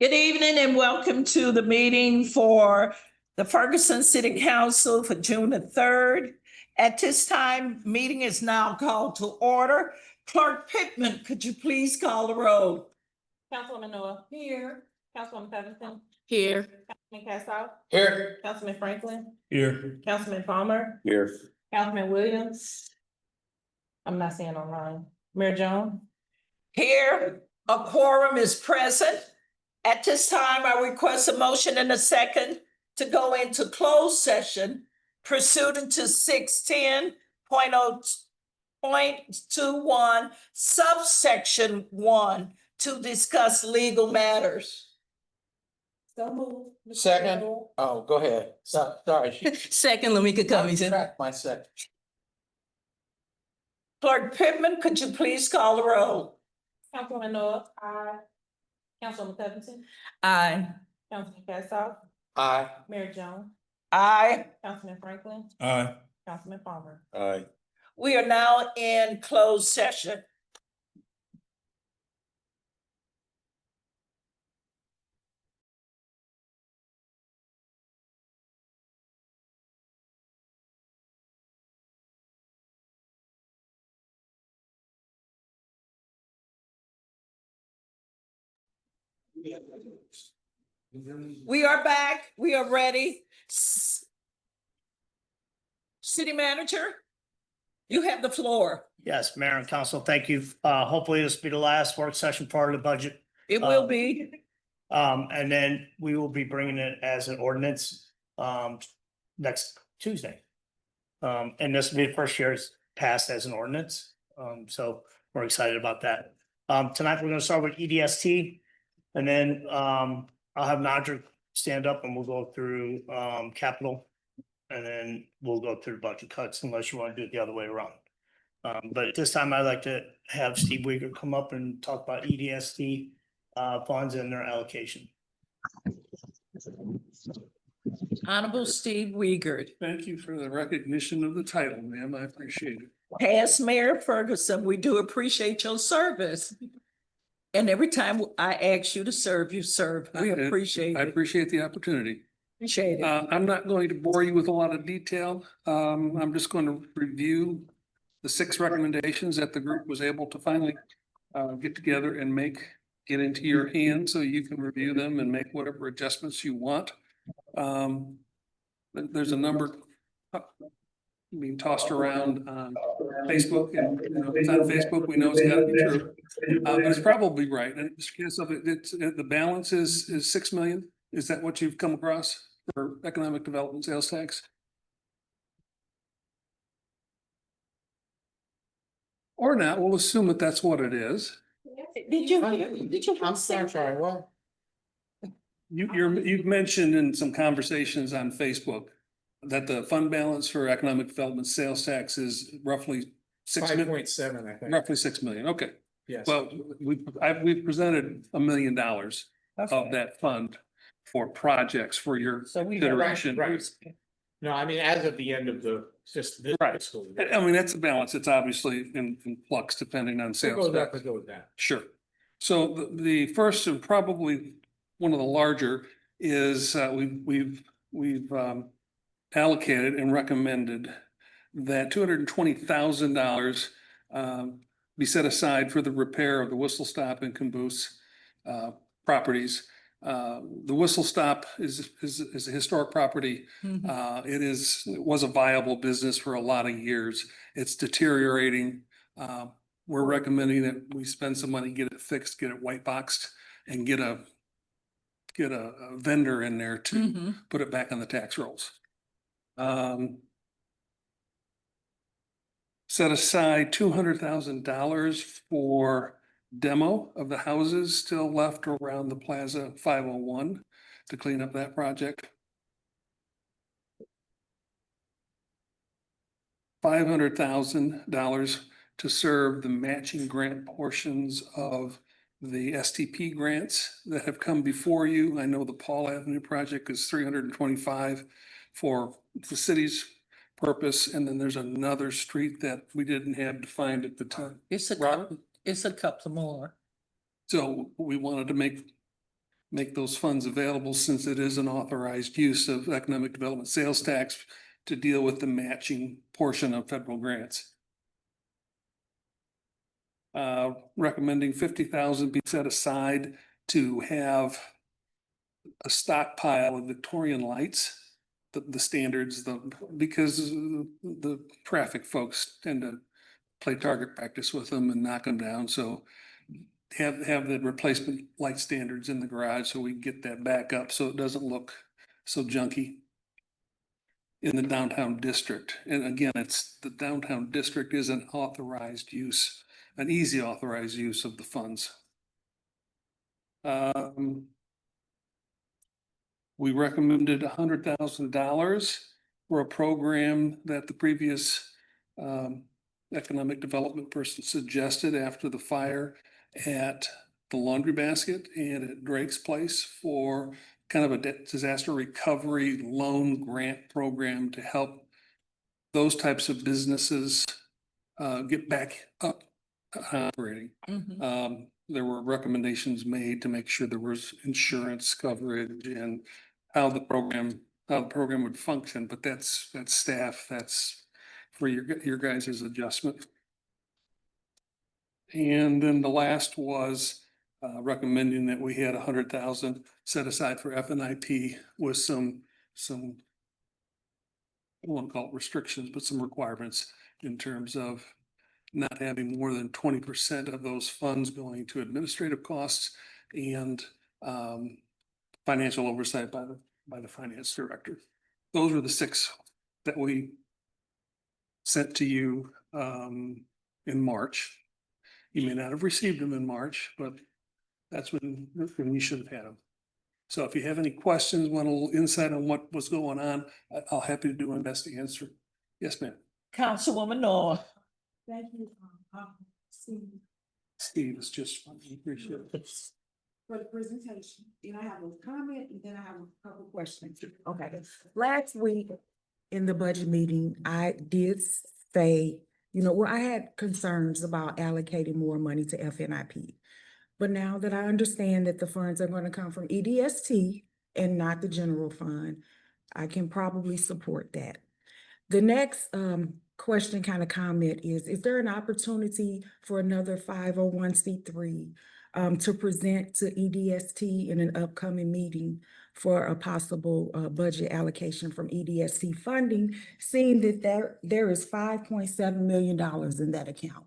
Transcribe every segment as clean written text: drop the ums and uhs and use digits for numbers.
Good evening and welcome to the meeting for the Ferguson City Council for June the 3rd. At this time, meeting is now called to order. Clerk Pittman, could you please call the roll? Councilwoman Noah. Here. Councilwoman Ferguson. Here. Councilman Cassow. Here. Councilman Franklin. Here. Councilman Palmer. Here. Councilman Williams. I'm not seeing online. Mayor Jones. Here, a quorum is present. At this time, I request a motion and a second to go into closed session pursuant to 610.21 subsection 1 to discuss legal matters. So move. Second. Oh, go ahead. Sorry. Second, Lamika Cummings. My second. Clerk Pittman, could you please call the roll? Councilwoman Noah. Aye. Councilwoman Ferguson. Aye. Councilman Cassow. Aye. Mayor Jones. Aye. Councilman Franklin. Aye. Councilman Palmer. Aye. We are now in closed session. We are back. We are ready. City Manager, you have the floor. Yes, Mayor and Council, thank you. Hopefully this will be the last work session part of the budget. It will be. And then we will be bringing it as an ordinance next Tuesday. And this will be the first year it's passed as an ordinance. So we're excited about that. Tonight, we're going to start with EDST. And then I'll have Nadra stand up and we'll go through capital. And then we'll go through budget cuts unless you want to do it the other way around. But at this time, I'd like to have Steve Weger come up and talk about EDST funds and their allocation. Honorable Steve Weger. Thank you for the recognition of the title, ma'am. I appreciate it. Past Mayor Ferguson, we do appreciate your service. And every time I ask you to serve, you serve. We appreciate I it. appreciate the opportunity. Appreciate it. I'm not going to bore you with a lot of detail. I'm just going to review the 6 recommendations that the group was able to finally get together and get into your hands so you can review them and make whatever adjustments you want. There's a number being tossed around on Facebook, and it's on Facebook. We know it's got to be true, but it's probably right. And the balance is 6 million. Is that what you've come across for economic development sales tax? Or not? We'll assume that that's what it is. Did you? I'm sorry. Well, You've mentioned in some conversations on Facebook that the fund balance for economic development sales tax is roughly 5.7, I think. roughly 6 million. Okay. Yes. Well, we've presented $1 million of that fund for projects for your So we. consideration. Right. No, I mean, as of the end of this Right. fiscal year. I mean, that's a balance. It's obviously in flux depending on It sales. goes up, tax. it goes down. Sure. So the first and probably one of the larger is we've allocated and recommended that $220,000 be set aside for the repair of the Whistle Stop and Caboose properties. The Whistle Stop is a historic property. Mhm. It was a viable business for a lot of years. It's deteriorating. We're recommending that we spend some money, get it fixed, get it white boxed, and get a vendor in there to Mhm. put it back on the tax rolls. Set aside $200,000 for demo of the houses still left around the Plaza 501 to clean up that project. $500,000 to serve the matching grant portions of the STP grants that have come before you. I know the Paul Avenue project is 325 for the city's purpose, and then there's another street that we didn't have defined at the time. It's a Robert? couple more. So we wanted to make make those funds available since it is an authorized use of economic development sales tax to deal with the matching portion of federal grants. Recommending 50,000 be set aside to have a stockpile of Victorian lights, the standards, because the traffic folks tend to play target practice with them and knock them down. So have the replacement light standards in the garage so we can get that back up so it doesn't look so junky in the downtown district. And again, it's the downtown district is an authorized use, an easy authorized use of the funds. We recommended $100,000 for a program that the previous economic development person suggested after the fire at the Laundry Basket and at Drake's Place for kind of a disaster recovery loan grant program to help those types of businesses get back up operating. There were recommendations made to make sure there was insurance coverage and how the program would function, but that's staff, that's for your guys' adjustment. And then the last was recommending that we had 100,000 set aside for FNIP with some, I won't call it restrictions, but some requirements in terms of not having more than 20% of those funds going to administrative costs and financial oversight by the finance director. Those were the 6 that we sent to you in March. You may not have received them in March, but that's when you should have had them. So if you have any questions, want a little insight on what was going on, I'll happy to do my best to answer. Yes, ma'am. Councilwoman Noah. Thank you, Steve, Steve is just, appreciate it. for the presentation. And I have a comment and then I have a couple questions. Okay, last week in the budget meeting, I did say, I had concerns about allocating more money to FNIP. But now that I understand that the funds are going to come from EDST and not the general fund, I can probably support that. The next question kind of comment is there an opportunity for another 501c3 to present to EDST in an upcoming meeting for a possible budget allocation from EDST funding, seeing that there is $5.7 million in that account?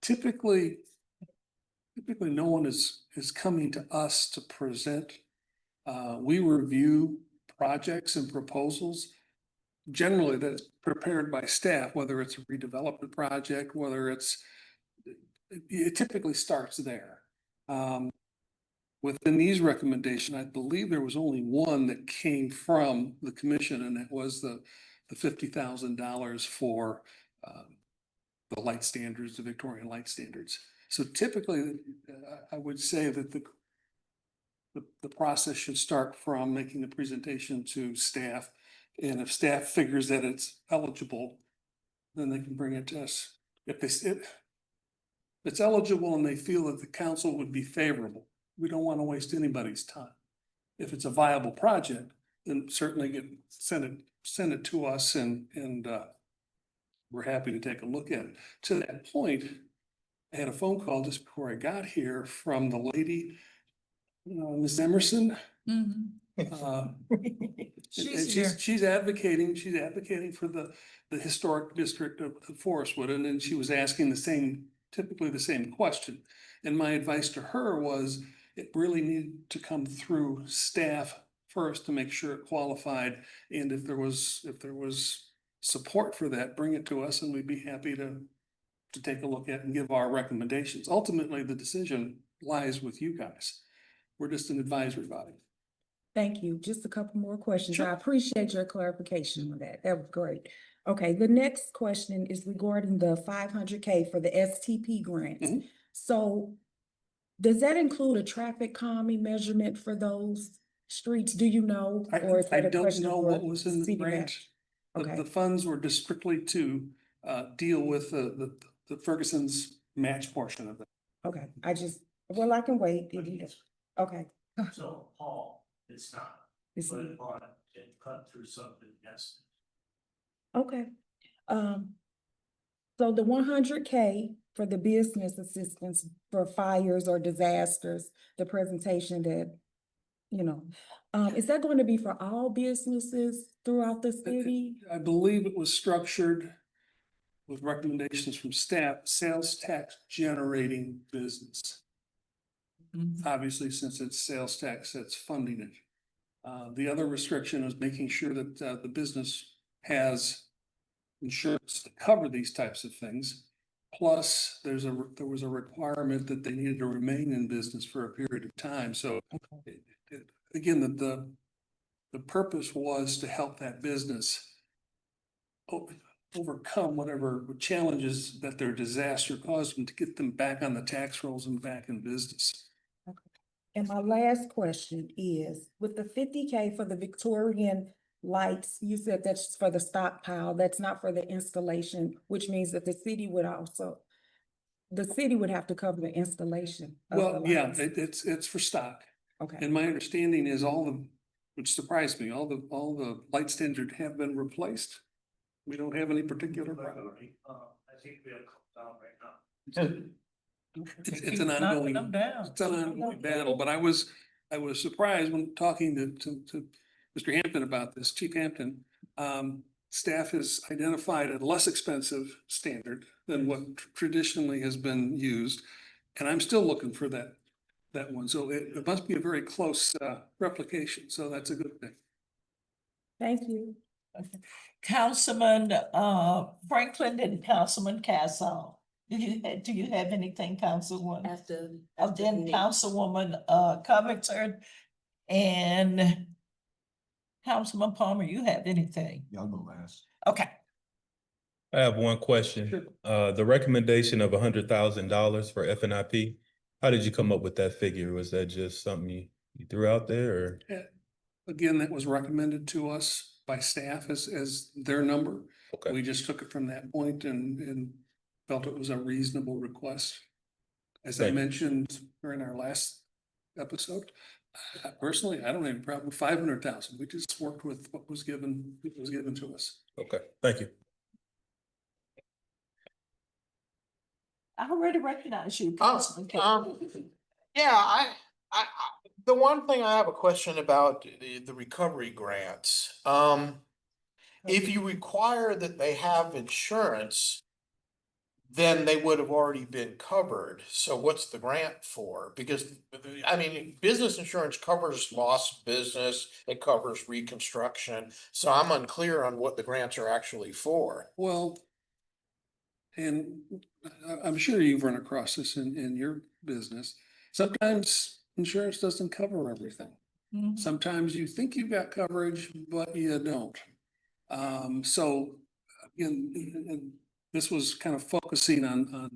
Typically no one is coming to us to present. We review projects and proposals. Generally, that's prepared by staff, whether it's a redevelopment project, whether it typically starts there. Within these recommendations, I believe there was only one that came from the commission, and it was the $50,000 for the light standards, the Victorian light standards. So typically, I would say that the process should start from making the presentation to staff. And if staff figures that it's eligible, then they can bring it to us. If it's eligible and they feel that the council would be favorable, we don't want to waste anybody's time. If it's a viable project, then certainly send it to us and we're happy to take a look at it. To that point, I had a phone call just before I got here from the lady, Ms. Emerson. She's advocating for the historic district of Forestwood, and then she was asking typically the same question. And my advice to her was it really needed to come through staff first to make sure it qualified. And if there was support for that, bring it to us and we'd be happy to take a look at and give our recommendations. Ultimately, the decision lies with you guys. We're just an advisory body. Thank you. Just a couple more questions. Sure. I appreciate your clarification on that. That was great. Okay, the next question is regarding the 500K for the STP grants. Mhm. So does that include a traffic calming measurement for those streets? Do you know? Or is I that a don't question know for what was in the city grant. manager? Okay. The funds were just strictly to deal with the Ferguson's match portion of it. Okay, I can wait. Okay, So, Paul, it's not, It's- on it, cut through something, yes. Okay, so the 100K for the business assistance for fires or disasters, the presentation that, is that going to be for all businesses throughout the city? I believe it was structured with recommendations from staff, sales tax generating business. Obviously, since it's sales tax, that's funding it. The other restriction is making sure that the business has insurance to cover these types of things. Plus, there was a requirement that they needed to remain in business for a period of time. So again, the purpose was to help that business overcome whatever challenges that their disaster caused them, to get them back on the tax rolls and back in business. And my last question is, with the 50K for the Victorian lights, you said that's for the stockpile, that's not for the installation, which means that the city would have to cover the installation. of the Well, yeah, lights. it's for stock. Okay, And my understanding is which surprised me, all the light standards have been replaced. We don't have any particular problem. I think we have down right now. It's an Keep knocking ongoing, them down. it's an ongoing battle, but I was surprised when talking to Mr. Hampton about this, Chief Hampton. Staff has identified a less expensive standard than what traditionally has been used. And I'm still looking for that one. So it must be a very close replication. So that's a good thing. thank you. Councilman Franklin and Councilman Castle. Do you have anything, Councilwoman? Then Councilwoman Covington and Councilman Palmer, you have anything? Y'all go last. Okay. I have one question. The recommendation of $100,000 for FNIP, how did you come up with that figure? Was that just something you threw out there, or? Again, that was recommended to us by staff as their number. Okay. We just took it from that point and felt it was a reasonable request. As I Thank you. mentioned during our last episode, personally, I don't have a problem with 500,000. We just worked with what was given to us. Okay, thank you. I already recognize you, Councilman Castle. Yeah, the one thing I have a question about the recovery grants. If you require that they have insurance, then they would have already been covered. So what's the grant for? Because, I mean, business insurance covers lost business, it covers reconstruction. So I'm unclear on what the grants are actually for. Well, and I'm sure you've run across this in your business. Sometimes insurance doesn't cover everything. Mhm. Sometimes you think you've got coverage, but you don't. So again, and this was kind of focusing on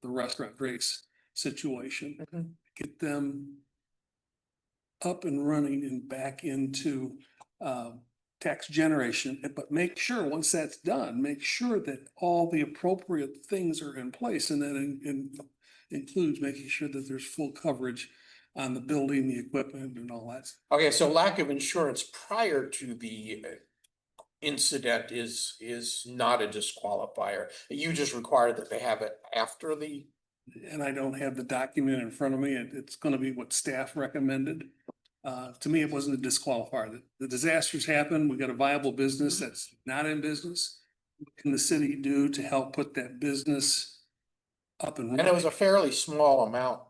the restaurant Drake's situation. Get them up and running and back into tax generation, but make sure, once that's done, make sure that all the appropriate things are in place, and that includes making sure that there's full coverage on the building, the equipment and all that. Okay, so lack of insurance prior to the incident is not a disqualifier. You just require that they have it after the. And I don't have the document in front of me. It's gonna be what staff recommended. To me, it wasn't a disqualifier. The disasters happen. We got a viable business that's not in business. What can the city do to help put that business up and And it running? was a fairly small amount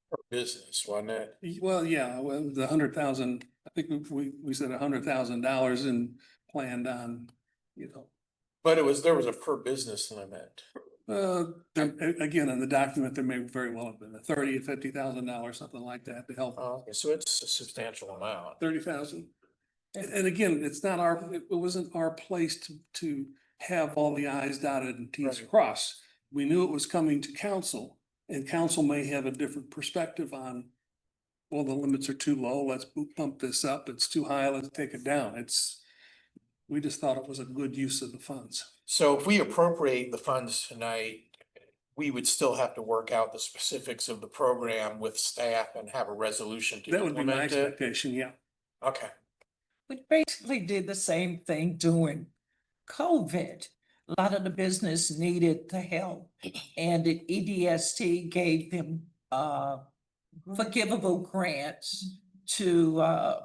per business, wasn't it? Well, yeah, well, the 100,000, I think we said $100,000 and planned on, But there was a per business limit. again, in the document, there may very well have been a $30,000 or $50,000, something like that to help. Okay, so it's a substantial amount. 30,000. And again, it wasn't our place to have all the i's dotted and t's Right. crossed. We knew it was coming to council, and council may have a different perspective on, well, the limits are too low, let's bump this up, it's too high, let's take it down. We just thought it was a good use of the funds. So if we appropriate the funds tonight, we would still have to work out the specifics of the program with staff and have a resolution to That would be my implement it. expectation, yeah. Okay, We basically did the same thing during COVID. A lot of the business needed the help and the EDST gave them forgivable grants to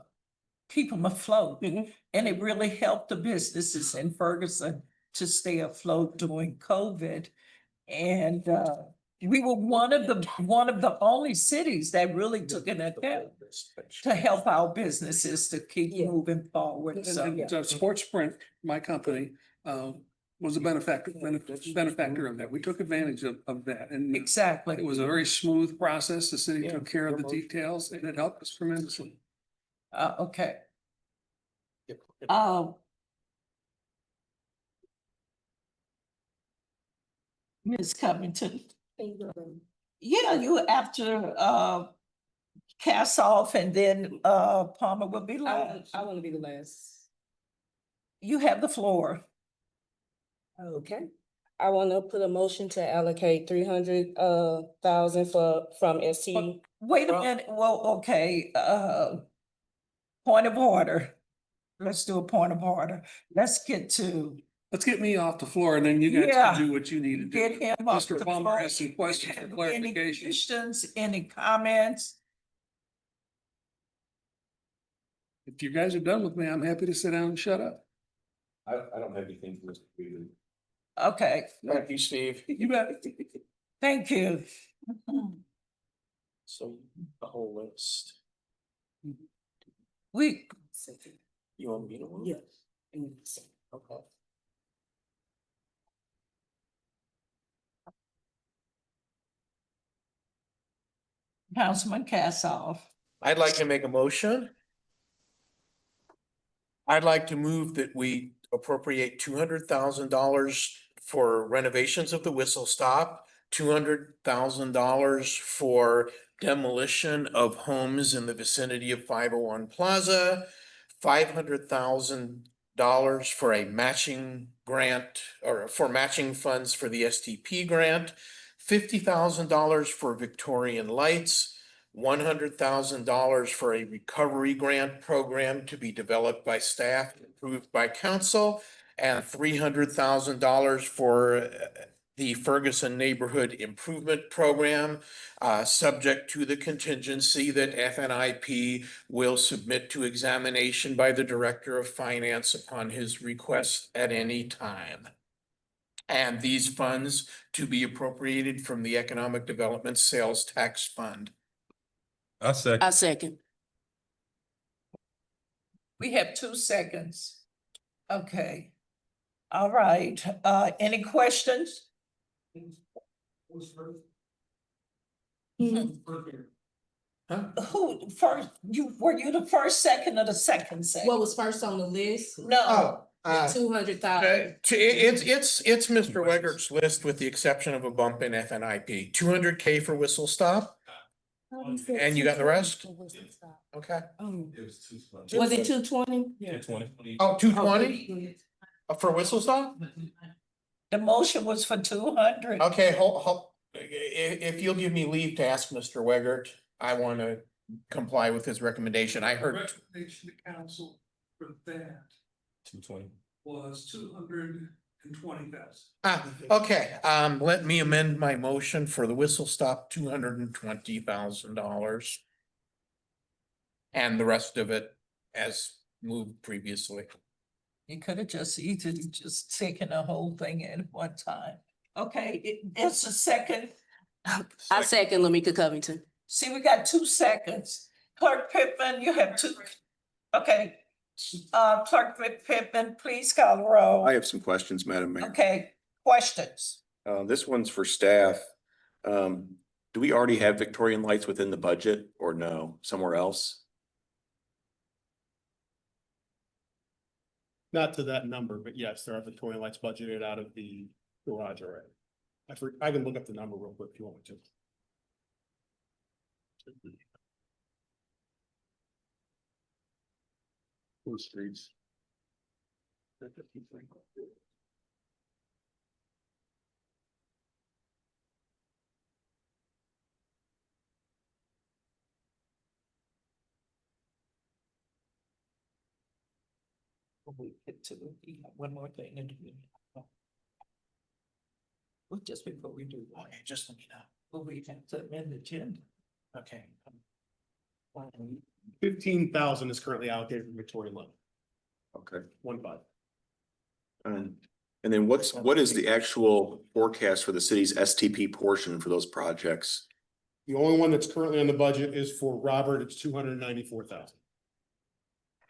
keep them afloat. And it really helped the businesses in Ferguson to stay afloat during COVID. And we were one of the only cities that really took an attempt to help our businesses to keep moving forward. So, So Sports Sprint, my company, was a benefactor of that. We took advantage of that, and it exactly. was a very smooth process. The city took care of the details, and it helped us tremendously. Okay. Ms. Covington. Yeah, you after cast off and then Palmer will be last. I wanna be the last. You have the floor. Okay. I want to put a motion to allocate 300,000 from ST. Wait a minute, well, okay, point of order. Let's do a point of order. Let's get to, Let's get me off the floor, and then you guys Yeah. can do what you need to do. get him up. Mr. the Palmer floor. has some questions for Any clarification. questions, any comments? If you guys are done with me, I'm happy to sit down and shut up. I don't have anything for Mr. Freeman. Okay, thank you, Steve. You bet. thank you. So the whole list, We, you want me to? move? Yes. Okay. Councilman Cassoff. I'd like to make a motion. I'd like to move that we appropriate $200,000 for renovations of the whistle stop, $200,000 for demolition of homes in the vicinity of 501 Plaza, $500,000 for a matching grant or for matching funds for the STP grant, $50,000 for Victorian Lights, $100,000 for a recovery grant program to be developed by staff, and approved by council, and $300,000 for the Ferguson Neighborhood Improvement Program, subject to the contingency that FNIP will submit to examination by the Director of Finance upon his request at any time. And these funds to be appropriated from the Economic Development Sales Tax Fund. I second. Second. We have 2 seconds. Okay. All right, any questions? Huh? Who first, were you the first second or the second second? What was first on the list? No, Oh, 200,000. it's Mr. Weggert's list with the exception of a bump in FNIP, 200K for Whistle Stop. And you got the rest? Okay. Was it 220? Yeah, 20. Oh, 220 for Whistle Stop? the motion was for 200. Okay, hold. If you'll give me leave to ask Mr. Weggert, I want to comply with his recommendation. I heard. Recommendation to council for that 220. was 220,000. Okay, let me amend my motion for the Whistle Stop, $220,000. And the rest of it as moved previously. You could have just easily just taken the whole thing at one time. Okay, it's a second. I second Lamika Covington. See, we got 2 seconds. Clerk Pittman, you have 2. Okay. Clerk Pittman, please call the roll. I have some questions, Madam Mayor. Okay, questions? This one's for staff. Do we already have Victorian lights within the budget or no, somewhere else? Not to that number, but yes, there are Victorian lights budgeted out of the garage already. I can look up the number real quick if you want me to. Who streets? We get to one more thing to do. Well, just before we do. Okay, just let me know. Well, we have to amend the agenda. Okay. 15,000 is currently allocated for Victoria Loan, Okay. 1.5. And then what is the actual forecast for the city's STP portion for those projects? The only one that's currently on the budget is for Robert, it's 294,000.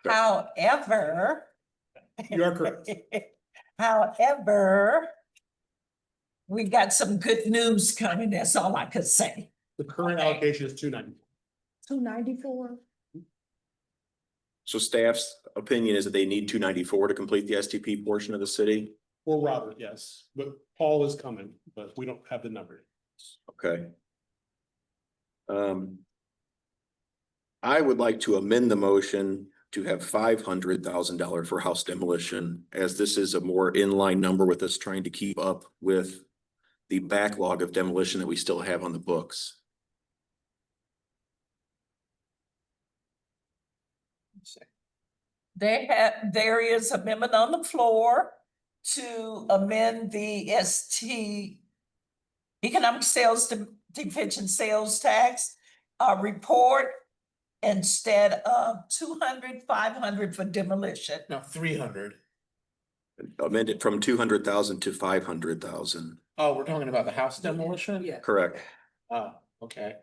However. You are correct. However, we got some good news coming. That's all I could say. The current Okay. allocation is 294. 294? So staff's opinion is that they need 294 to complete the STP portion of the city? For Robert, yes, but Paul is coming, but we don't have the number. Okay. I would like to amend the motion to have $500,000 for house demolition, as this is a more inline number with us trying to keep up with the backlog of demolition that we still have on the books. There is amendment on the floor to amend the Economic Sales Deficient Sales Tax report instead of 200, 500 for demolition. Now 300. Amend it from 200,000 to 500,000. Oh, we're talking about the house demolition? Yeah. Correct. Oh, okay.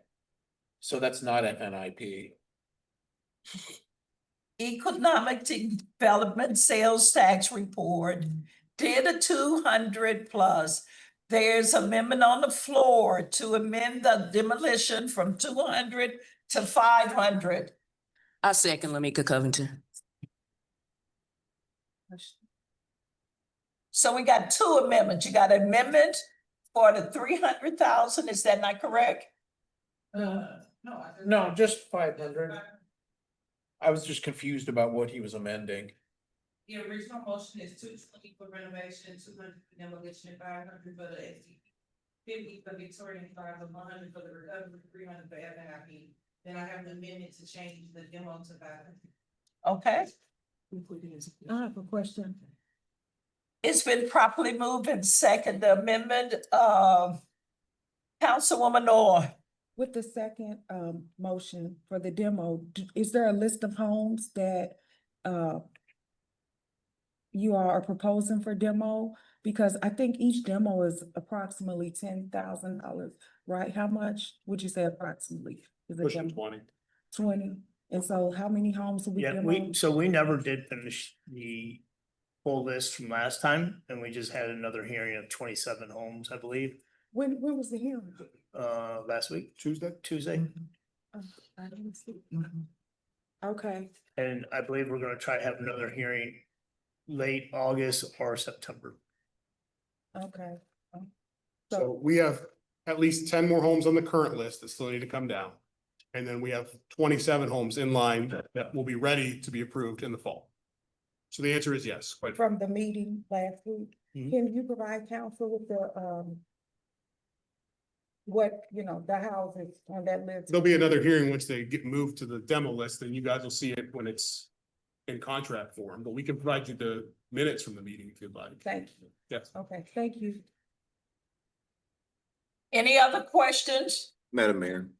So that's not FNIP. Economic Development Sales Tax Report did a 200 plus. There's amendment on the floor to amend the demolition from 200 to 500. I second Lamika Covington. So we got two amendments. You got an amendment for the 300,000, is that not correct? No, just 500. I was just confused about what he was amending. The original motion is 220 for renovation, 200 for demolition, 500 for the STP. 50 for Victorian Plaza, 100 for the recovery, 300 for FNIP. Then I have an amendment to change the demo to 500. Okay, I have a question. it's been properly moved and second the amendment, Councilwoman Orr. With the second motion for the demo, is there a list of homes that you are proposing for demo? Because I think each demo is approximately $10,000, right? How much would you say approximately? Is it Pushing demo? 20. 20? And so how many homes will we Yeah, demo? so we never did finish the full list from last time, and we just had another hearing of 27 homes, I believe, When was the hearing? last week, Tuesday? Tuesday. Oh, I didn't see. Okay, And I believe we're gonna try to have another hearing late August or September. okay. So we have at least 10 more homes on the current list that still need to come down. And then we have 27 homes in line that will be ready to be approved in the fall. So the answer is yes, quite. From the meeting last week, Mhm. can you provide counsel with the what, the houses on that list? There'll be another hearing once they get moved to the demo list, and you guys will see it when it's in contract form, but we can provide you the minutes from the meeting if you'd like. Thank you. Yes. Okay, thank you. Any other questions? Madam Mayor.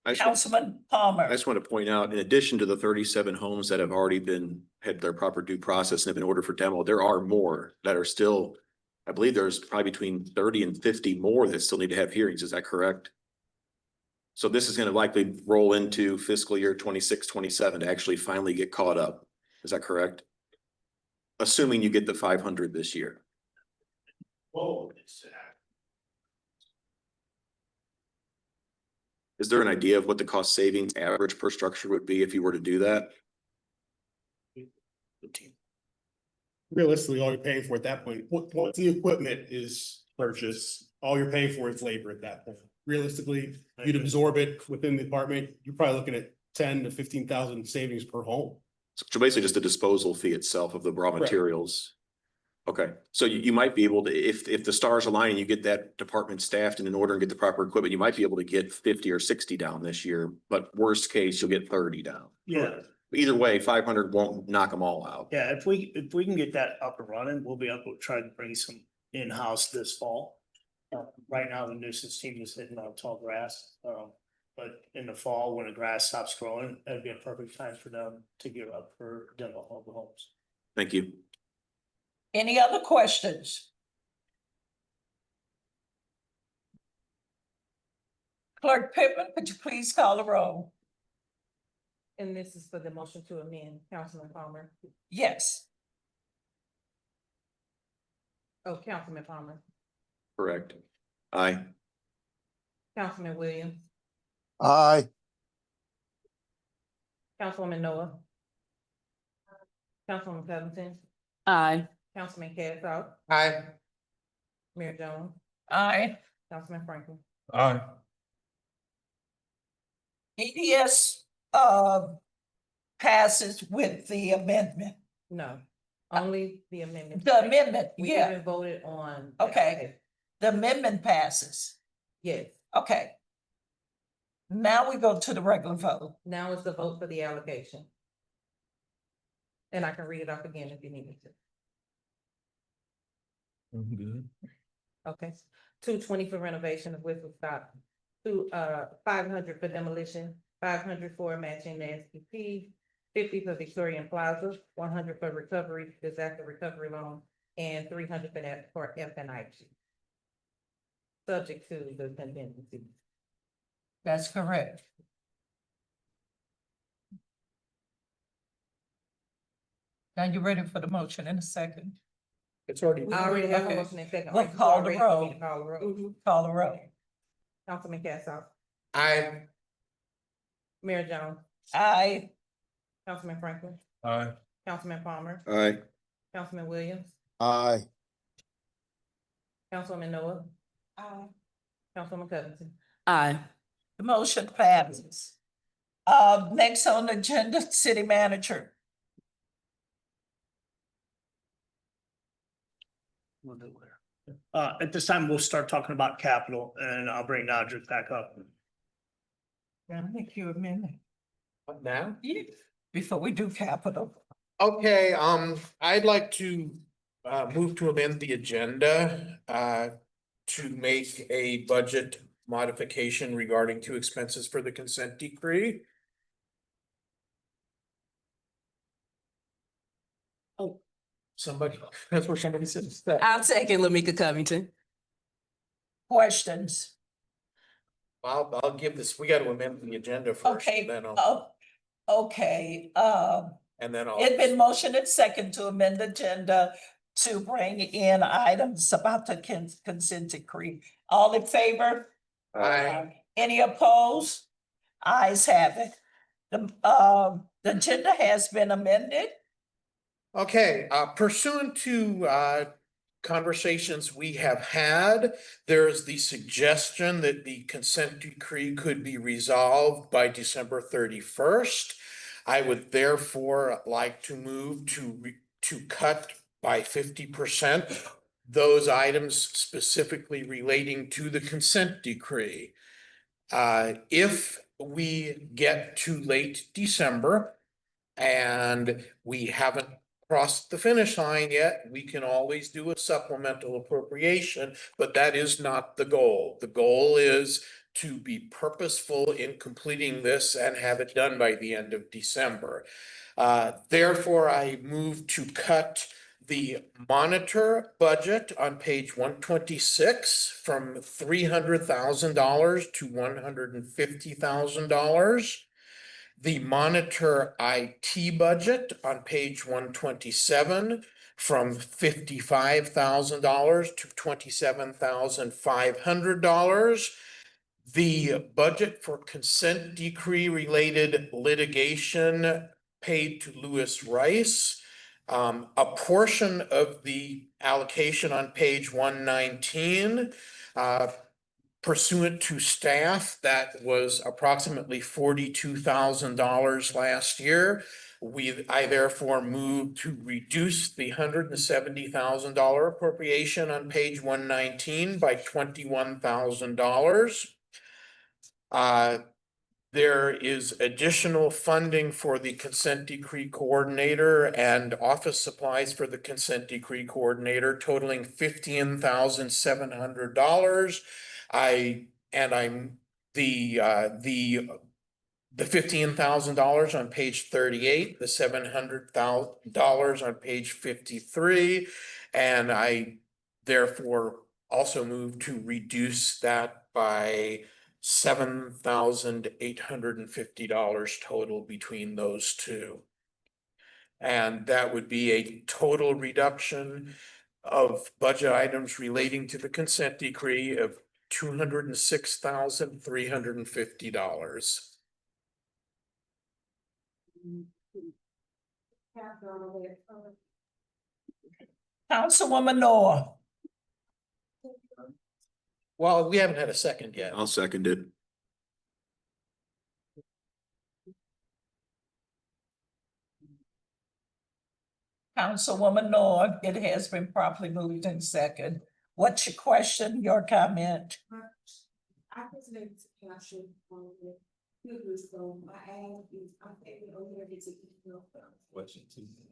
I just Councilman Palmer. want to point out, in addition to the 37 homes that have already had their proper due process and have been ordered for demo, there are more that are still, I believe there's probably between 30 and 50 more that still need to have hearings. Is that correct? So this is going to likely roll into fiscal year 26, 27 to actually finally get caught up. Is that correct? Assuming you get the 500 this year. Whoa. Is there an idea of what the cost savings average per structure would be if you were to do that? Realistically, all you're paying for at that point, once the equipment is purchased, all you're paying for is labor at that point. Realistically, you'd absorb it within the department, you're probably looking at 10 to 15,000 savings per home. So basically just the disposal fee itself of the raw Correct. materials. Okay, so you might be able to, if the stars align and you get that department staffed and in order and get the proper equipment, you might be able to get 50 or 60 down this year, but worst case, you'll get 30 down. Yeah, Either way, 500 won't knock them all out. Yeah, if we can get that up and running, we'll be able to try to bring some in-house this fall. Right now, the nuisance team is hitting on tall grass, but in the fall, when the grass stops growing, that'd be a perfect time for them to gear up for demo of the homes. Thank you. Any other questions? Clerk Pittman, could you please call the roll? And this is for the motion to amend, Councilman Palmer. Yes. Oh, Councilman Palmer, Correct. Aye. Councilman Williams, Aye. Councilwoman Noah. Councilwoman Covington, Aye. Councilman Cassout, Aye. Mayor Jones, Aye. Councilman Franklin. Aye. EDS, passes with the amendment. No, only the amendment. The amendment, We yeah, haven't voted on. the Okay. allocation. the amendment passes. Yes, Okay. Now we go to the regular vote. now is the vote for the allocation. And I can read it off again if you need me to. I'm good. Okay, 220 for renovation of whistle stop, 500 for demolition, 500 for matching the SPP, 50 for Victorian Plaza, 100 for recovery, disaster recovery loan, and 300 for that for FNIG. Subject to the contingency. That's correct. Now you ready for the motion in a second? It's already. I already have a Okay. motion in second. We'll right? You call the already told me roll. to Call the roll. Call the roll. Councilman Cassout, Aye. Mayor Jones, Aye. Councilman Franklin, Aye. Councilman Palmer, Aye. Councilman Williams, Aye. Councilwoman Noah. Councilwoman Covington. Aye. The motion passes. Next on the agenda, city manager. We'll do it later. At this time, we'll start talking about capital and I'll bring Nadrick back up. I think you amended. What now? Before we do capital. Okay, I'd like to move to amend the agenda to make a budget modification regarding two expenses for the consent decree. Oh. Somebody, that's where somebody says that. I'll take it, Lamika Covington. Questions? I'll give this, we got to amend the agenda first. Okay, And then I'll, okay, and then I'll. it's been motioned and second to amend the agenda to bring in items about the consent decree. All in favor? Aye. Any opposed? Ayes have it. The agenda has been amended. Okay, pursuant to conversations we have had, there is the suggestion that the consent decree could be resolved by December 31st. I would therefore like to move to cut by 50% those items specifically relating to the consent decree. If we get to late December and we haven't crossed the finish line yet, we can always do a supplemental appropriation, but that is not the goal. The goal is to be purposeful in completing this and have it done by the end of December. Therefore, I move to cut the monitor budget on page 126 from $300,000 to $150,000. The monitor IT budget on page 127 from $55,000 to $27,500. The budget for consent decree related litigation paid to Lewis Rice. A portion of the allocation on page 119 pursuant to staff, that was approximately $42,000 last year. I therefore move to reduce the $170,000 appropriation on page 119 by $21,000. There is additional funding for the consent decree coordinator and office supplies for the consent decree coordinator totaling $15,700. I'm the $15,000 on page 38, the $700,000 on page 53. And I therefore also move to reduce that by $7,850 total between those two. And that would be a total reduction of budget items relating to the consent decree of $206,350. Councilwoman Noah. Well, we haven't had a second yet. I'll second it. Councilwoman Noah, it has been properly moved in second. What's your question, your comment? I was able to capture Ferguson, so my ad is, I'm taking over to email.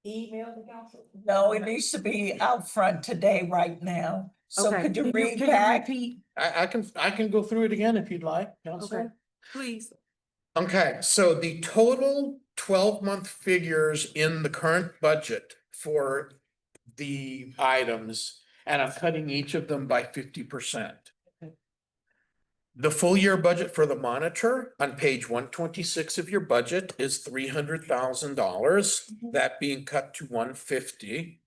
Email the council? No, it needs to be out front today, right now. So Okay, could you read can you back? repeat? I can go through it again if you'd like, Council. Okay, please. Okay, so the total 12-month figures in the current budget for the items, and I'm cutting each of them by 50%. The full year budget for the monitor on page 126 of your budget is $300,000, that being cut to 150.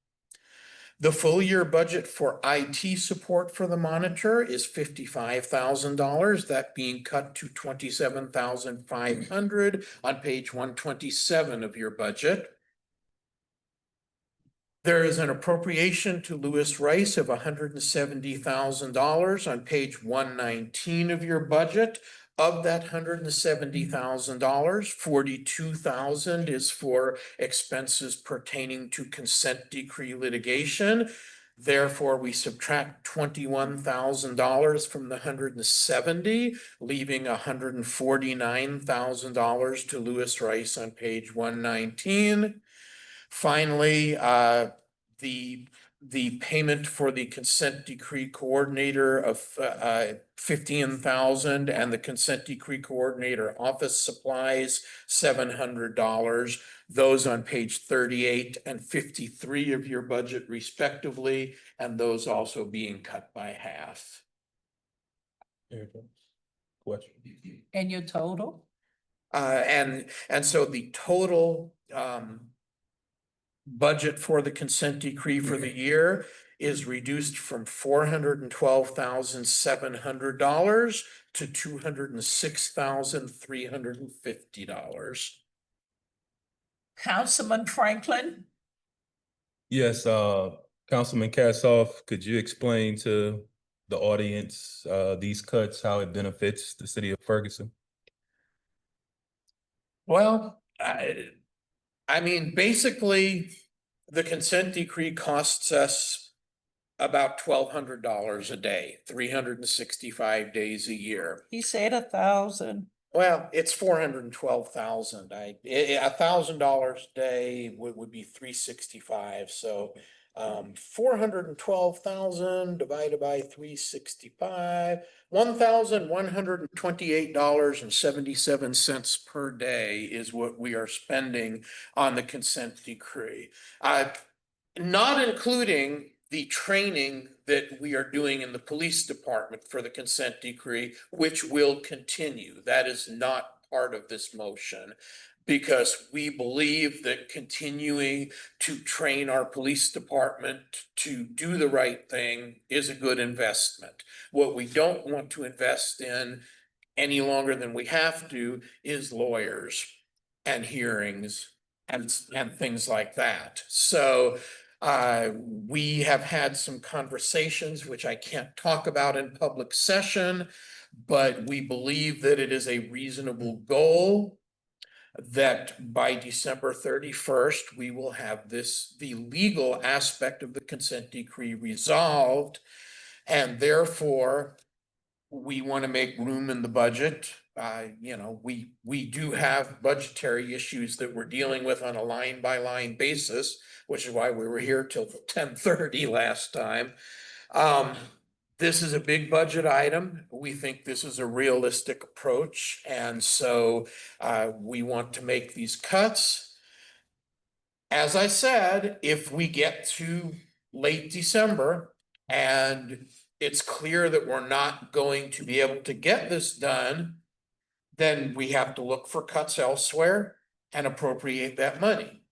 The full year budget for IT support for the monitor is $55,000, that being cut to $27,500 on page 127 of your budget. There is an appropriation to Lewis Rice of $170,000 on page 119 of your budget. Of that $170,000, $42,000 is for expenses pertaining to consent decree litigation. Therefore, we subtract $21,000 from the 170, leaving $149,000 to Lewis Rice on page 119. Finally, the payment for the consent decree coordinator of $15,000 and the consent decree coordinator office supplies $700. Those on page 38 and 53 of your budget respectively, and those also being cut by half. Question. And your total? And so the total budget for the consent decree for the year is reduced from $412,700 to $206,350. Councilman Franklin? Yes, Councilman Kassoff, could you explain to the audience, these cuts, how it benefits the city of Ferguson? Well, I mean, basically, the consent decree costs us about $1,200 a day, 365 days a year. He said 1,000. Well, it's 412,000. $1,000 a day would be 365. So 412,000 divided by 365, $1,128.77 per day is what we are spending on the consent decree. Not including the training that we are doing in the police department for the consent decree, which will continue. That is not part of this motion, because we believe that continuing to train our police department to do the right thing is a good investment. What we don't want to invest in any longer than we have to is lawyers and hearings and things like that. So we have had some conversations, which I can't talk about in public session, but we believe that it is a reasonable goal that by December 31st, we will have the legal aspect of the consent decree resolved. And therefore, we want to make room in the budget. We do have budgetary issues that we're dealing with on a line by line basis, which is why we were here till 10:30 last time. This is a big budget item. We think this is a realistic approach, and so we want to make these cuts. As I said, if we get to late December and it's clear that we're not going to be able to get this done, then we have to look for cuts elsewhere and appropriate that money.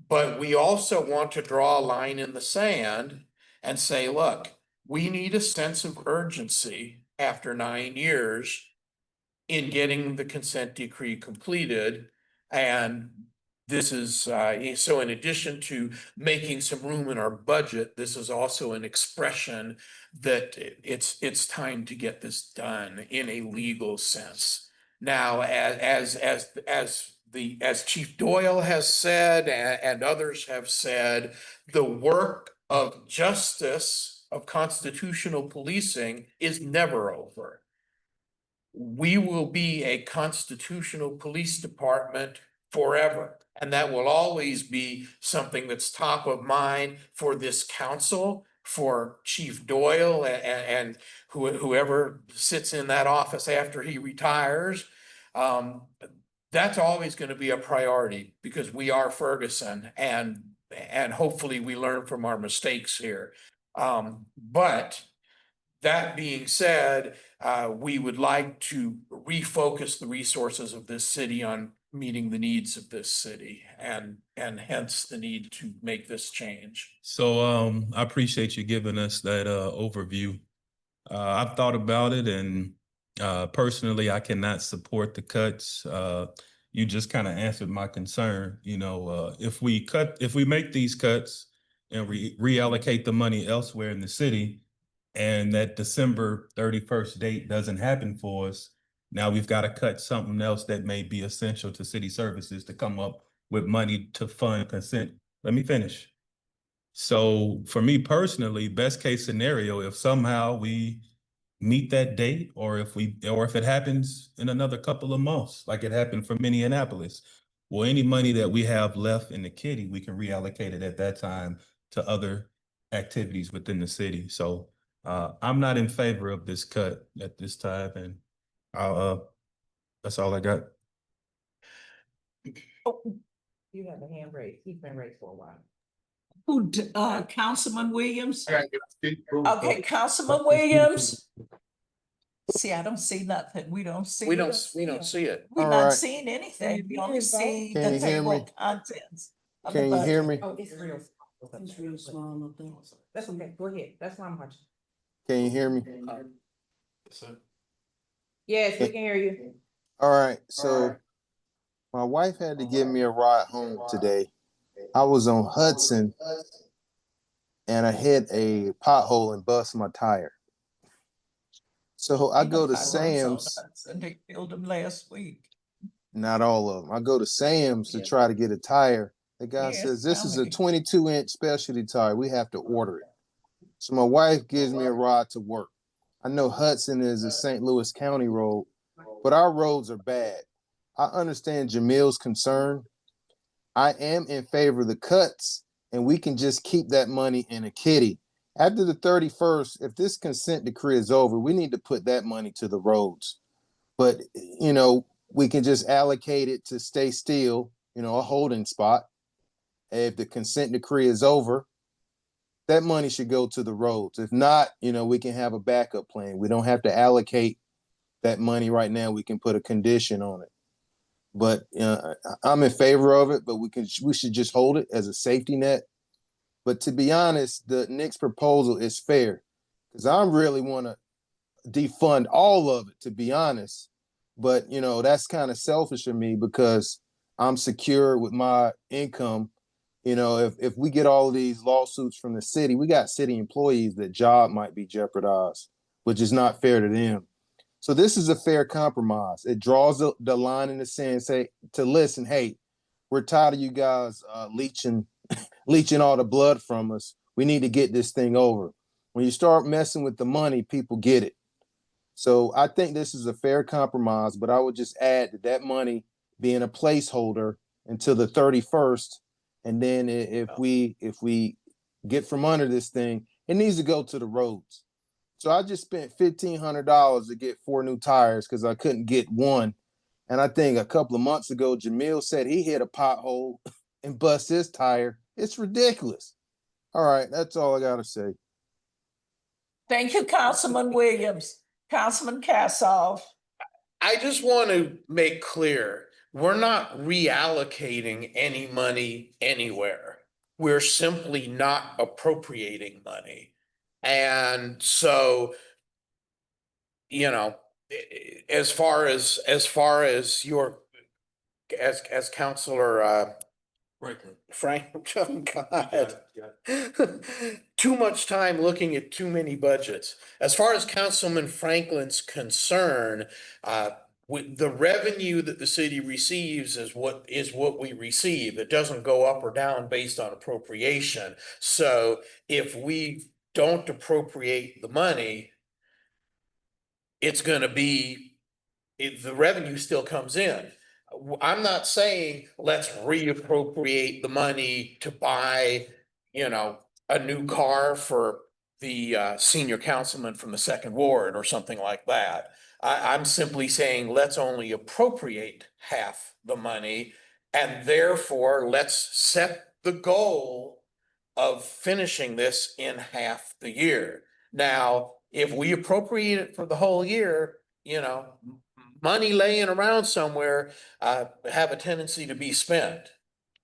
But we also want to draw a line in the sand and say, look, we need a sense of urgency after 9 years in getting the consent decree completed. And this is, so in addition to making some room in our budget, this is also an expression that it's time to get this done in a legal sense. Now, as Chief Doyle has said, and others have said, the work of justice, of constitutional policing is never over. We will be a constitutional police department forever. And that will always be something that's top of mind for this council, for Chief Doyle and whoever sits in that office after he retires. That's always going to be a priority because we are Ferguson, and hopefully we learn from our mistakes here. But that being said, we would like to refocus the resources of this city on meeting the needs of this city, and hence the need to make this change. So I appreciate you giving us that overview. I've thought about it, and personally, I cannot support the cuts. You just kind of answered my concern. If we make these cuts and reallocate the money elsewhere in the city, and that December 31st date doesn't happen for us, now we've got to cut something else that may be essential to city services to come up with money to fund consent. Let me finish. So for me personally, best case scenario, if somehow we meet that date, or if it happens in another couple of months, like it happened for Minneapolis, well, any money that we have left in the kitty, we can reallocate it at that time to other activities within the city. So I'm not in favor of this cut at this time, and that's all I got. You have a hand raised. He's been raised for a while. Councilman Williams? Okay, Councilman Williams? See, I don't see nothing. We don't see. We don't see it. We're All not right. seeing anything. We only see Can the you hear me? table of contents. of the Can you hear budget. me? Oh, it's real. It's real small up there. That's okay. Go ahead. That's why I'm watching. Can you hear me? Yes, we can hear you. All right, so my wife had to give me a ride home today. I was on Hudson and I hit a pothole and bust my tire. So I go to Sam's, And they filled them last week. not all of them. I go to Sam's to try to get a tire. The guy Yes, says, this tell is a me. 22-inch specialty tire. We have to order it. So my wife gives me a ride to work. I know Hudson is a St. Louis County road, but our roads are bad. I understand Jamil's concern. I am in favor of the cuts, and we can just keep that money in a kitty. After the 31st, if this consent decree is over, we need to put that money to the roads. But, we can just allocate it to stay still, a holding spot. If the consent decree is over, that money should go to the roads. If not, we can have a backup plan. We don't have to allocate that money right now. We can put a condition on it. But I'm in favor of it, but we should just hold it as a safety net. But to be honest, the Nick's proposal is fair because I really want to defund all of it, to be honest. But, that's kind of selfish of me because I'm secure with my income. If we get all of these lawsuits from the city, we got city employees that job might be jeopardized, which is not fair to them. So this is a fair compromise. It draws the line in the sand, listen, hey, we're tired of you guys leeching all the blood from us. We need to get this thing over. When you start messing with the money, people get it. So I think this is a fair compromise, but I would just add that that money being a placeholder until the 31st. And then if we get from under this thing, it needs to go to the roads. So I just spent $1,500 to get 4 new tires because I couldn't get one. And I think a couple of months ago, Jamil said he hit a pothole and bust his tire. It's ridiculous. All right, that's all I gotta say. Thank you, Councilman Williams. Councilman Kassoff. I just want to make clear, we're not reallocating any money anywhere. We're simply not appropriating money. And so, you know, as far as your, as Counselor, Frank, oh God. Too much time looking at too many budgets. As far as Councilman Franklin's concern, with the revenue that the city receives is what we receive. It doesn't go up or down based on appropriation. So if we don't appropriate the money, it's gonna be, the revenue still comes in. I'm not saying let's reappropriate the money to buy, a new car for the senior councilman from the second ward or something like that. I'm simply saying let's only appropriate half the money, and therefore let's set the goal of finishing this in half the year. Now, if we appropriate it for the whole year, money laying around somewhere have a tendency to be spent.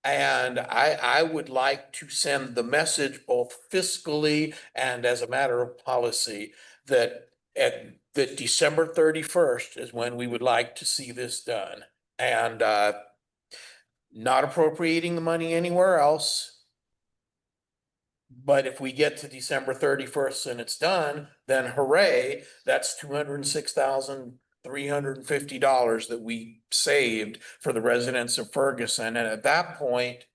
And I would like to send the message both fiscally and as a matter of policy that that December 31st is when we would like to see this done. And not appropriating the money anywhere else. But if we get to December 31st and it's done, then hooray, that's $206,350 that we saved for the residents of Ferguson. And at that point,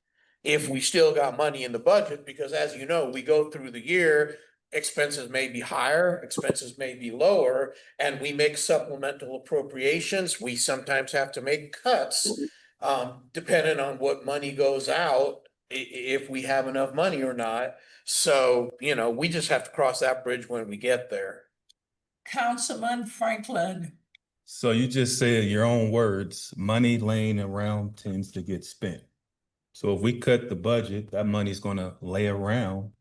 if we still got money in the budget, because as you know, we go through the year, expenses may be higher, expenses may be lower, and we make supplemental appropriations. We sometimes have to make cuts, depending on what money goes out, if we have enough money or not. So, we just have to cross that bridge when we get there. Councilman Franklin. So you just said in your own words, money laying around tends to get spent. So if we cut the budget, that money's gonna lay around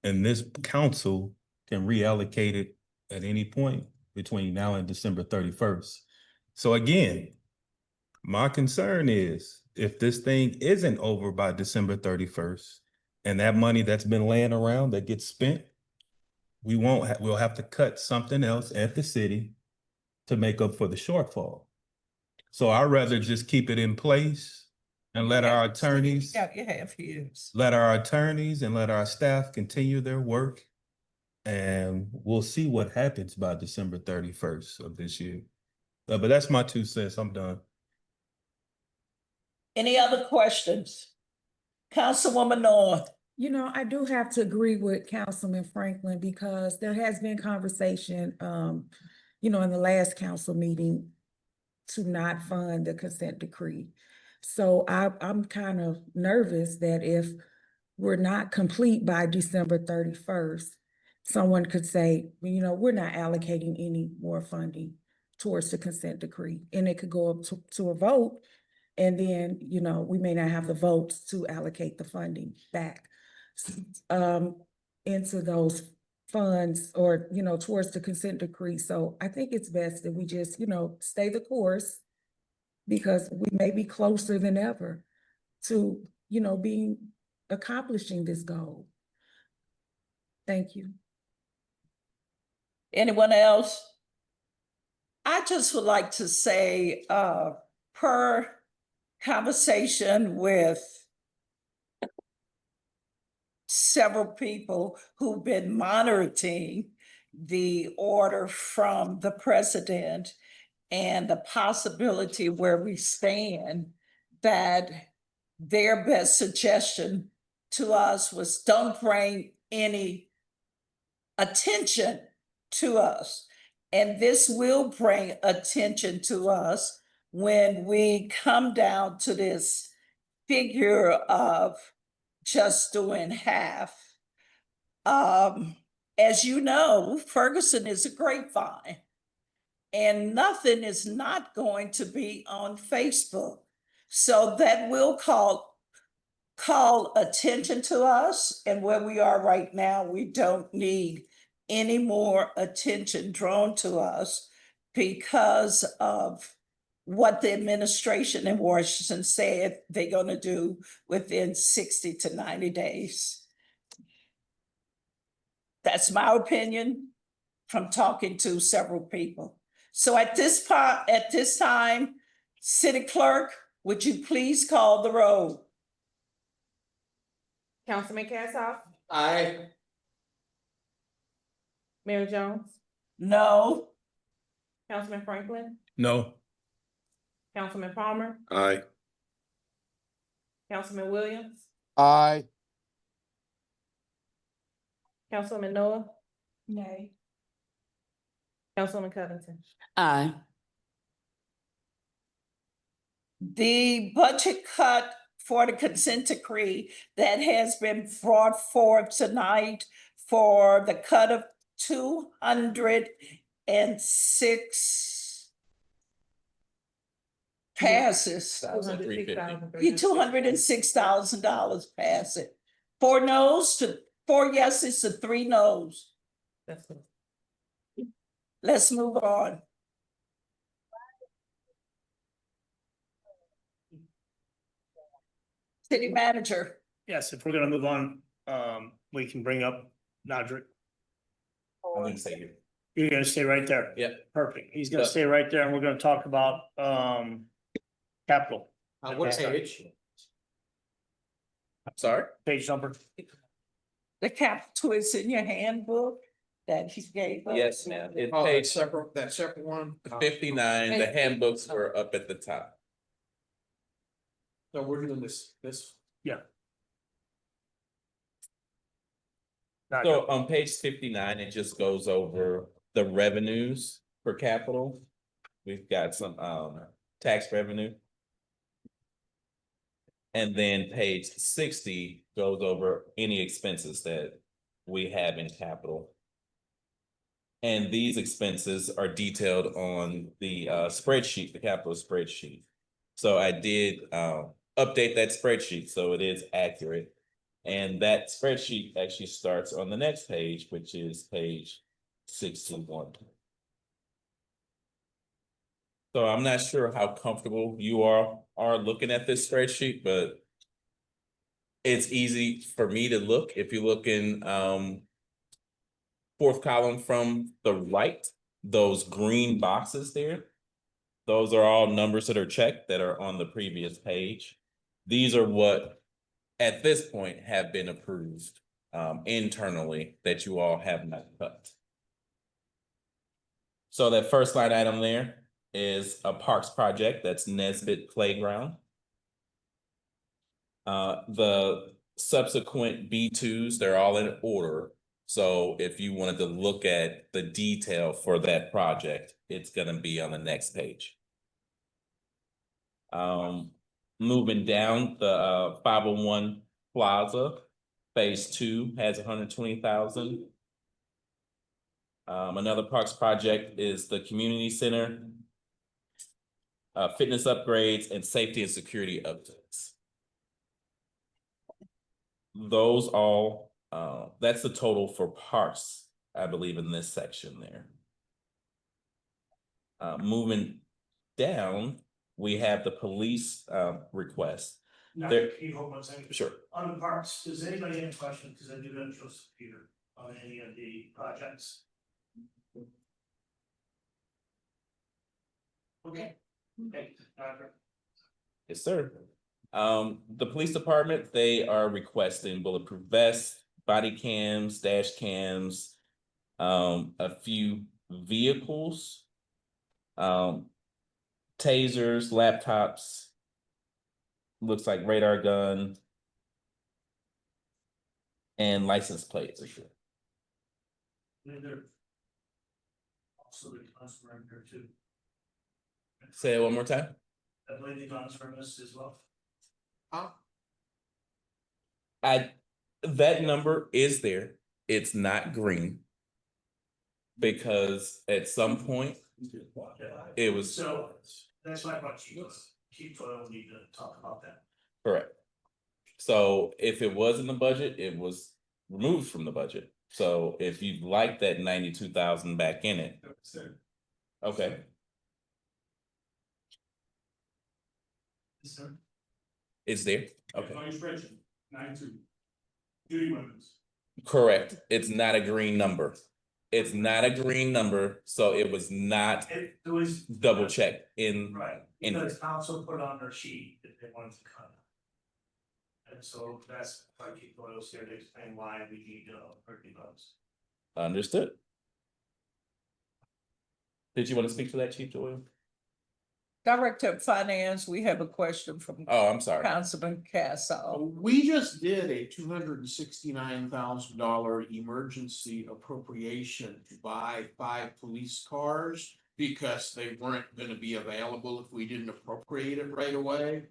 and this council can reallocate it at any point between now and December 31st. So again, my concern is if this thing isn't over by December 31st and that money that's been laying around that gets spent, we'll have to cut something else at the city to make up for the shortfall. So I'd rather just keep it in place and let our attorneys, You have years. let our attorneys and let our staff continue their work. And we'll see what happens by December 31st of this year. But that's my 2 cents. I'm done. Any other questions? Councilwoman North. I do have to agree with Councilman Franklin because there has been conversation, in the last council meeting to not fund the consent decree. So I'm kind of nervous that if we're not complete by December 31st, someone could say, we're not allocating any more funding towards the consent decree. And it could go up to a vote. And then, we may not have the votes to allocate the funding back into those funds or, towards the consent decree. So I think it's best that we just, stay the course because we may be closer than ever to, accomplishing this goal. Thank you. Anyone else? I just would like to say, per conversation with several people who've been monitoring the order from the president and the possibility where we stand, that their best suggestion to us was don't bring any attention to us. And this will bring attention to us when we come down to this figure of just doing half. As you know, Ferguson is a grapevine. And nothing is not going to be on Facebook. So that will call attention to us, and where we are right now, we don't need any more attention drawn to us because of what the administration in Washington said they're gonna do within 60 to 90 days. That's my opinion from talking to several people. So at this time, City Clerk, would you please call the roll? Councilman Cassoff, Aye. Mayor Jones, No. Councilman Franklin, No. Councilman Palmer, Aye. Councilman Williams, Aye. Councilman Noah, Nay. Councilman Covington. Aye. The budget cut for the consent decree that has been brought forth tonight for the cut of 206 passes. $206,000 pass it. 4 noes to 4 yeses to 3 noes. That's it. Let's move on. City manager. Yes, if we're gonna move on, we can bring up Nodrick. I'm gonna say you. You're gonna stay right there? Yeah. Perfect. He's gonna Yeah. stay right there and we're gonna talk about, capital. What page? I'm sorry? Page number. The capital is in your handbook that he gave us. Yes, ma'am. It's Oh, page that separate one? 59. The handbooks were up at the top. So we're doing this. So on page 59, it just goes over the revenues for capital. We've got some tax revenue. And then page 60 goes over any expenses that we have in capital. And these expenses are detailed on the spreadsheet, the capital spreadsheet. So I did update that spreadsheet so it is accurate. And that spreadsheet actually starts on the next page, which is page 61. So I'm not sure how comfortable you are looking at this spreadsheet, but it's easy for me to look. If you look in fourth column from the right, those green boxes there, those are all numbers that are checked that are on the previous page. These are what, at this point, have been approved internally that you all have not cut. So that first line item there is a parks project, that's Nesbit Playground. The subsequent B2s, they're all in order. So if you wanted to look at the detail for that project, it's gonna be on the next page. Moving down, the 501 Plaza, phase 2 has 120,000. Another parks project is the community center, fitness upgrades and safety and security updates. Those all, that's the total for parks, I believe, in this section there. Moving down, we have the police request. Now, There- can you hold one second? Sure. On the parks, does anybody have a question? Because I do not trust Peter on any of the projects. Okay. Okay. Yes, sir. The police department, they are requesting bulletproof vests, body cams, dash cams, a few vehicles, tasers, laptops, looks like radar gun, and license plates. also the guns were in there too. Say it one more time. I believe the guns were missed as well. That number is there. It's not green. Because at some point, it was So that's why I brought Chief Doyle need to talk about that. correct. So if it was in the budget, it was removed from the budget. So if you'd like that 92,000 back in it. Okay, it's there. Okay, On your spreadsheet, 92. Duty weapons. correct. It's not a green number. It's not a green number, so it was not It was. double checked in. Right, in here. because council put on their sheet that they wanted to cut. And so that's why Chief Doyle's here to explain why we need pretty bucks. Understood. Did you want to speak to that, Chief Doyle? Director of Finance, we have a question from Oh, I'm sorry. Councilman Castle. We just did a $269,000 emergency appropriation to buy 5 police cars because they weren't gonna be available if we didn't appropriate it right away.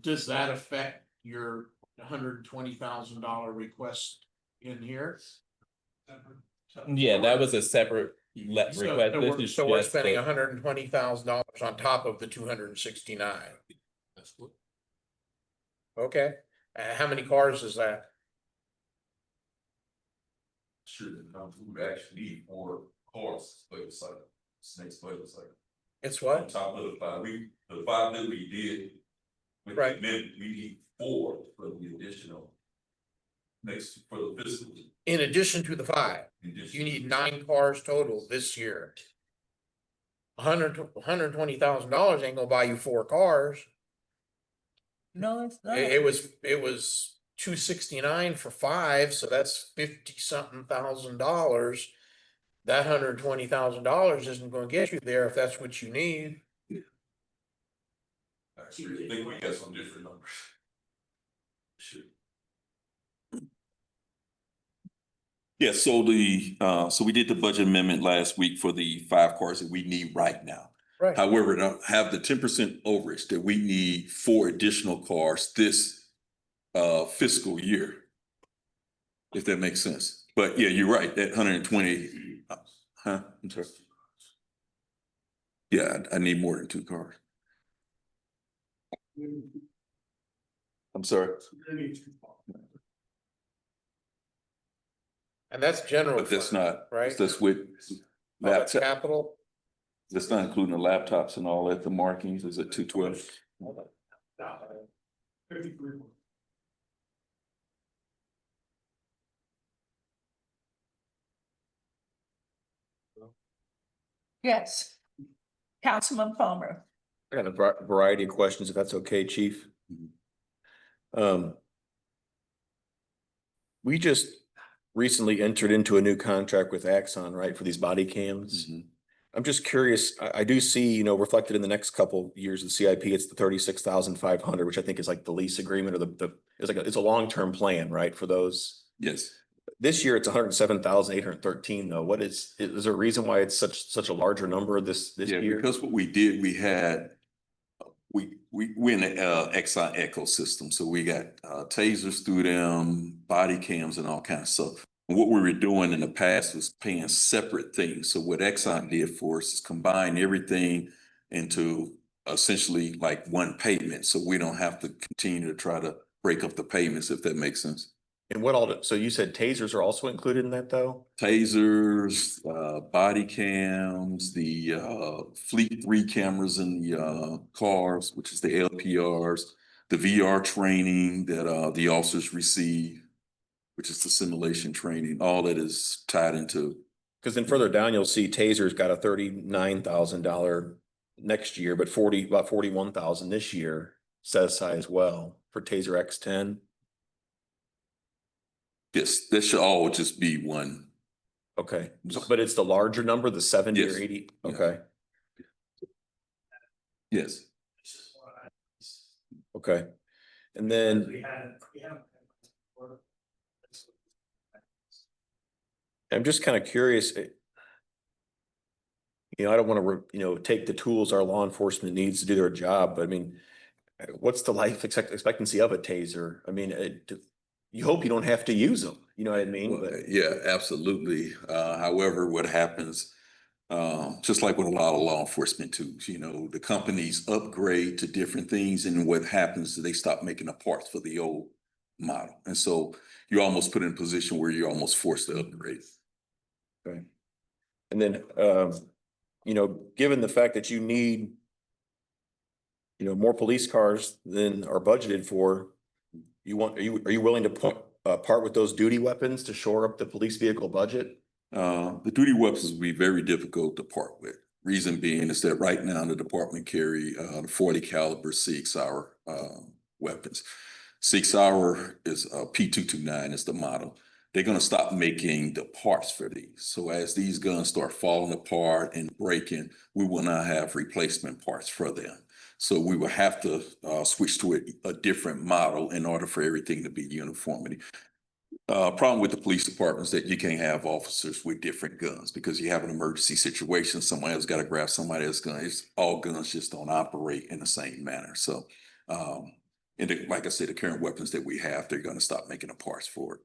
Does that affect your $120,000 request in here? Yeah, that was a separate request. So This is we're just spending the- $120,000 on top of the 269. Okay, how many cars is that? Sure, we actually need more cars, but it's like, snakes, but it's like. It's On what? top of the 5 that we did. with the Right. amendment, we need 4 for the additional. Next, for the fiscal. In addition to the 5, you need 9 cars total this year. $120,000 ain't gonna buy you 4 cars. No, it's not. It was 269 for 5, so that's 50-something $1,000. That $120,000 isn't gonna get you there if that's what you need. Actually, I think we got some different numbers. Sure. Yeah, so so we did the budget amendment last week for the 5 cars that we need right now. Right. However, to have the 10% overage that we need 4 additional cars this fiscal year. If that makes sense. But yeah, you're right, that 120, I'm sorry. Yeah, I need more than 2 cars. I'm sorry. And that's general. But that's fund, not, right? that's with Oh, that's laptop, capital. that's not including the laptops and all that, the markings, is it 212? Yes. Councilman Palmer. I got a variety of questions, if that's okay, Chief. We just recently entered into a new contract with Axon, right, for these body cams? I'm just curious, I do see, you know, reflected in the next couple years of CIP, it's the 36,500, which I think is like the lease agreement or it's a long-term plan, right, for those? Yes. This year it's 107,813 though. Is there a reason why it's such a larger number this Yeah, year? because what we did, we had, we're in the Exxon ecosystem, so we got tasers through them, body cams and all kinds of stuff. And what we were doing in the past was paying separate things. So what Exxon did for us is combine everything into essentially like one payment, so we don't have to continue to try to break up the payments, if that makes sense. And so you said tasers are also included in that though? Tasers, body cams, the Fleet 3 cameras in the cars, which is the LPRs, the VR training that the officers receive, which is the simulation training, all that is tied into. Because then further down, you'll see Taser's got a $39,000 next year, but about 41,000 this year set aside as well for Taser X10. Yes, that should all just be one. Okay, but it's the larger number, the 70 or Yes. 80? Yeah. Okay, Yes. okay. And then We had. I'm just kind of curious, I don't want to, take the tools our law enforcement needs to do their job, but I mean, what's the life expectancy of a taser? I mean, you hope you don't have to use them, you know what I mean? Well, But yeah, absolutely. However, what happens, just like with a lot of law enforcement tools, the companies upgrade to different things, and what happens is they stop making the parts for the old model. And so you're almost put in a position where you're almost forced to upgrade. okay. And then, given the fact that you need, more police cars than are budgeted for, are you willing to part with those duty weapons to shore up the police vehicle budget? The duty weapons will be very difficult to part with. Reason being is that right now the department carry the 40 caliber Sig Sauer weapons. Sig Sauer is P229 is the model. They're going to stop making the parts for these. So as these guns start falling apart and breaking, we will not have replacement parts for them. So we will have to switch to a different model in order for everything to be uniformity. Problem with the police department is that you can't have officers with different guns because you have an emergency situation. Somebody else got to grab somebody else's gun. All guns just don't operate in the same manner. So, like I said, the current weapons that we have, they're going to stop making the parts for it.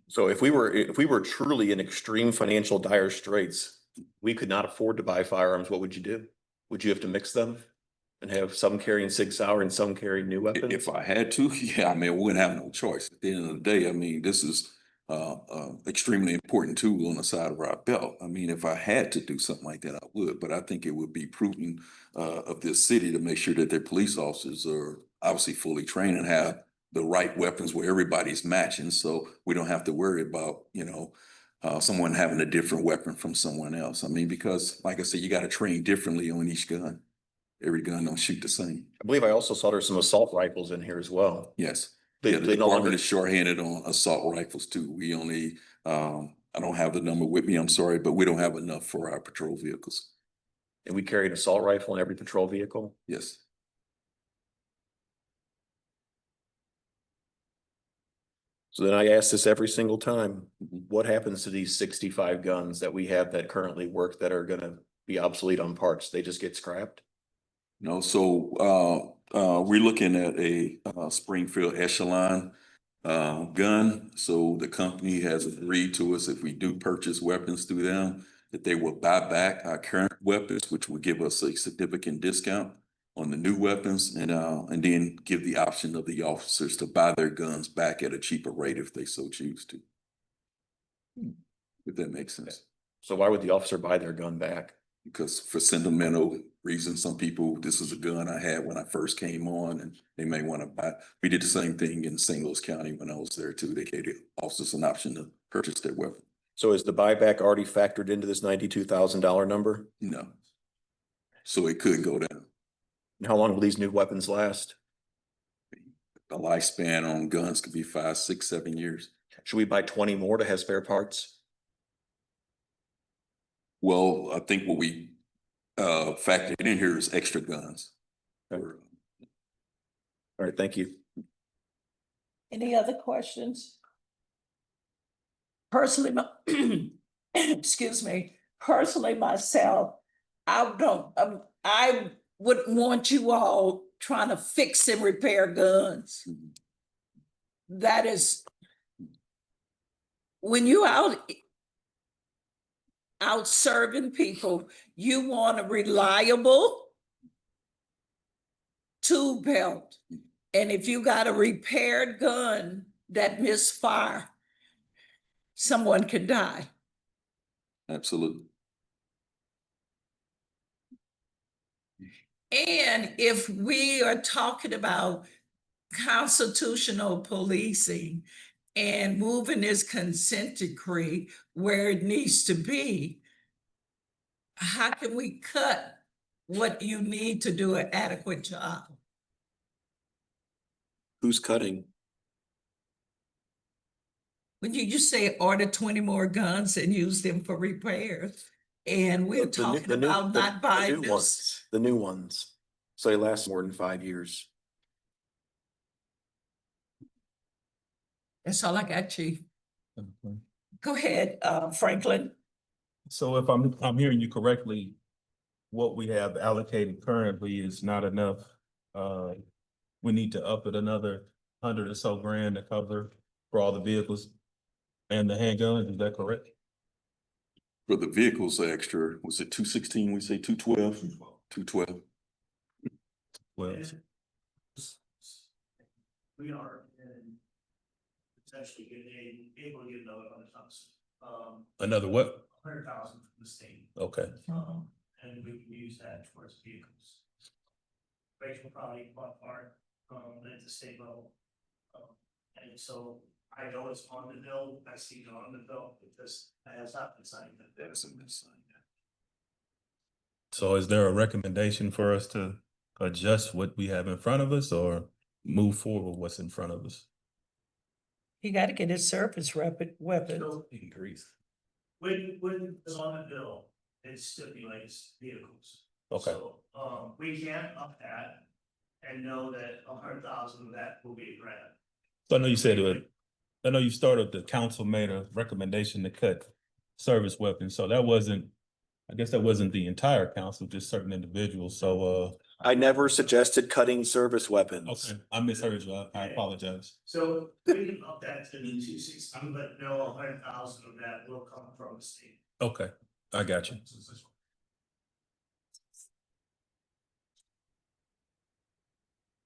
So if we were truly in extreme financial dire straits, we could not afford to buy firearms, what would you do? Would you have to mix them and have some carrying Sig Sauer and some carrying new weapons? If I had to, yeah, I mean, we wouldn't have no choice. At the end of the day, I mean, this is extremely important tool on the side of our belt. I mean, if I had to do something like that, I would, but I think it would be prudent of this city to make sure that their police officers are obviously fully trained and have the right weapons where everybody's matching, so we don't have to worry about, someone having a different weapon from someone else. I mean, because like I said, you got to train differently on each gun. Every gun don't shoot the same. I believe I also saw there's some assault rifles in here as well. Yes. They Yeah, the no longer- department is shorthanded on assault rifles too. We only, I don't have the number with me, I'm sorry, but we don't have enough for our patrol vehicles. And we carry an assault rifle in every patrol vehicle? Yes. So then I ask this every single time, what happens to these 65 guns that we have that currently work that are gonna be obsolete on parts? They just get scrapped? No, so we're looking at a Springfield Echelon gun. So the company has agreed to us if we do purchase weapons through them, that they will buy back our current weapons, which will give us a significant discount on the new weapons, and then give the option of the officers to buy their guns back at a cheaper rate if they so choose to. If that makes sense. So why would the officer buy their gun back? Because for sentimental reasons, some people, this is a gun I had when I first came on, and they may want to buy. We did the same thing in St. Louis County when I was there too. They gave the officers an option to purchase their weapon. So is the buyback already factored into this $92,000 number? No. So it could go down. And how long will these new weapons last? The lifespan on guns could be 5, 6, 7 years. Should we buy 20 more to have spare parts? Well, I think what we factored in here is extra guns. Okay. All right, thank you. Any other questions? Personally, excuse me, personally myself, I wouldn't want you all trying to fix and repair guns. That is, when you out serving people, you want a reliable tool belt. And if you got a repaired gun that misfire, someone could die. Absolutely. And if we are talking about constitutional policing and moving this consent decree where it needs to be, how can we cut what you need to do an adequate job? Who's cutting? When you say order 20 more guns and use them for repairs, and we're talking about not buying new ones, the new ones. So they last more than 5 years. That's all I got, Chief. Go ahead, Franklin. So if I'm hearing you correctly, what we have allocated currently is not enough. We need to up it another 100 or so grand to cover for all the vehicles and the handguns, is that correct? For the vehicles extra, was it 216? We say 212? 212. Well, We are potentially able to get another 100,000. another what? 100,000 from the state. Okay, And we can use that towards vehicles. Rates will probably bump hard, at the state level. And so I know it's on the bill, I see it on the bill, because it has not been signed. That hasn't been signed yet. so is there a recommendation for us to adjust what we have in front of us or move forward what's in front of us? He got to get his service weapon. Increase. When it's on the bill, it stipulates vehicles. Okay, So, we can up that and know that 100,000 of that will be a grant. so I know you said, I know you started, the council made a recommendation to cut service weapons, so that wasn't, I guess that wasn't the entire council, just certain individuals, so, I never suggested cutting service weapons. okay, I misheard you, I apologize. So we can up that to the 260, but no 100,000 of that will come from the state. Okay, I got you.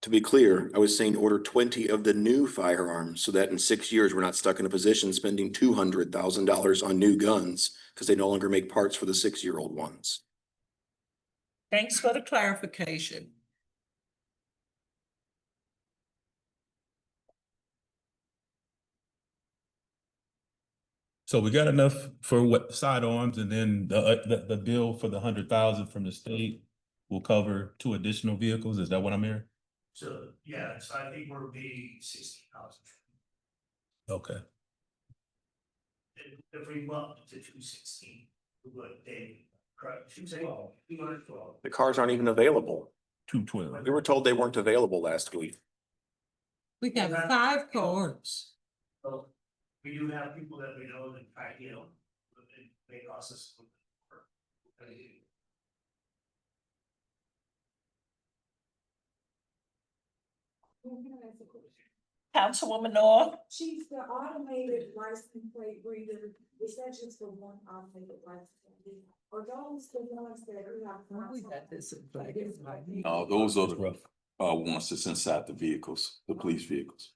To be clear, I was saying order 20 of the new firearms so that in 6 years, we're not stuck in a position spending $200,000 on new guns because they no longer make parts for the 6-year-old ones. Thanks for the clarification. So we got enough for what sidearms, and then the bill for the 100,000 from the state will cover 2 additional vehicles, is that what I'm hearing? So, yeah, so I think we're being 60,000. Okay, If we bump to 216, we would, they, correct, 212. The cars aren't even available. 212. We were told they weren't available last week. We got 5 cars. So we do have people that we know that try, they cost us. Councilwoman Noah? Chief, the automated license plate reader, is that just for one automated license plate? Or those the ones that you have? We got this in black and white. Those are the ones that's inside the vehicles, the police vehicles.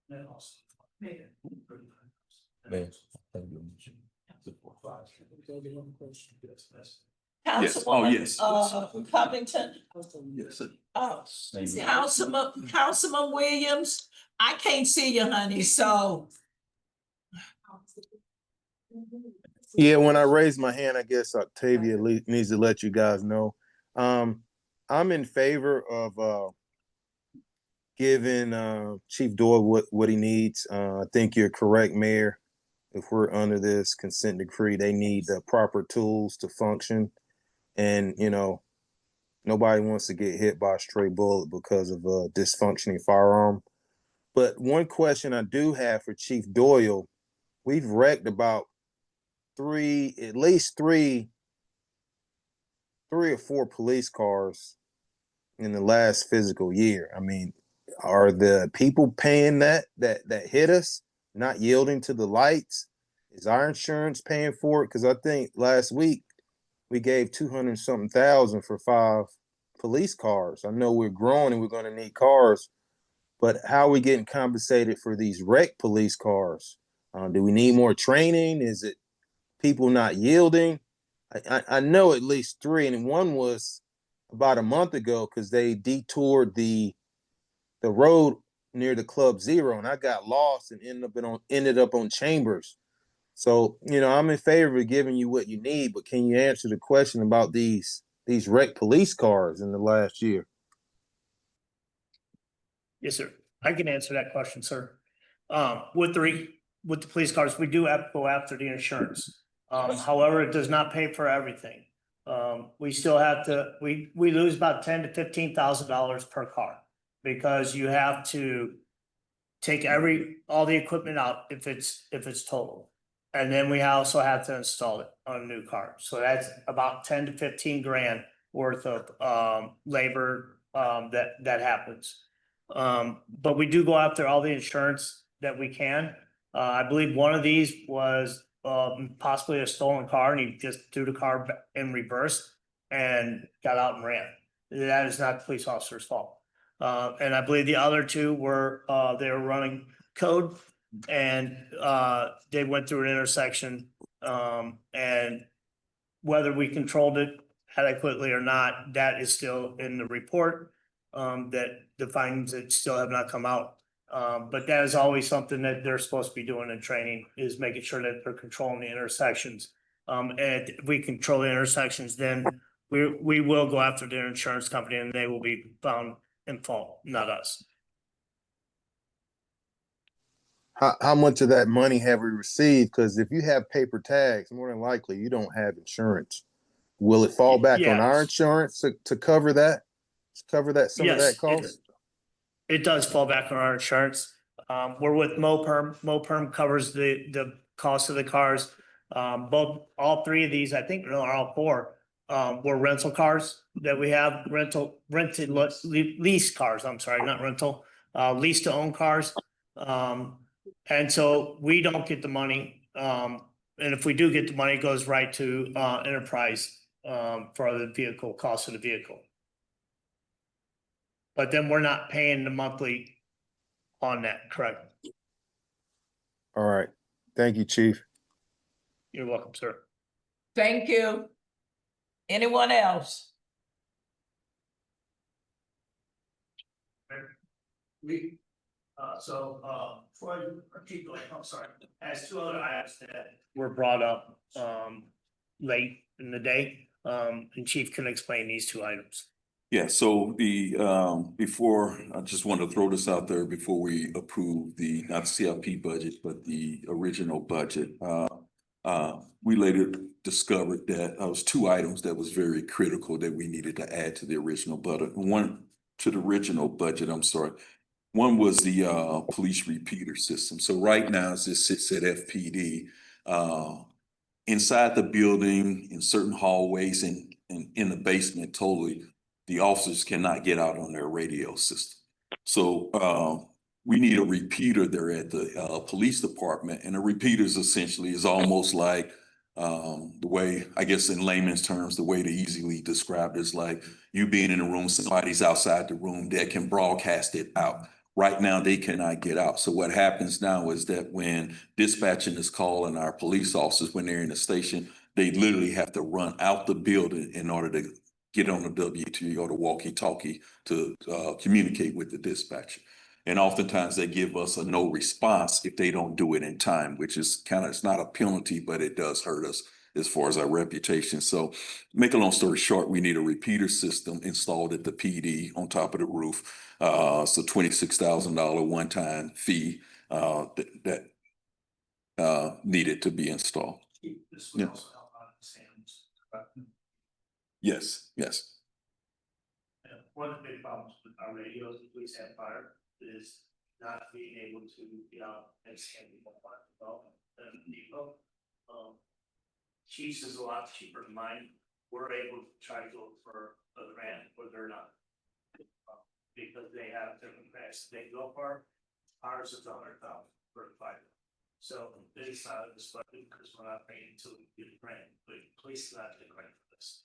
That also. Man. Yes. Oh, yes. Covington, Yes, sir. Councilman Williams, I can't see you, honey, so. Yeah, when I raised my hand, I guess Octavia needs to let you guys know. I'm in favor of giving Chief Doyle what he needs. I think you're correct, Mayor. If we're under this consent decree, they need the proper tools to function. And, nobody wants to get hit by a stray bullet because of a dysfunctioning firearm. But one question I do have for Chief Doyle, we've wrecked about at least three or four police cars in the last physical year. I mean, are the people paying that hit us, not yielding to the lights? Is our insurance paying for it? Because I think last week we gave 200-something thousand for 5 police cars. I know we're growing and we're going to need cars, but how are we getting compensated for these wrecked police cars? Do we need more training? Is it people not yielding? I know at least 3, and one was about a month ago because they detoured the road near the Club Zero, and I got lost and ended up on Chambers. So, I'm in favor of giving you what you need, but can you answer the question about these wrecked police cars in the last year? Yes, sir. I can answer that question, sir. With the police cars, we do have to go after the insurance. However, it does not pay for everything. We still have to, we lose about $10,000 to $15,000 per car because you have to take all the equipment out if it's total. And then we also have to install it on a new car. So that's about 10 to 15 grand worth of labor that happens. But we do go after all the insurance that we can. I believe one of these was possibly a stolen car, and he just threw the car in reverse and got out and ran. That is not the police officer's fault. And I believe the other two were they were running code, and they went through an intersection, and whether we controlled it adequately or not, that is still in the report. That the findings that still have not come out. But that is always something that they're supposed to be doing in training, is making sure that they're controlling the intersections. And if we control the intersections, then we will go after their insurance company, and they will be found in fault, not us. How much of that money have we received? Because if you have paper tags, more than likely you don't have insurance. Will it fall back on our Yes. insurance to cover that? Some of that Yes, cost? it does fall back on our insurance. We're with MoPerm. MoPerm covers the cost of the cars. All three of these, I think, no, all four, were rental cars that we have, lease cars, I'm sorry, not rental, lease to own cars. And so we don't get the money. And if we do get the money, it goes right to enterprise for the vehicle, cost of the vehicle. But then we're not paying the monthly on that, correct? All right. Thank you, Chief. You're welcome, sir. Thank you. Anyone else? We, before I keep going, I'm sorry, as two other items that were brought up, late in the day, and Chief can explain these two items. Yeah, so before, I just wanted to throw this out there before we approve the, not the CIP budget, but the original budget. We later discovered that there was two items that was very critical that we needed to add to the original budget. I'm sorry. One was the police repeater system. So right now, as this sits at FPD, inside the building, in certain hallways, and in the basement totally, the officers cannot get out on their radio system. So we need a repeater there at the police department. And a repeater is essentially almost like the way, I guess in layman's terms, the way to easily describe it is like you being in a room, somebody's outside the room that can broadcast it out. Right now, they cannot get out. So what happens now is that when dispatching is calling our police officers, when they're in the station, they literally have to run out the building in order to get on the WT or the walkie-talkie to communicate with the dispatcher. And oftentimes they give us a no response if they don't do it in time, which is it's not a penalty, but it does hurt us as far as our reputation. So make a long story short, we need a repeater system installed at the PD on top of the roof. It's a $26,000 one-time fee that needed to be installed. Yeah. Yes, yes. One of the big problems with our radios, at least at fire, is not being able to get out and scan people than the depot. Chiefs is a lot cheaper than mine. We're able to try to go for a grant, but they're not. Because they have different grants they go for. Ours is $100,000 for the fighter. So they decided to split it because we're not paying until we get a grant, but police not get a grant for this.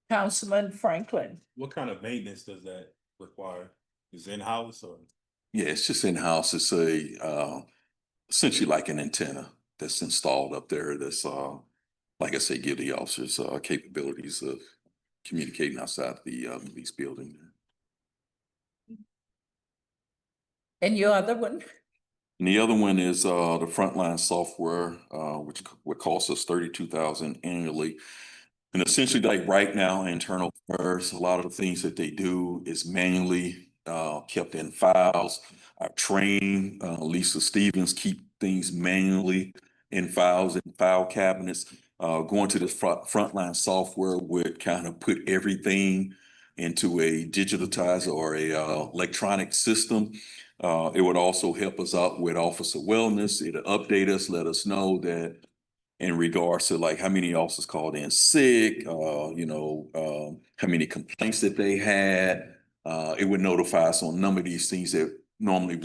Councilman Franklin. What kind of maintenance does that require? Is it in-house or? Yeah, it's just in-house. It's essentially like an antenna that's installed up there that's, like I say, give the officers capabilities of communicating outside the police building. And your other one? And the other one is the frontline software, which would cost us $32,000 annually. And essentially, like right now, internal affairs, a lot of the things that they do is manually kept in files. Our training, Lisa Stevens, keep things manually in files and file cabinets. Going to the frontline software would kind of put everything into a digitized or a electronic system It would also help us out with officer wellness. It'll update us, let us know that in regards to like how many officers called in sick, how many complaints that they had. It would notify us on a number of these things that normally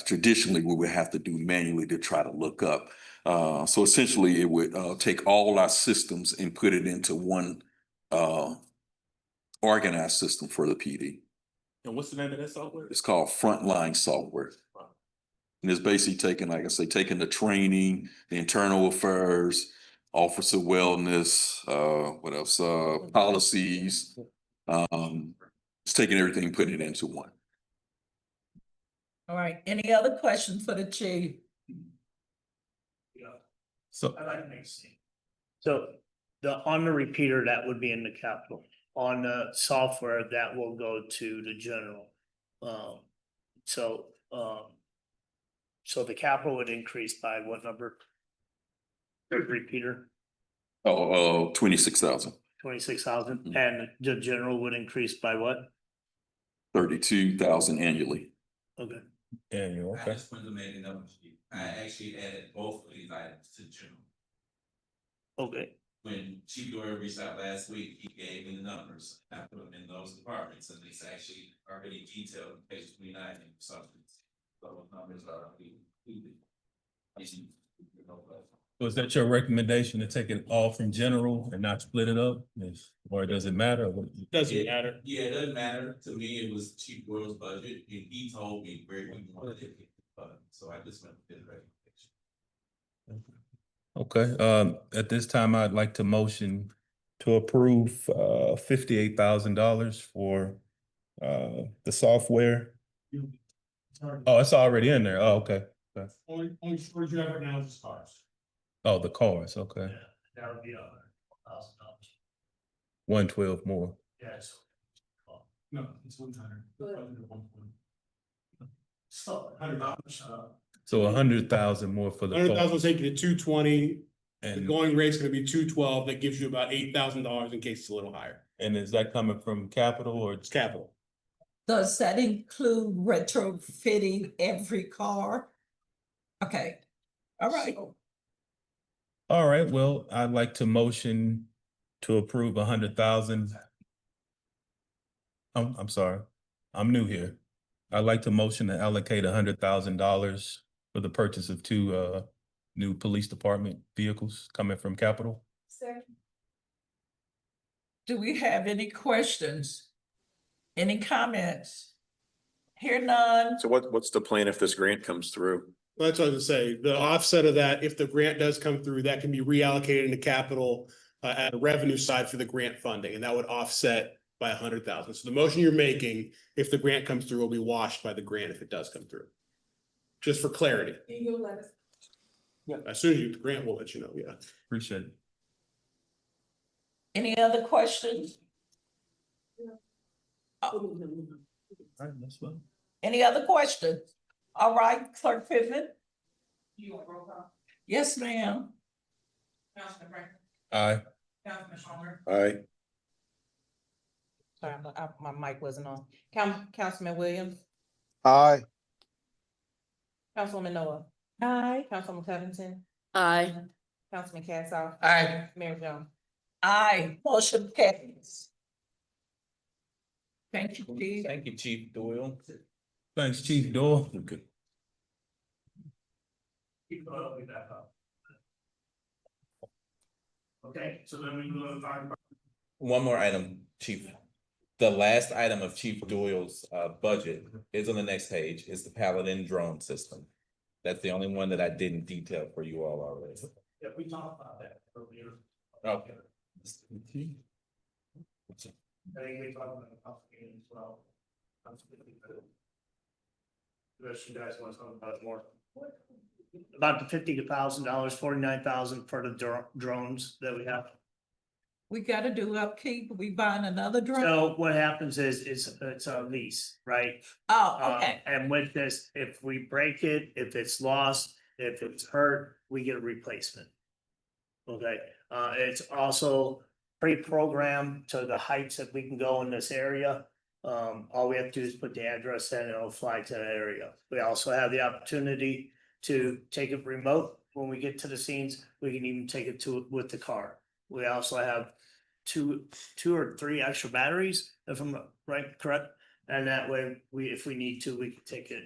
traditionally we would have to do manually to try to look up. So essentially it would take all our systems and put it into one organized system for the PD. And what's the name of that software? It's called Frontline Software. And it's basically taking, like I say, taking the training, the internal affairs, officer wellness, what else, policies. It's taking everything, and putting it into one. All right, any other questions for the chief? So, I'd like to make a statement. So on the repeater, that would be in the capital. On the software, that will go to the general. So the capital would increase by what number? The repeater, 26,000, 26,000, and the general would increase by what? 32,000 annually. Okay. annual, I okay. just wanted to make a note. I actually added both of these items to general. Okay, When Chief Doyle reached out last week, he gave me the numbers. I put them in those departments and it's actually already detailed on page 29 in something. Those numbers are already included. So is that your recommendation to take it all from general and not split it up? Or does it matter? Doesn't matter. Yeah, it doesn't matter. To me, it was Chief Doyle's budget and he told me where he wanted it. So I just went with the recommendation. Okay, at this time, I'd like to motion to approve $58,000 for the software. Oh, it's already in there. Oh, okay. Only storage you have right now is the cars. Oh, the cars, okay. yeah, that would be $100,000. 112 more. Yes. No, it's 100. So $100. So 100,000 more for the 100,000 will cars. take you to 220. The And, going rate's gonna be 212. That gives you about $8,000 in case it's a little higher. and is that coming from capital or? It's capital. Does that include retrofitting every car? Okay, all right. All right, well, I'd like to motion to approve 100,000. I'm sorry, I'm new here. I'd like to motion to allocate $100,000 for the purchase of two new police department vehicles coming from capital. Do we have any questions? Any comments? Hear none? So what's the plan if this grant comes through? That's what I was gonna say. The offset of that, if the grant does come through, that can be reallocated into capital at the revenue side for the grant funding, and that would offset by 100,000. So the motion you're making, if the grant comes through, will be washed by the grant if it does come through. Just for clarity. Yeah, as soon as you, the grant will let you know, yeah. Appreciate it. Any other questions? All right, that's fine. Any other questions? All right, Clerk Pittman? You want roll call? Yes, ma'am. Councilman Franklin, Aye. Councilman Palmer, Aye. Sorry, my mic wasn't on. Councilman Williams, Aye. Councilwoman Noah, Aye. Councilwoman Covington, Aye. Councilman Cassoff, Aye. Mayor Jones. Aye, motion carries. Thank you, Chief. Thank you, Chief Doyle. Thanks, Chief Doyle. Okay. Keep going, I'll be back up. Okay, so then we can go to the fire department. One more item, Chief. The last item of Chief Doyle's budget is on the next page, is the Paladin drone system. That's the only one that I didn't detail for you all already. Yeah, we talked about that earlier. Okay. I think we talked about the complicated as well. Unless you guys want to talk about it more. About the $50,000, 49,000 for the drones that we have. We gotta do upkeep. We buying another drone? So what happens is, it's a lease, right? Oh, okay. And with this, if we break it, if it's lost, if it's hurt, we get a replacement. Okay, it's also pre-programmed to the heights that we can go in this area. All we have to do is put the address in and it'll fly to that area. We also have the opportunity to take it remote. When we get to the scenes, we can even take it to with the car. We also have two or three extra batteries, if I'm right, correct? And that way, if we need to, we can take it,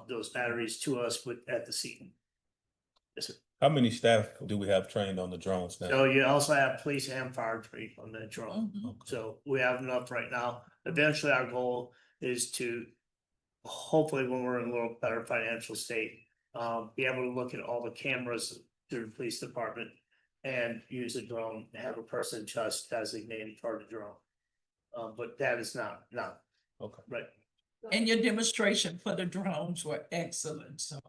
those batteries to us at the scene. Yes, sir. How many staff do we have trained on the drones now? So you also have police and fire trained on the drone. Mhm. So we have enough right now. Eventually, our goal is to, hopefully, when we're in a little better financial state, be able to look at all the cameras through the police department and use a drone, have a person just designated for the drone. But that is not, Okay. right. And your demonstration for the drones were excellent, so.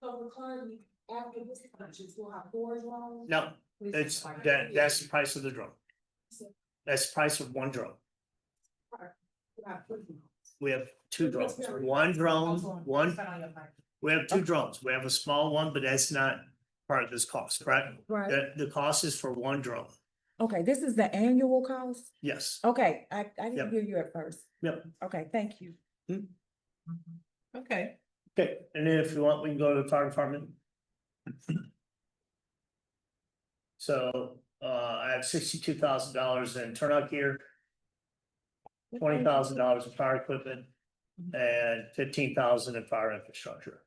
So currently, after this purchase, we'll have 4 drones? No, that's the price of the drone. That's the price of one drone. We have 2 drones, we have 2 drones. We have a small one, but that's not part of this cost, correct? Right. The cost is for one drone. Okay, this is the annual cost? Yes. Okay, I Yep. didn't hear you at first. Yep. Okay, thank you. Okay, Okay, and then if you want, we can go to the fire department. So, I have $62,000 in turnout gear, $20,000 in fire equipment, and $15,000 in fire infrastructure.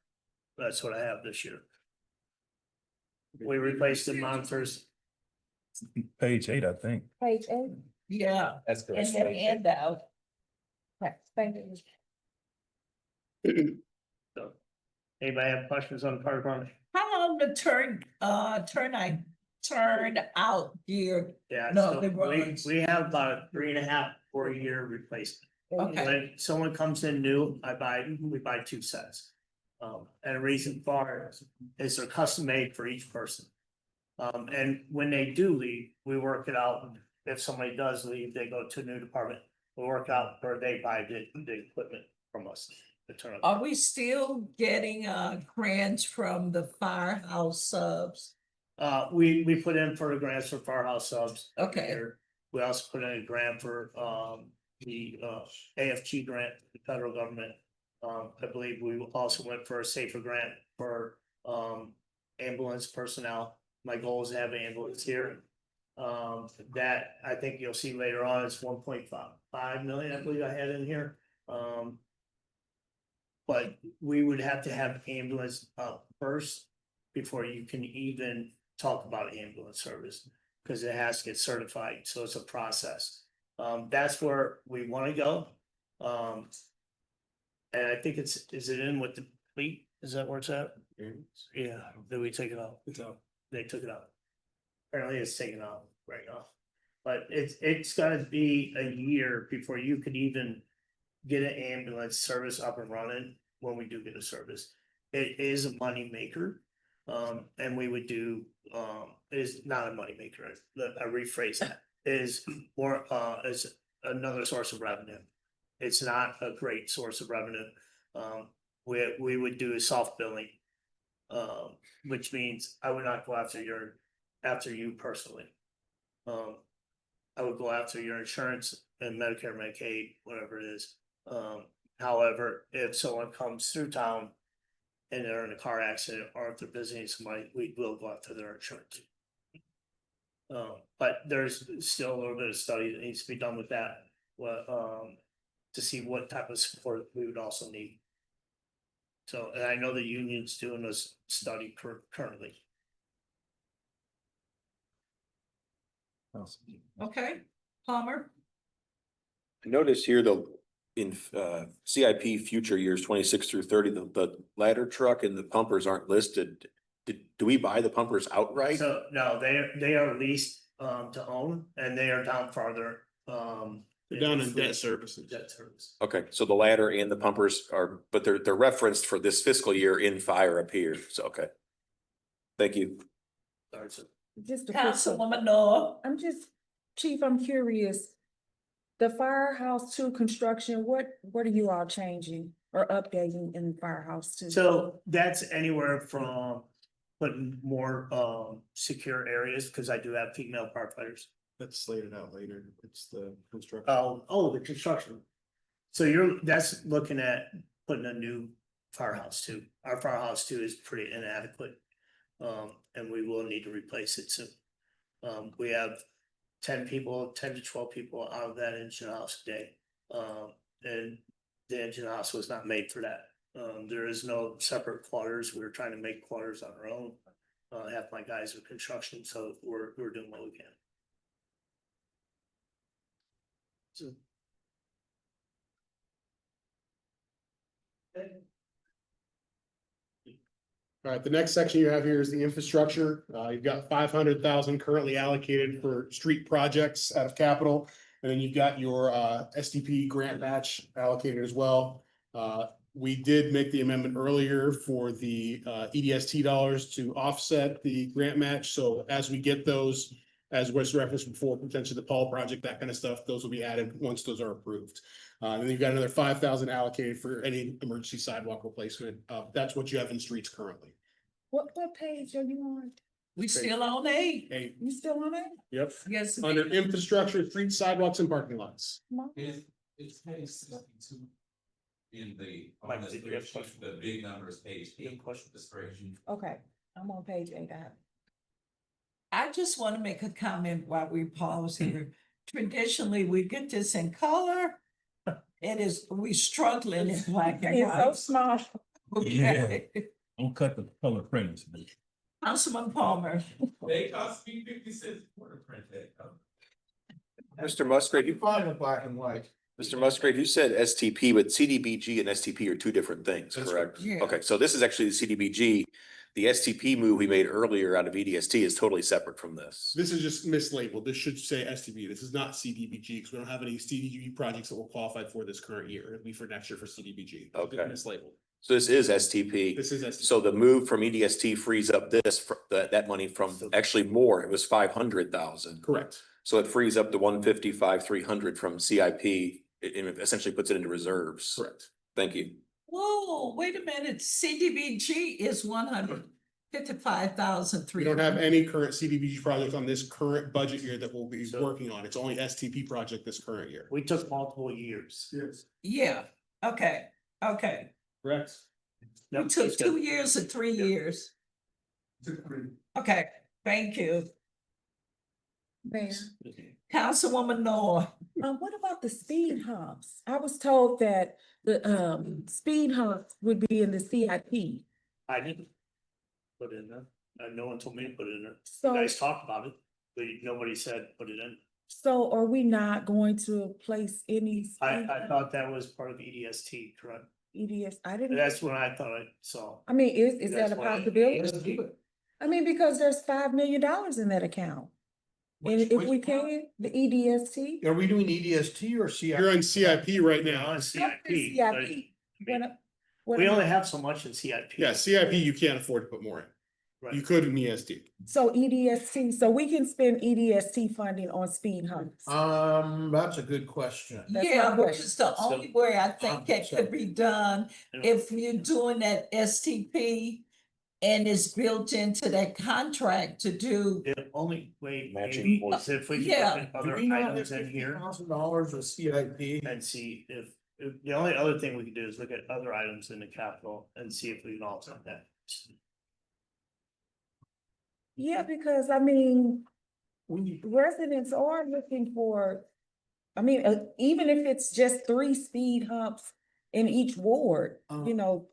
That's what I have this year. We replaced the monitors. Page 8, I think. Page 8. yeah, That's and correct. the handout. Okay, thank you. So, anybody have questions on the fire department? How long the turn out gear? Yeah, No, so they weren't. we have about 3.5, 4 year replacement. Okay, When someone comes in new, we buy 2 sets. And the reason for it is they're custom made for each person. And when they do leave, we work it out. If somebody does leave, they go to a new department, we work out where they buy the equipment from us. The turn. are we still getting grants from the firehouse subs? We put in for the grants for firehouse subs. every Okay. year. We also put in a grant for the AFG grant, the federal government. I believe we also went for a safer grant for ambulance personnel. My goal is to have an ambulance here. That I think you'll see later on is 1.5 million, I believe I had in here. But we would have to have ambulance first before you can even talk about ambulance service. Cause it has to get certified, so it's a process. That's where we wanna go. And I think is it in with the fleet? Is that where it's at? Yeah, did we take it out? They took it out. Apparently it's taken out right now. But it's gotta be a year before you could even get an ambulance service up and running when we do get a service. It is a money maker. And we would do, is not a money maker. I rephrase that, is more, is another source of revenue. It's not a great source of revenue. We would do a soft billing. Which means I would not go after you personally. I would go after your insurance and Medicare, Medicaid, whatever it is. However, if someone comes through town and they're in a car accident or if they're visiting somebody, we will go after their insurance. But there's still a little bit of study that needs to be done with that, to see what type of support we would also need. So, and I know the union's doing this study currently. Okay, Palmer? I notice here though, in CIP future years 26 through 30, the ladder truck and the pumpers aren't listed. Do we buy the pumpers outright? So, no, they are leased to own and they are down farther. They're down in debt services. Debt service. Okay, so the ladder and the pumpers are, but they're referenced for this fiscal year in fire up here, so, okay. Thank you. Sorry, sir. Just a quick question. Councilwoman Noah? Chief, I'm curious. The firehouse 2 construction, what are you all changing or updating in firehouse 2? So that's anywhere from putting more secure areas, because I do have female firefighters. That's slated out later. It's the construction. Oh, the construction. So that's looking at putting a new firehouse too. Our firehouse too is pretty inadequate. And we will need to replace it soon. We have 10 to 12 people out of that engine house a day. And the engine house was not made for that. There is no separate quarters. We were trying to make quarters on our own. Half my guys are construction, so we're doing what we can. So. All right, the next section you have here is the infrastructure. You've got 500,000 currently allocated for street projects out of capital. And then you've got your SDP grant match allocated as well. We did make the amendment earlier for the EDST dollars to offset the grant match. So as we get those, as was referenced before, potentially the Paul project, that kind of stuff, those will be added once those are approved. And then you've got another 5,000 allocated for any emergency sidewalk replacement. That's what you have in streets currently. What page are you on? We still on A? Hey, You still on it? yep. Yes. Under infrastructure, streets, sidewalks and parking lots. It's page 62. In the, Mike, on the did you have a spreadsheet, question? the big number is page You have a 8, question? the spreadsheet. Okay, I'm on page 8. I just want to make a comment while we pause here. Traditionally, we get this in color. We struggling in black and It's so white. small. Okay. Don't cut the color printers. Councilman Palmer. They cost me 50 cents for to print that. Mr. Musgrave, Fine with black and white. Mr. Musgrave, you said STP, but CDBG and STP are two different things, That's correct? right. Yeah. Okay, so this is actually the CDBG. The STP move we made earlier out of EDST is totally separate from this. This is just mislabeled. This should say STB. This is not CDBG because we don't have any CDBG projects that will qualify for this current year. It'll be for next year for CDBG. Okay. Mislabeled. So this is STP. This is STB. So the move from EDST frees up that money from actually more. It was 500,000. Correct. So it frees up the 155, 300 from CIP. It essentially puts it into reserves. Correct. Thank you. Whoa, wait a minute. CDBG is 155,003. We don't have any current CDBG projects on this current budget year that we'll be So- working on. It's only STP project this current year. We took multiple years. Yes. Yeah, okay. Correct. We Yep, took it's good. 2 years or 3 years. Okay, thank you. Mayor, Councilwoman Noah. what about the speed humps? I was told that the speed humps would be in the CIP. I didn't put it in there. No one told me to put it in there. You So, guys talked about it, but nobody said put it in. so are we not going to place any? I speed thought that was part of EDST, correct? EDS, I didn't. That's what I thought I saw. I mean, is that a That's why- possibility? I mean, because there's $5 million in that account. And if we can, the EDST. Are we doing EDST or CIP? You're on CIP right Yeah, now. on CIP. CIP. but, I mean, What We am I- only have so much in CIP. Yeah, CIP, you can't afford to put more in. Right. You could in ESD. So EDST, so we can spend EDST funding on speed humps. That's a good question. That's Yeah, my which question. is the only way I think it could be done Yeah. if you're doing that STP and it's built into that contract to do. The only way Matching maybe points. is if we Yeah. can put other items in here $50,000 with CIP. and see if the only other thing we could do is look at other items in the capital and see if we can offset that. Yeah, because I mean, residents are looking for, I mean, even if it's just 3 speed humps in each ward, you know.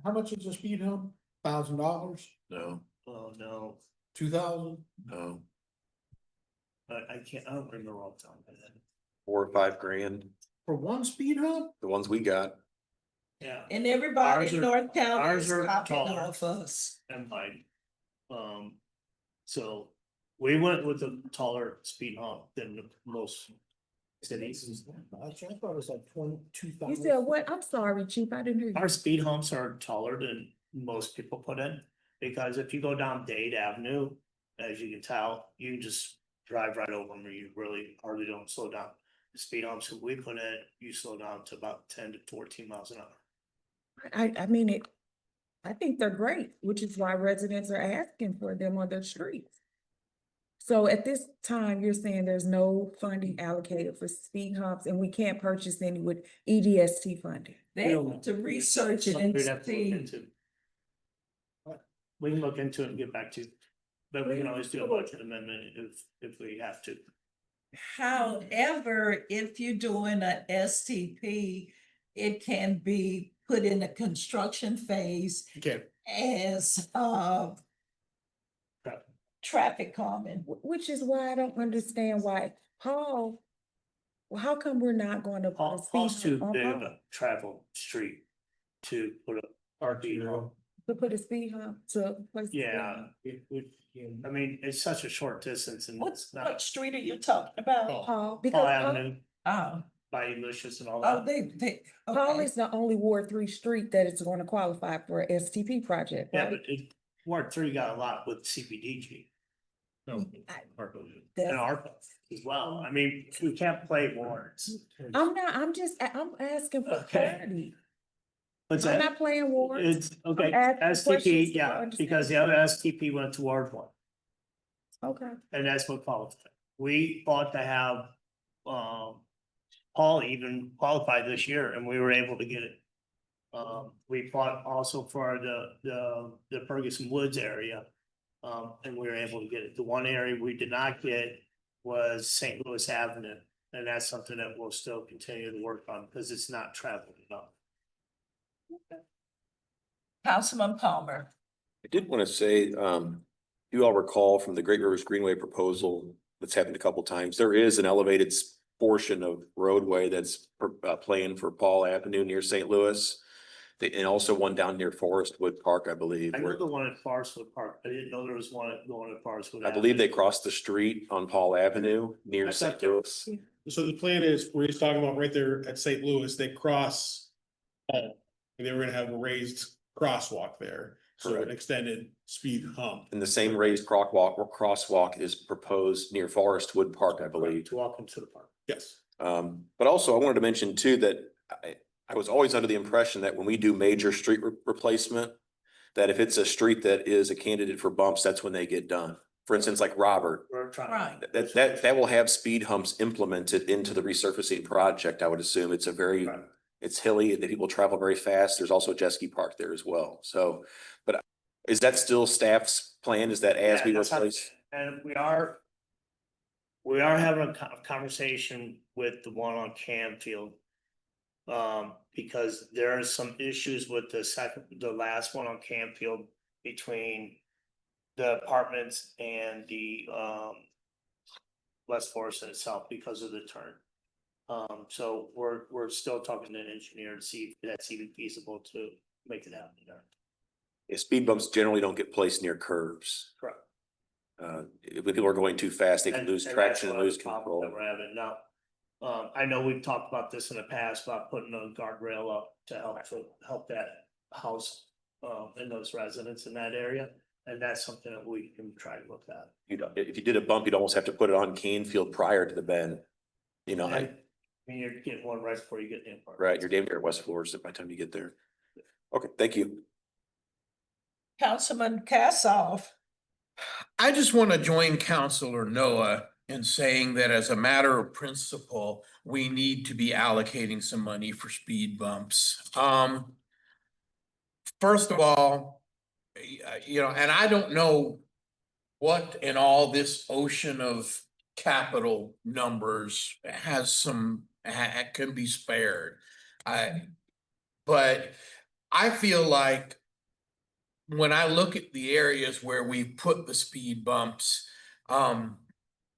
How much is a speed hump? $1,000? No, Oh, no, 2,000? no, I can't, I don't remember all the time. 4 or 5 grand, For one speed hump? the ones we got. Yeah, And everybody Ours in are- North County ours is are copying taller. off us. and mine. So we went with a taller speed hump than most cities. I thought it was like You 22,000. said what? I'm sorry, Chief, I didn't hear you. Our speed humps are taller than most people put in, because if you go down Dade Avenue, as you can tell, you can just drive right over them, or you really hardly don't slow down. The speed humps that we put in, you slow down to about 10 to 14 miles an hour. I mean, I think they're great, which is why residents are asking for them on their streets. So at this time, you're saying there's no funding allocated for speed humps and we can't purchase any with EDST funding? They have to research it and We'd have to look see. into. We can look into it and get back to you, but we can always do a budget amendment if we have to. However, if you're doing a STP, it can be put in a construction phase Okay, as traffic calming. Which is why I don't understand why Paul, well, how come we're not going to? put a Paul's speed too hump on big of Paul? a travel street to put a RV home. To put a speed hump to place. Yeah, I mean, it's such a short distance and What it's not. street are you talking about? Oh. Paul, Paul because Avenue Oh, by Ulysses and all oh, that. Paul okay. is the only Ward 3 street that is going to qualify for a STP project, Yeah, right? but Ward 3 got a lot with CPDG and That's- ARPA as well. I mean, we can't play wards. I'm asking for Okay. clarity. What's I'm that? not playing wards. It's okay, asking questions STP, to yeah, understand. because the other STP went to Ward 1. Okay. And that's what qualified. We fought to have, Paul even qualified this year and we were able to get it. We fought also for the Ferguson Woods area. And we were able to get it. The one area we did not get was St. Louis Avenue. And that's something that we'll still continue to work on because it's not traveled enough. Councilman Palmer. I did want to say, you all recall from the Great Rivers Greenway proposal that's happened a couple times, there is an elevated portion of roadway that's planned for Paul Avenue near St. Louis. And also one down near Forestwood Park, I believe. I know the one at Forestwood Park. I didn't know there was one going at Forestwood. I believe they Avenue. crossed the street on Paul Avenue near I St. thought there Louis. so the plan is, where he's talking about right there at St. Louis, they cross. And they were gonna have a raised crosswalk there, so an Correct. extended speed hump. And the same raised crosswalk is proposed near Forestwood Park, I believe. To walk into the park. Yes. But also I wanted to mention too, that I was always under the impression that when we do major street replacement, that if it's a street that is a candidate for bumps, that's when they get done. For instance, like Robert, We're trying. Right. that will have speed humps implemented into the resurfacing project, I would assume. It's a very, Right. it's hilly and the people travel very fast. There's also a jet ski park there as well. So, but is that still staff's plan? Is that as we Yeah, that's how- replace? And we are having a conversation with the one on Canfield. Because there are some issues with the last one on Canfield between the apartments and the West Forest itself because of the turn. So we're still talking to an engineer to see if that's even feasible to make it happen there. Yeah, speed bumps generally don't get placed near curves. Correct. If people are going too fast, they can lose And traction that's and one of lose the problems control. that we're having now. I know we've talked about this in the past about putting a guardrail up to help that house, and those residents in that area. And that's something that we can try to look at. If you did a bump, you'd almost have to put it on Canfield prior to the bend. You know, I mean, you're getting one right before you get the apartment. right, you're damn near West Florida by the time you get there. Okay, thank you. Councilman Kassoff. I just want to join Counselor Noah in saying that as a matter of principle, we need to be allocating some money for speed bumps. First of all, and I don't know what in all this ocean of capital numbers can be spared. But I feel like when I look at the areas where we put the speed bumps,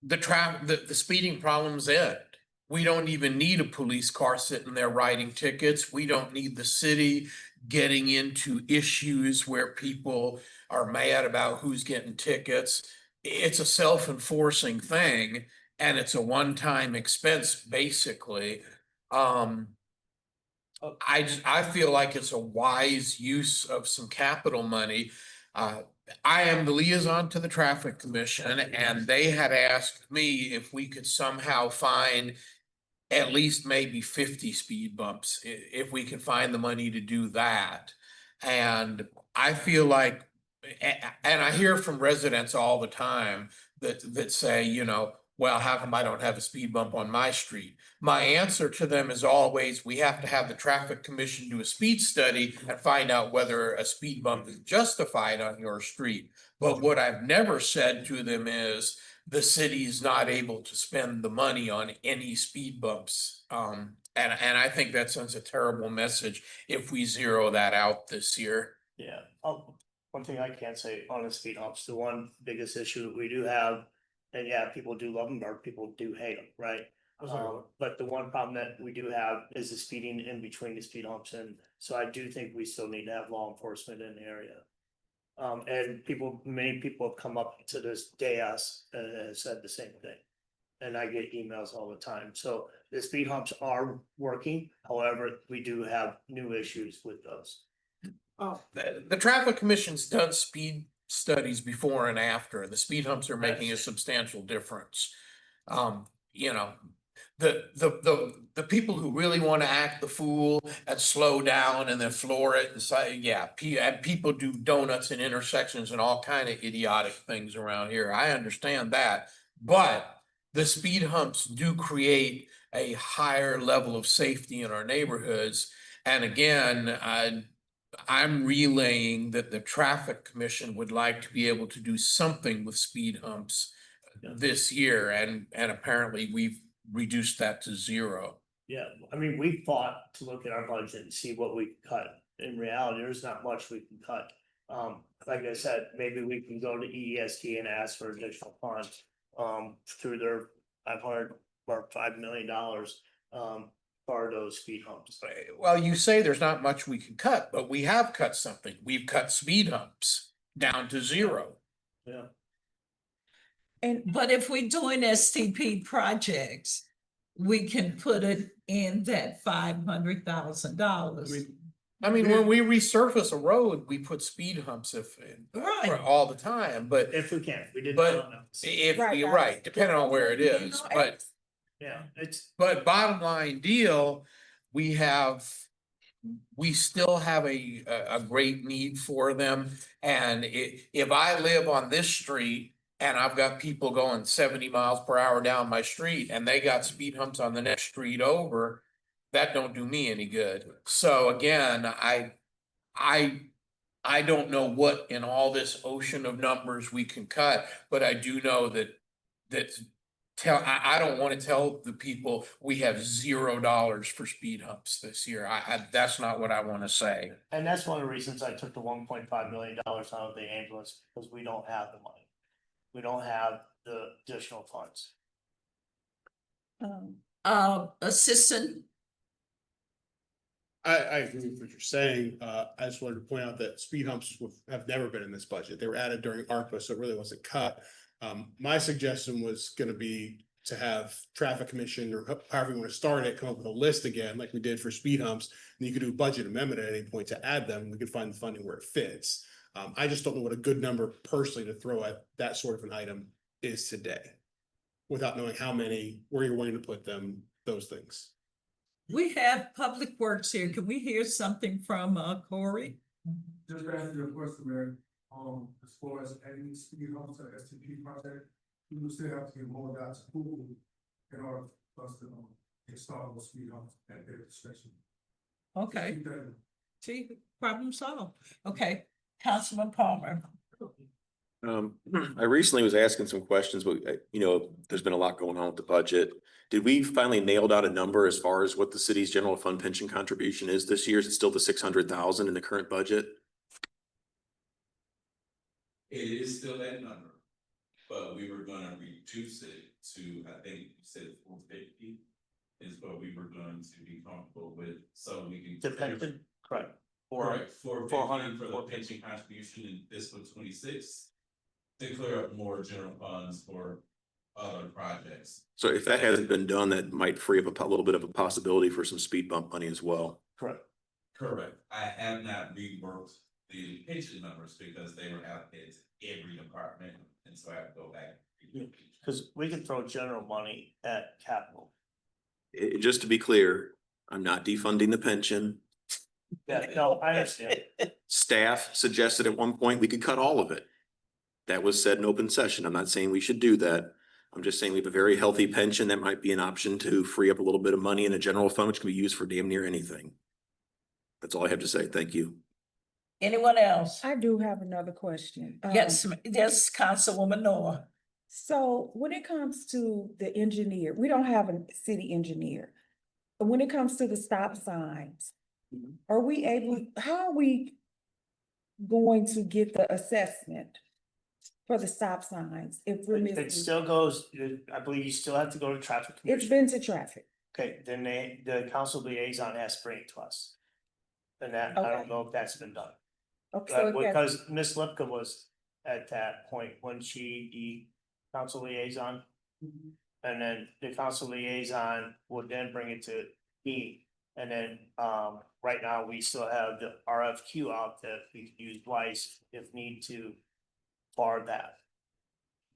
the speeding problems end. We don't even need a police car sitting there writing tickets. We don't need the city getting into issues where people are mad about who's getting tickets. It's a self-enforcing thing and it's a one-time expense, basically. I feel like it's a wise use of some capital money. I am the liaison to the Traffic Commission, and they had asked me if we could somehow find at least maybe 50 speed bumps, if we could find the money to do that. And I feel like and I hear from residents all the time that say, you know, well, how come I don't have a speed bump on my street? My answer to them is always, we have to have the traffic commission do a speed study and find out whether a speed bump is justified on your street. But what I've never said to them is the city's not able to spend the money on any speed bumps. And I think that sends a terrible message if we zero that out this year. Yeah, one thing I can say on the speed humps, the one biggest issue that we do have, and yeah, people do love them or people do hate them, right? But the one problem that we do have is the speeding in between the speed humps, and so I do think we still need to have law enforcement in the area. And many people have come up to this dais and said the same thing. And I get emails all the time, so the speed humps are working, however, we do have new issues with those. The traffic commission's done speed studies before and after. The speed humps are making a substantial difference. You know, the people who really want to act the fool and slow down and then floor it and say, yeah, and people do donuts and intersections and all kind of idiotic things around here. I understand that, but the speed humps do create a higher level of safety in our neighborhoods. And again, I'm relaying that the traffic commission would like to be able to do something with speed humps this year, and apparently we've reduced that to 0. Yeah, I mean, we fought to look at our budget and see what we could cut. In reality, there's not much we can cut. Like I said, maybe we can go to EESD and ask for additional funds through their $5 million for those speed humps. Well, you say there's not much we can cut, but we have cut something. We've cut speed humps down to 0. Yeah. But if we're doing STP projects, we can put it in that $500,000. I mean, when we resurface a road, we put speed humps Right. for all the time, but If we can, we did. But not know. if Right, you're right. right, depending on where it is, but. Yeah, But bottom line deal, we still have a great need for them. And if I live on this street and I've got people going 70 miles per hour down my street and they got speed humps on the next street over, that don't do me any good. So again, I don't know what in all this ocean of numbers we can cut, but I do know that I don't want to tell the people we have $0 for speed humps this year. That's not what I want to say. And that's one of the reasons I took the $1.5 million out of the ambulance, because we don't have the money. We don't have the additional funds. Assistant. I agree with what you're saying. I just wanted to point out that speed humps have never been in this budget. They were added during ARPA, so it really wasn't cut. My suggestion was gonna be to have traffic commission, or however you want to start it, come up with a list again, like we did for speed humps. And you could do a budget amendment at any point to add them. We could find the funding where it fits. I just don't know what a good number personally to throw at that sort of an item is today, without knowing how many, where you're willing to put them, those things. We have Public Works here. Can we hear something from Corey? Just to answer your question, Mayor, as far as adding speed humps to the STP project, we will still have to get more dots approval in order for us to install those speed humps at their discretion. Okay. See, problem solved. Okay, Councilman Palmer. I recently was asking some questions, but there's been a lot going on with the budget. Did we finally nail down a number as far as what the city's general fund pension contribution is this year? Is it still the 600,000 in the current budget? It is still that number, but we were gonna reduce it to, I think you said 450 is what we were going to be comfortable with, so we can. The pension, correct. Correct, 400 for the pension contribution in fiscal 26. To clear up more general funds for other projects. So if that hasn't been done, that might free up a little bit of a possibility for some speed bump money as well. Correct. Correct. I have not reworked the pension numbers because they were allocated to every department, and so I have to go back. Because we can throw general money at capital. Just to be clear, I'm not defunding the pension. Yeah, no, I understand. Staff suggested at one point we could cut all of it. That was said in open session. I'm not saying we should do that. I'm just saying we have a very healthy pension. That might be an option to free up a little bit of money in a general fund, which can be used for damn near anything. That's all I have to say. Thank you. Anyone else? I do have another question. Yes, yes, Councilwoman Noah. So when it comes to the engineer, we don't have a city engineer. But when it comes to the stop signs, how are we going to get the assessment for the stop signs if we're It missing? still goes, I believe you still have to go to traffic commission. It's been to traffic. Okay, then the council liaison has to bring it to us. And that, I don't know if that's been done. Okay, so it has- Because Ms. Lipka was at that point when the council liaison. And then the council liaison would then bring it to me. And then, right now, we still have the RFQ out that we can use twice if need to for that.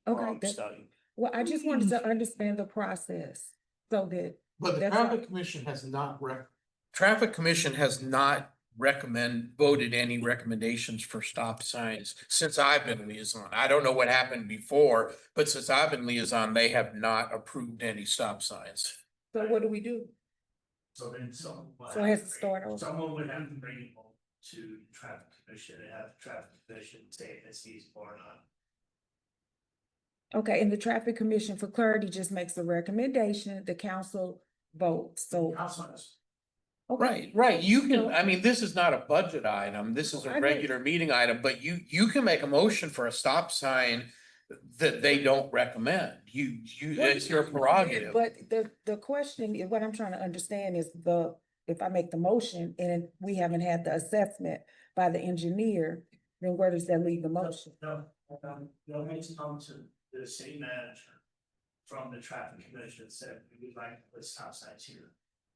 Okay, Study. well, I just wanted to understand the process so that. But the that's traffic not- commission traffic commission has not voted any recommendations for stop signs since I've been liaison. I don't know what happened before, but since I've been liaison, they have not approved any stop signs. So what do we do? So then someone. So it has to start over. Someone would have to bring it home to the traffic commission and have the traffic commission say if it's feasible or not. Okay, and the traffic commission for clarity just makes a recommendation, the council votes, so. Okay. Right. You can, I mean, this is not a budget item. This is I a know. regular meeting item, but you can make a motion for a stop sign that they don't recommend. It's your prerogative. But the question, what I'm trying to understand is if I make the motion and we haven't had the assessment by the engineer, then where does that leave the motion? They'll need to come to the city manager from the traffic commission and said, we would like to put stop signs here.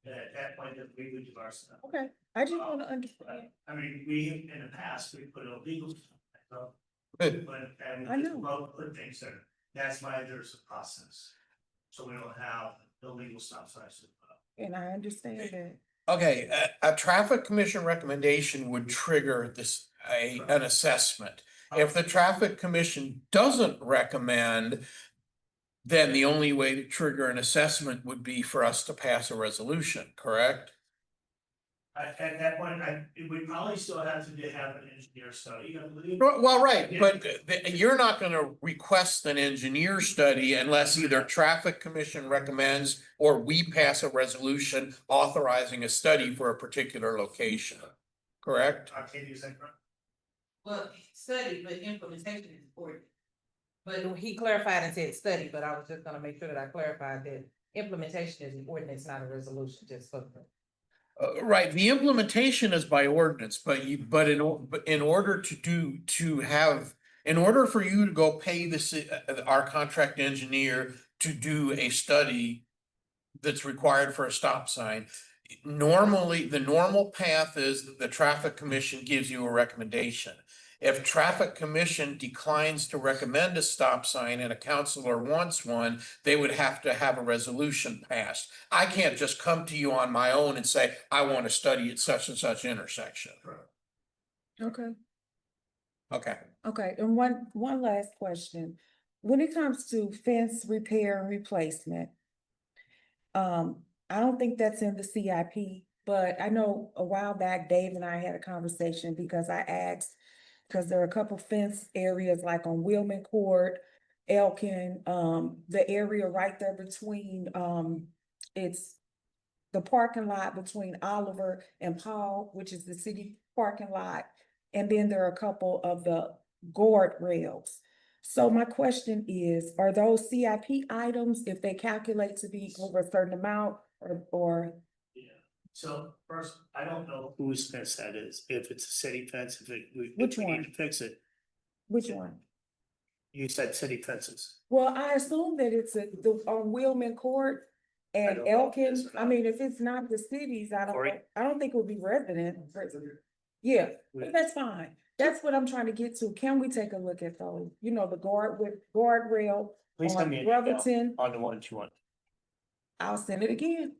And at that point, then we would do our stuff. Okay, I just want to understand. I mean, we, in the past, we put illegal stuff. Good. But, and I we know. just put things there. That's why there's a process. So we don't have illegal stop signs. And I understand that. Okay, a traffic commission recommendation would trigger an assessment. If the traffic commission doesn't recommend, then the only way to trigger an assessment would be for us to pass a resolution, correct? At that point, we probably still have to have an engineer study, I believe. Well, right, but you're not gonna request an engineer study unless either traffic commission recommends or we pass a resolution authorizing a study for a particular location, correct? I can't use that, correct? Well, study, but implementation is important. But he clarified and said study, but I was just gonna make sure that I clarified that implementation is an ordinance, not a resolution, just for. Right, the implementation is by ordinance, but in order for you to go pay our contract engineer to do a study that's required for a stop sign, normally, the normal path is that the traffic commission gives you a recommendation. If traffic commission declines to recommend a stop sign and a councilor wants one, they would have to have a resolution passed. I can't just come to you on my own and say, I want to study at such and such intersection. Okay. Okay. And one last question. When it comes to fence repair and replacement, I don't think that's in the CIP, but I know a while back, Dave and I had a conversation because I asked, because there are a couple fence areas like on Wheelman Court, Elkin, the area right there between, it's the parking lot between Oliver and Paul, which is the city parking lot. And then there are a couple of the guard rails. So my question is, are those CIP items, if they calculate to be over a certain amount or? Yeah, so first, I don't know whose fence that is, if it's a city fence, if we Which need one? to fix it. Which one? You said city fences. Well, I assume that it's on Wheelman Court and don't know if it Elkin. is or I not. mean, if it's not the cities, I Corey? don't think it would be resident. Yeah, but that's fine. That's what I'm trying to get to. Can we take a look at those? You know, the guardrail Please send on me an email Brotherton. on the one you want. I'll send it again.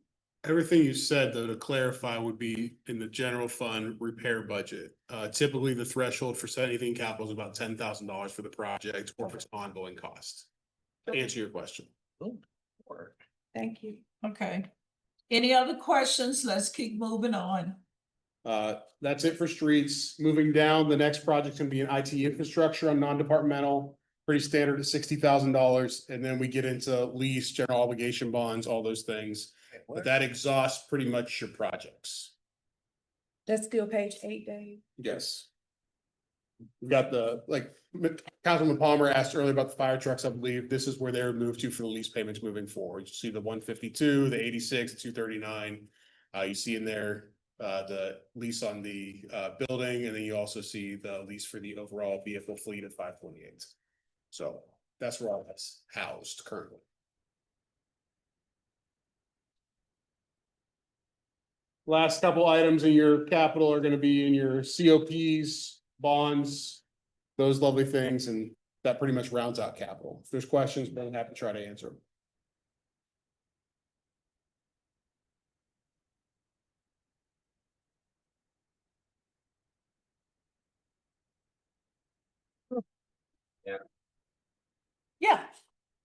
Everything you said, though, to clarify, would be in the general fund repair budget. Typically, the threshold for anything capital is about $10,000 for the project or if it's ongoing cost. To answer your question. Thank you. Okay. Any other questions? Let's keep moving on. That's it for streets. Moving down, the next project's gonna be an IT infrastructure on non-departmental, pretty standard at $60,000. And then we get into lease, general obligation bonds, all those things. But that exhausts pretty much your projects. That's still page 8, Dave. Yes. We've got Councilman Palmer asked earlier about the fire trucks, I believe. This is where they're moved to for the lease payments moving forward. You see the 152, the 86, the 239. You see in there the lease on the building, and then you also see the lease for the overall vehicle fleet at 528. So that's where all that's housed currently. Last couple items in your capital are gonna be in your COPs, bonds, those lovely things, and that pretty much rounds out capital. If there's questions, I'm happy to try to answer them. Yeah.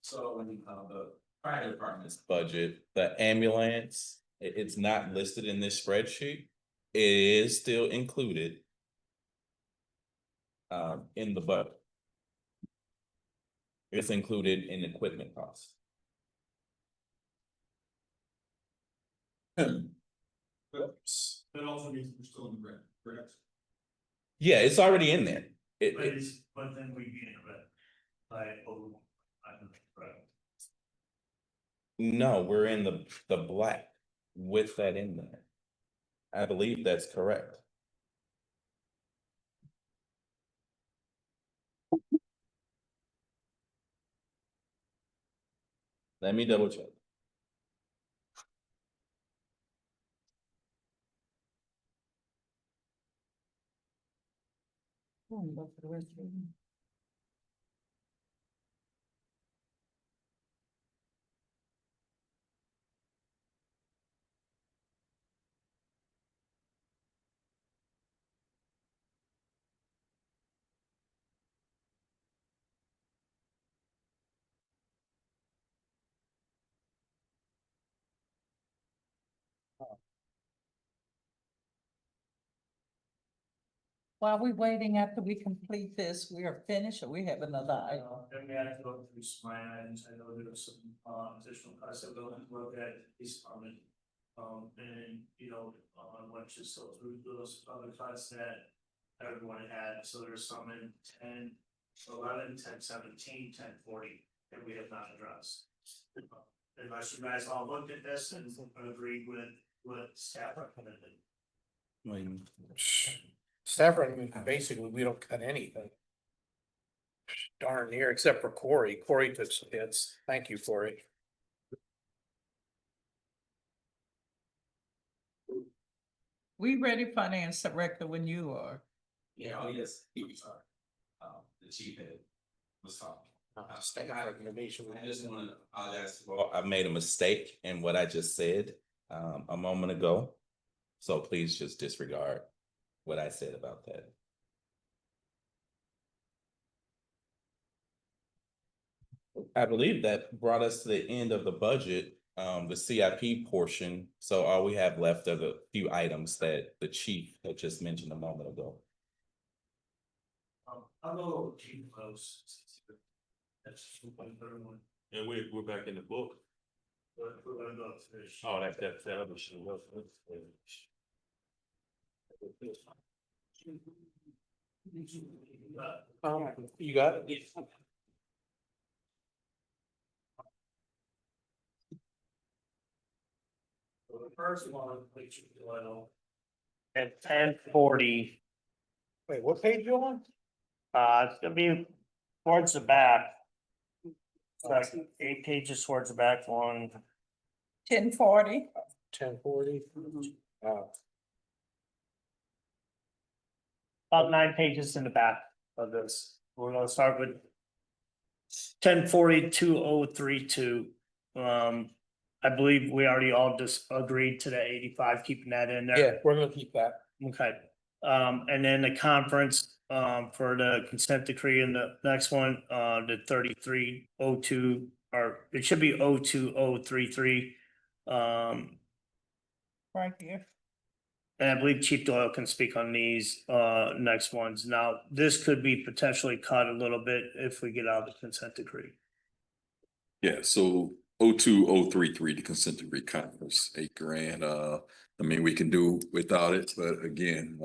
So when the fire department's budget, the ambulance, it's not listed in this spreadsheet. It is still included. In the budget. It's included in equipment costs. Oops. That also means we're still in the red, correct? Yeah, it's already in there. But then we get it, like, No, we're in the black with that in there. I believe that's correct. Let me double check. While we waiting after we complete this, we are finished or we have another item? Then we had to go through some items. I know there was some additional costs that we'll have to look at this department. And once you go through those other cuts that everyone had, so there's some in 10, 11, 10, 17, 10, 40 that we have not addressed. Unless you guys all looked at this and agreed with what staff recommended. Staff recommended basically, we don't cut anything. Darn near, except for Corey. Corey took some hits. Thank you, Corey. We ready, finance director, when you are. Yeah, oh yes, he was the chief head was talking. I just wanted to apologize. Well, I made a mistake in what I just said a moment ago. So please just disregard what I said about that. I believe that brought us to the end of the budget, the CIP portion. So all we have left are the few items that the chief had just mentioned a moment ago. I'll go keep close. That's one. And we're back in the book. We're gonna go finish. Oh, that other shit. You got it? So the first one, which you will. At 10:40, Wait, what page you on? it's gonna be towards the back. It's like 8 pages towards the back one. 1040. 1040. About 9 pages in the back of this. We're gonna start with 1040-2032. I believe we already all just agreed to the 85, keeping that in there. Yeah, we're gonna keep that. Okay, and then the conference, for the consent decree and the next one, the 3302, or it should be 02033. Right here. And I believe Chief Doyle can speak on these, next ones. Now, this could be potentially cut a little bit if we get out of the consent decree. Yeah, so 02033, the consent decree conference, $8,000. I mean, we can do without it, but again,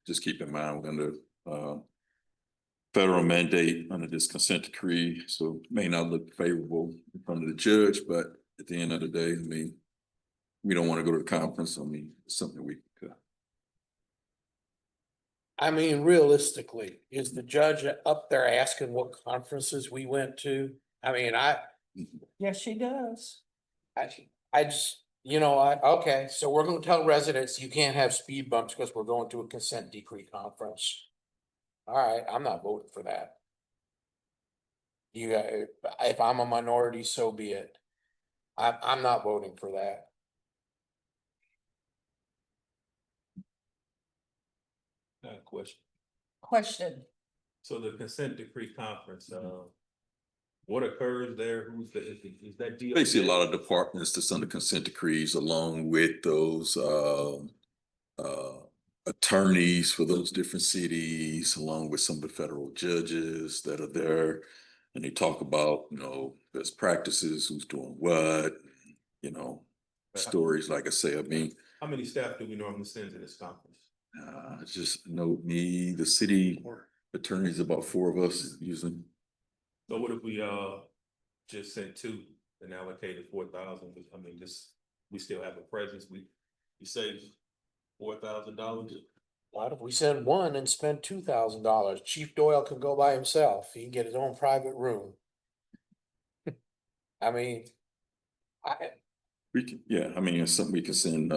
just keep in mind, we're under federal mandate under this consent decree, so it may not look favorable in front of the judge, but at the end of the day, I mean, we don't want to go to the conference. I mean, it's something we could. I mean, realistically, is the judge up there asking what conferences we went to? I mean, Yes, she does. I just, okay, so we're gonna tell residents you can't have speed bumps because we're going to a consent decree conference. All right, I'm not voting for that. If I'm a minority, so be it. I'm not voting for that. Question. Question. So the consent decree conference, what occurs there? Who's the, is that deal? Basically, a lot of departments that's under consent decrees along with those attorneys for those different cities, along with some of the federal judges that are there. And they talk about, best practices, who's doing what, stories, like I say, I mean. How many staff do we normally send to this conference? Just me, the city attorneys, about 4 of us usually. So what if we just sent 2 and allocated 4,000? I mean, we still have a presence. We save $4,000. Why don't we send 1 and spend $2,000? Chief Doyle can go by himself. He can get his own private room. I mean, We can, yeah, I mean, it's something we can send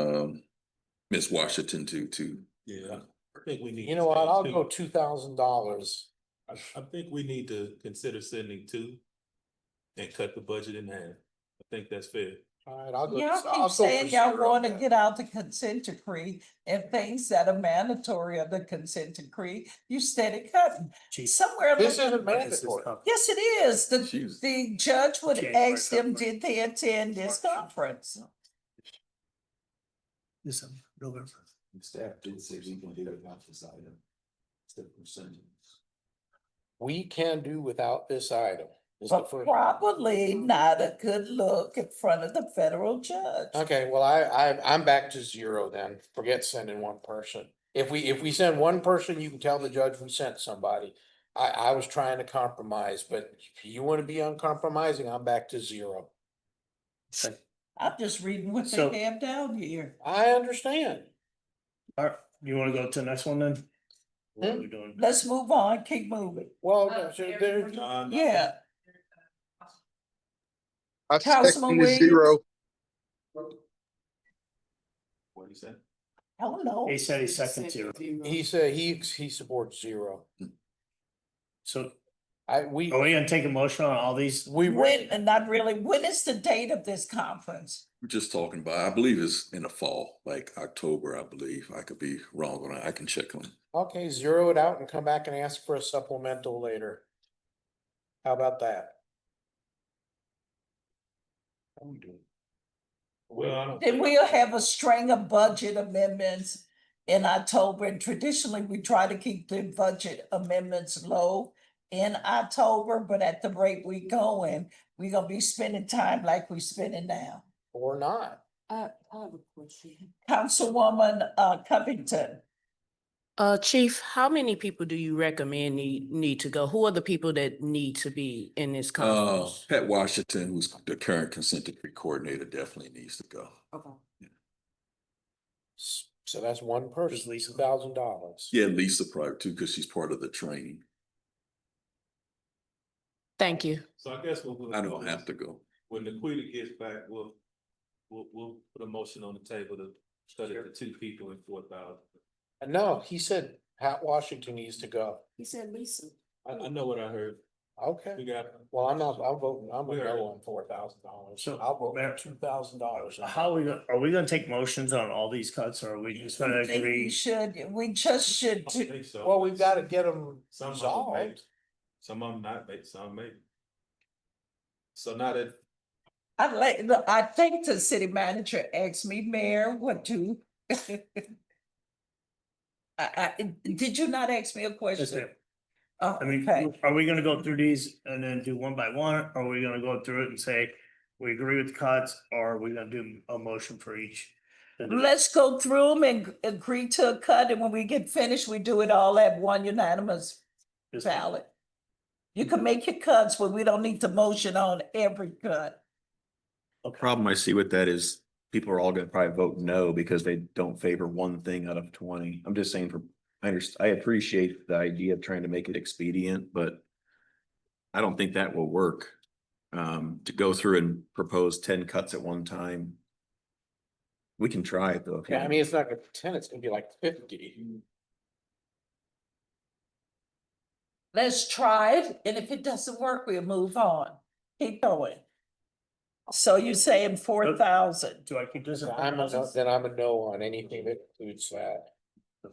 Miss Washington to. Yeah, I think we need. you know what? I'll go $2,000. I think we need to consider sending 2 and cut the budget in half. I think that's fair. All right, I'll go. Y'all I'll keep go saying for y'all 0. want to get out the consent decree and things that are mandatory of the consent decree, you steady cutting. Somewhere. This along- isn't mandatory. Yes, it is. The judge would January, ask them, February. did they attend this conference? This November. Staff did say we can do it without this item. It's the percentage. We can do without this item. Is the But first- probably not a good look in front of the federal judge. Okay, well, I'm back to 0 then. Forget sending 1 person. If we send 1 person, you can tell the judge we sent somebody. I was trying to compromise, but if you want to be uncompromising, I'm back to 0. I'm just reading what So- they have down here. I understand. All right, you wanna go to the next one then? What are we doing? Let's move on, keep moving. Well, Yeah, I Councilman second the Williams? 0. What do you say? I don't know. He said he second 0. he said he supports 0. So We are we gonna take a motion on all these? When, and not really, when is the date of this conference? We're just talking about, I believe it's in the fall, like October, I believe. I could be wrong on that. I can check on it. Okay, 0 it out and come back and ask for a supplemental later. How about that? How we doing? Well, I don't. Then we'll have a string of budget amendments in October, and traditionally, we try to keep the budget amendments low in October, but at the rate we going, we're gonna be spending time like we spending now. Or not? I have a question. Councilwoman, Covington, Chief, how many people do you recommend need to go? Who are the people that need to be in this conference? Pat Washington, who's the current consent decree coordinator, definitely needs to go. Okay. So that's 1 person, Lisa. $2,000. Yeah, Lisa probably too, because she's part of the training. Thank you. So I guess we'll. I don't have to go. When the Quita gets back, we'll put a motion on the table to study the 2 people and 4,000. No, he said Pat Washington needs to go. He said Lisa. I know what I heard. Okay, We got, well, I'm voting, I'm gonna go on $4,000. So, I'll vote Mayor- $2,000. how are we gonna take motions on all these cuts or are we just gonna I think agree? we just should do. think so. Well, we've got to get them Some of them may, resolved. some of them not, may, some may. So now that, I think the city manager asked me, Mayor, what to. Did you not ask me a Yes, question? ma'am. Oh, I mean, okay. are we gonna go through these and then do one by one? Or are we gonna go through it and say, we agree with the cuts, or are we gonna do a motion for each? Let's go through them and agree to a cut, and when we get finished, we do it all at one unanimous Yes, ma'am. ballot. You can make your cuts, but we don't need to motion on every cut. Okay. Problem I see with that is people are all gonna probably vote no because they don't favor one thing out of 20. I'm just saying I appreciate the idea of trying to make it expedient, but I don't think that will work. To go through and propose 10 cuts at one time. We can try it though. Yeah, I mean, it's not gonna be 10, it's gonna be like 50. Let's try it, and if it doesn't work, we'll move on. Keep going. So you're saying 4,000? Do I keep this? at I'm a no, 4,000? then I'm a no on anything that includes that. Do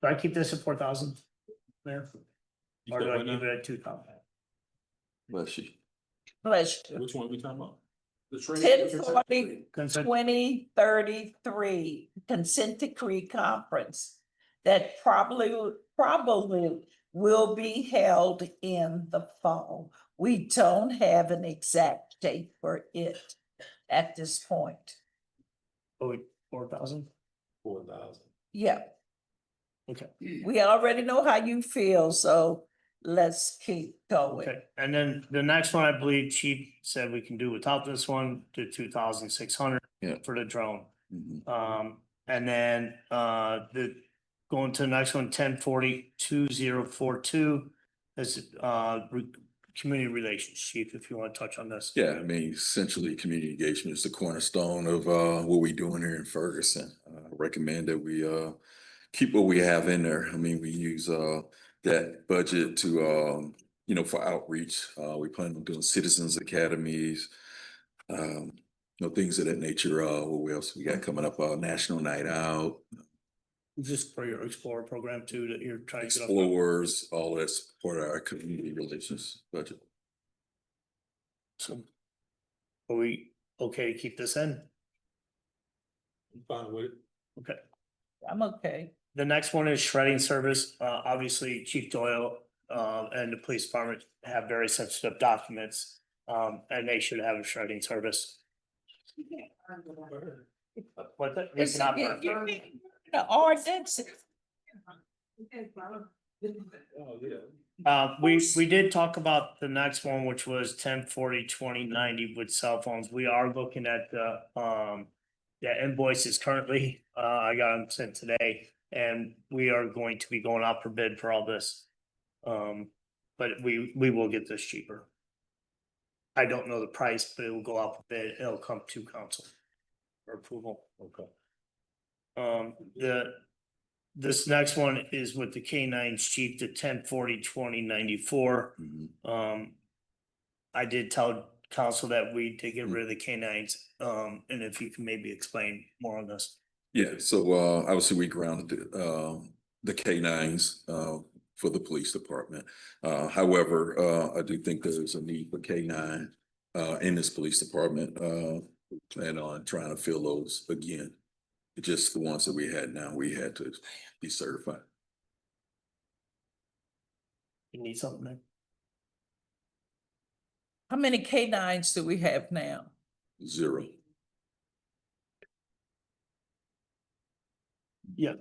I keep this at 4,000? There? you Or do said I what now? leave it at 2,000? Bless you. Bless you. Which one we talking about? 1040, Consent. 2033 consent decree conference that probably will be held in the fall. We don't have an exact date for it at this point. Oh, wait, 4,000? 4,000. Yeah, Okay. we already know how you feel, so let's keep going. Okay, and then the next one, I believe Chief said we can do without this one, the 2,600. Yeah. For the drone. Mhm. And then, going to the next one, 1040-2042. Is, community relations, Chief, if you want to touch on this. Yeah, I mean, essentially, community engagement is the cornerstone of what we're doing here in Ferguson. I recommend that we keep what we have in there. I mean, we use that budget to for outreach. We plan on doing citizens academies, things of that nature. What else we got coming up? National Night Out, Just for your Explorer program too, that you're trying to get up. Explorers, all that's part of our community relations budget. So. Are we okay to keep this in? I'm fine with it. Okay. I'm okay. The next one is shredding service. Obviously Chief Doyle, and the police department have very sensitive documents. And they should have a shredding service. What the? It's the ordinance. We did talk about the next one, which was 1040-2090 with cell phones. We are looking at the invoices currently. I got them sent today, and we are going to be going out for bid for all this. But we will get this cheaper. I don't know the price, but it will go out for bid. It'll come to council for approval. Okay. This next one is with the K9s, Chief, the 1040-2094. I did tell council that we did get rid of the K9s, and if you can maybe explain more on this. Yeah, so obviously we grounded the K9s for the police department. However, I do think there's a need for K9 in this police department. Plan on trying to fill those again. Just the ones that we had now, we had to be certified. You need something there? How many K9s do we have now? 0. Yeah.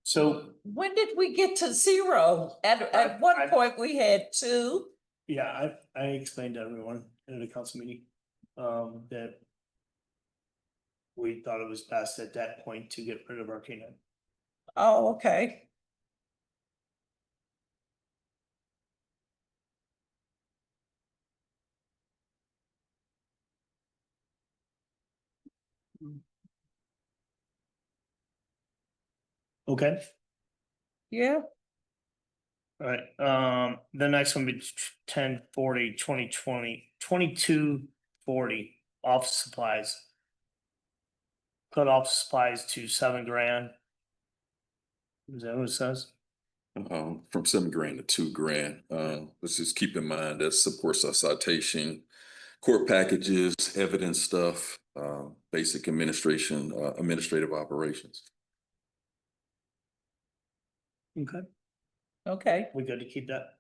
So, When did we get to 0? At one point, we had 2. yeah, I explained to everyone in the council meeting, that we thought it was best at that point to get rid of our K9. Oh, okay. Okay. Yeah. All right, the next one be 2240 office supplies. Cut office supplies to $7,000. Is that what it says? From $7,000 to $2,000. Let's just keep in mind that supports our citation, court packages, evidence stuff, basic administration, administrative operations. Okay. Okay, We good to keep that?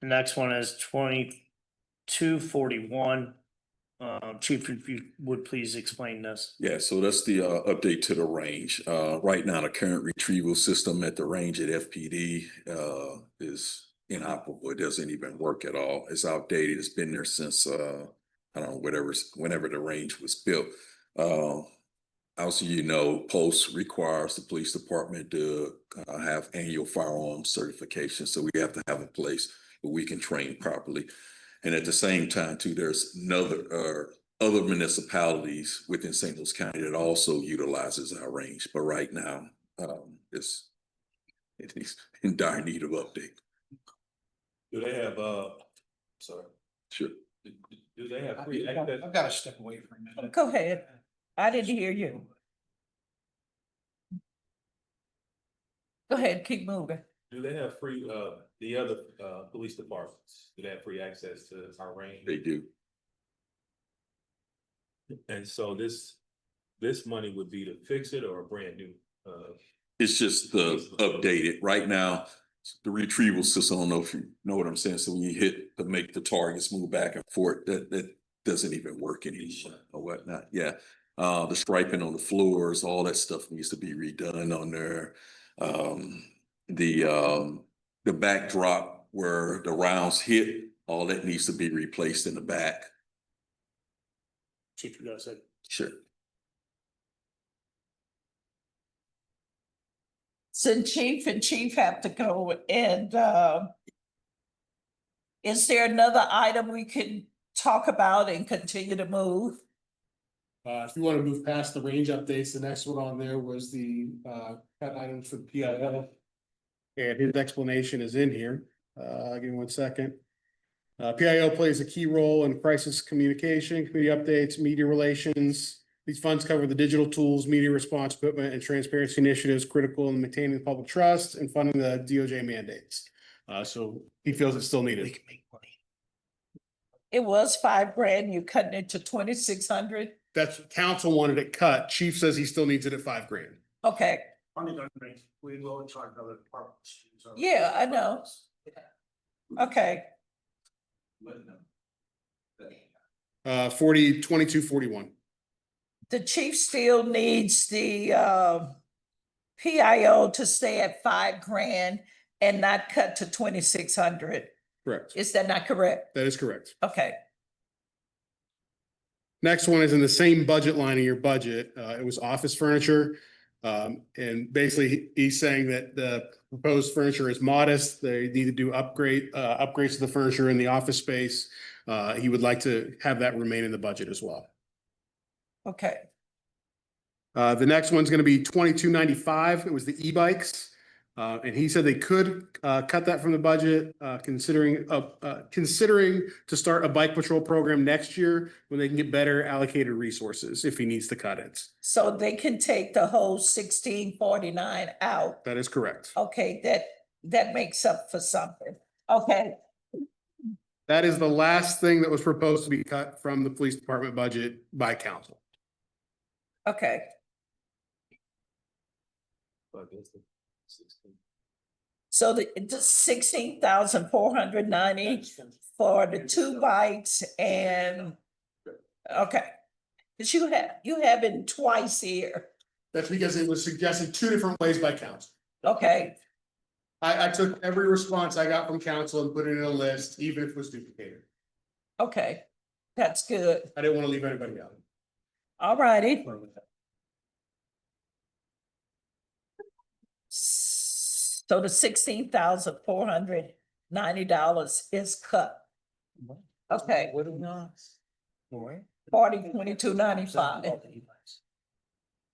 The next one is 2241. Chief, if you would please explain this. Yeah, so that's the update to the range. Right now, the current retrieval system at the range at FPD is inoperable. It doesn't even work at all. It's outdated. It's been there since I don't know, whenever the range was built. Also, Post requires the police department to have annual firearms certification. So we have to have a place where we can train properly. And at the same time, too, there's other municipalities within St. Louis County that also utilizes our range. But right now, it's in dire need of update. Do they have, sorry, Sure. do they have free access? I've got to step away for a minute. go ahead. I didn't hear you. Go ahead, keep moving. Do they have free, the other, police departments, do they have free access to our range? They do. And so this money would be to fix it or a brand new, It's just the updated. Right now, the retrieval system, I don't know if you know what I'm saying. So when you hit to make the targets move back and forth, that doesn't even work anymore or whatnot. Yeah. The striping on the floors, all that stuff needs to be redone on there. The backdrop where the rounds hit, all that needs to be replaced in the back. Chief, you guys said. Sure. Since chief and chief have to go and, is there another item we can talk about and continue to move? If you want to move past the range updates, the next one on there was the cut items for the PIO. And his explanation is in here. Give me 1 second. PIO plays a key role in crisis communication, community updates, media relations. These funds cover the digital tools, media response equipment, and transparency initiatives critical in maintaining the public trust and funding the DOJ mandates. So he feels it's still needed. It was $5,000, you cutting it to 2,600? That's council wanted it cut. Chief says he still needs it at $5,000. Okay, We will charge other departments. yeah, I know. Okay, 2241. the chief still needs the PIO to stay at $5,000 and not cut to 2,600. Correct. Is that not correct? That is correct. Okay, Next one is in the same budget line of your budget. It was office furniture. And basically he's saying that the proposed furniture is modest. They need to do upgrades to the furniture in the office space. He would like to have that remain in the budget as well. okay. The next one's going to be 2295. It was the e-bikes. And he said they could cut that from the budget, considering to start a bike patrol program next year when they can get better allocated resources if he needs to cut it. So they can take the whole 1649 out. That is correct. Okay, that makes up for something. Okay, That is the last thing that was proposed to be cut from the police department budget by council. okay. So the 16,490 for the 2 bikes and, okay. Cause you have it twice here. That's because it was suggested 2 different ways by council. Okay, I took every response I got from council and put it in a list, even if it was duplicated. okay, that's good. I didn't want to leave anybody out. All righty. So the $16,490 is cut. Okay. What do we know? 402295.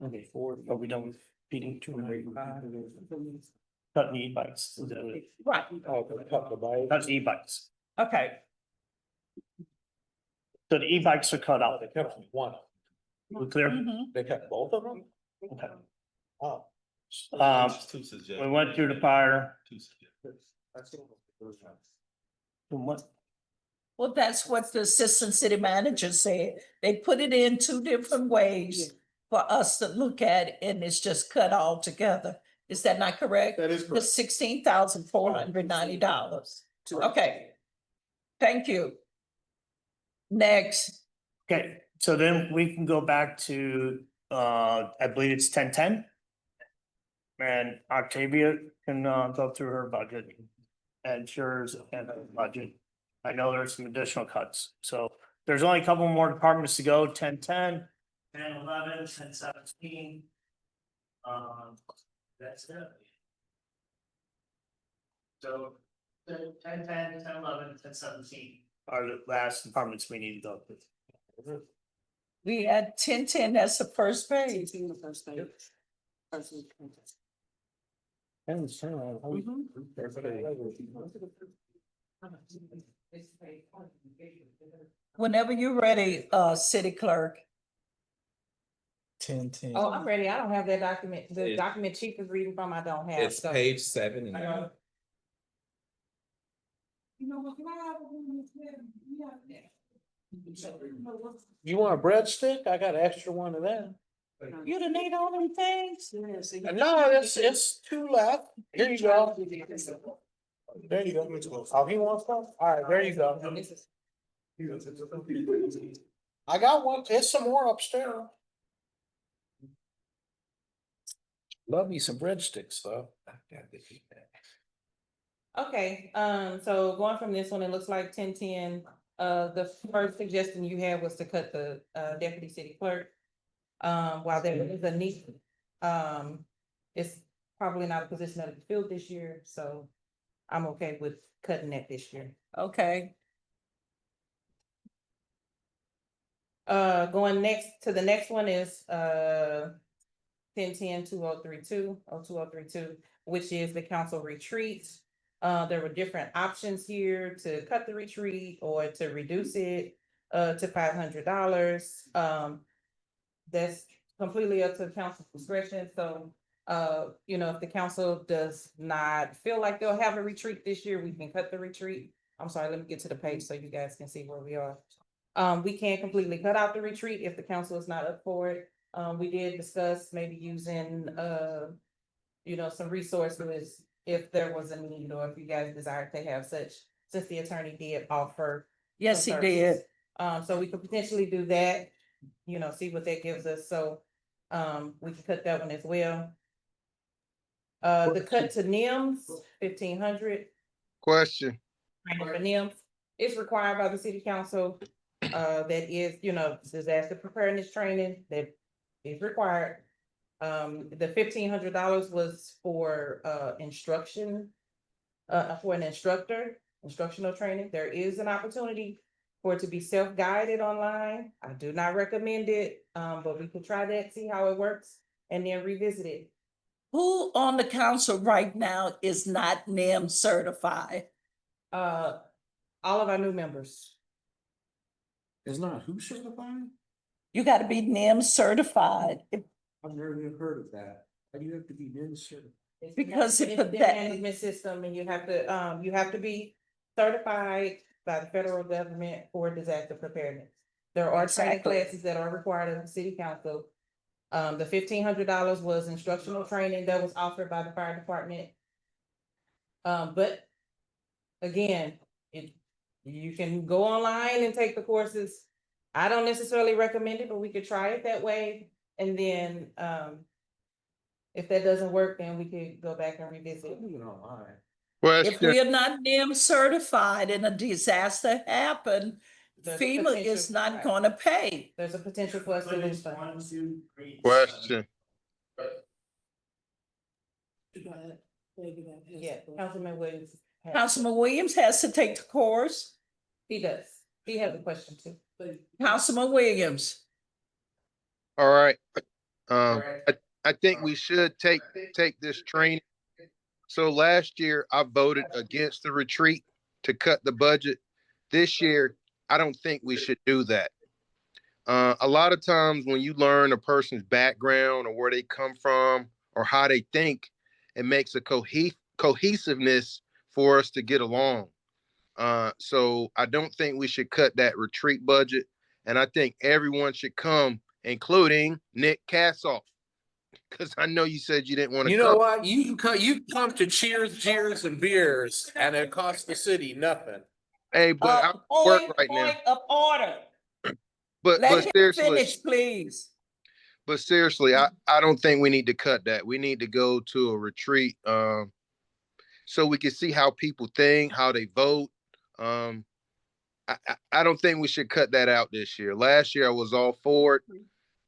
Okay, 4, are we done with feeding 285? cutting e-bikes. Right, That's e-bikes. okay. So the e-bikes are cut out. One. We clear? Mhm. They cut both of them? Okay. Oh. We went through the fire. What? Well, that's what the assistant city manager said. They put it in two different ways for us to look at, and it's just cut all together. Is that not correct? That is The correct. $16,490. Okay. Thank you. Next, Okay, so then we can go back to, I believe it's 10-10. And Octavia can, go through her budget. And yours and her budget. I know there's some additional cuts, so there's only a couple more departments to go, 10-10, 10-11, 10-17. That's it. So, 10-10, 10-11, 10-17 are the last departments we need to go through. we had 10-10, that's the first page. Whenever you're ready, city clerk. 10-10. Oh, I'm ready. I don't have that document. The It- document Chief is reading from, I don't have. It's so- page 7 and You want a breadstick? I got an extra one of that. You done ate all them things? No, it's two left. Here you go. There you go. Oh, he wants one? All right, there you go. I got one. There's some more upstairs. Love me some breadsticks though. Okay, so going from this one, it looks like 10-10. The first suggestion you had was to cut the deputy city clerk. While there is a need, it's probably not a position that is filled this year, so I'm okay with cutting that this year. Okay, Going next to the next one is 10-10-2032, which is the council retreat. There were different options here to cut the retreat or to reduce it to $500. That's completely up to the council's discretion, so if the council does not feel like they'll have a retreat this year, we can cut the retreat. I'm sorry, let me get to the page so you guys can see where we are. We can't completely cut out the retreat if the council is not up for it. We did discuss maybe using, some resources if there was a need or if you guys desired to have such, since the attorney did offer. yes, he some did. services. So we could potentially do that, see what that gives us. So, we can cut that one as well. The cut to NIMS, 1,500. Question. For NIMS, it's required by the city council. That is, disaster preparedness training that is required. The $1,500 was for instruction. For an instructional training. There is an opportunity for it to be self-guided online. I do not recommend it, but we could try that, see how it works, and then revisit it. Who on the council right now is not NIM certified? All of our new members. It's not who certified? You gotta be NIM certified. I've never even heard of that. How do you have to be NIM certified? Because it It's put the that- management system, and you have to be certified by the federal government for disaster preparedness. There are training Exactly. classes that are required of the city council. The $1,500 was instructional training that was offered by the fire department. But again, you can go online and take the courses. I don't necessarily recommend it, but we could try it that way. And then, if that doesn't work, then we could go back and revisit. If we are not NIM certified and a disaster happened, There's a FEMA is potential- not right. gonna pay. There's a potential for us to lose funds. Question. Yeah, Councilman Williams. Councilman Williams has to take the course. He does. He has a question too. Councilman Williams. All right. I think we should take this training So last year I voted against the retreat to cut the budget. This year, I don't think we should do that. A lot of times when you learn a person's background or where they come from or how they think, it makes a cohesiveness for us to get along. So I don't think we should cut that retreat budget. And I think everyone should come, including Nick Cassoff, because I know you said you didn't want to You know come. what? You come to cheers, jeers and beers and it costs the city nothing. Hey, but I'm at work right now. Point of order. But Let him seriously, finish, please. I don't think we need to cut that. We need to go to a retreat so we can see how people think, how they vote. Um, I don't think we should cut that out this year. Last year I was all for it.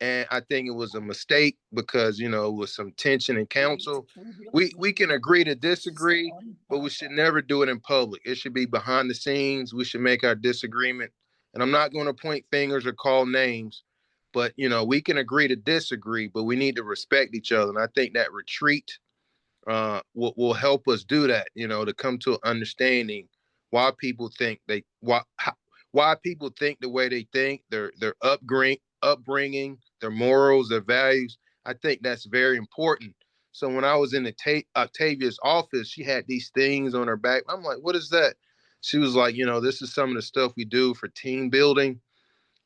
And I think it was a mistake because, you know, with some tension in council, we can agree to disagree, but we should never do it in public. It should be behind the scenes. We should make our disagreement. And I'm not going to point fingers or call names, but, you know, we can agree to disagree, but we need to respect each other. And I think that retreat will help us do that, you know, to come to an understanding why people think why people think the way they think, their upbringing, their morals, their values. I think that's very important. So when I was in Octavia's office, she had these things on her back. I'm like, what is that? She was like, you know, this is some of the stuff we do for team building.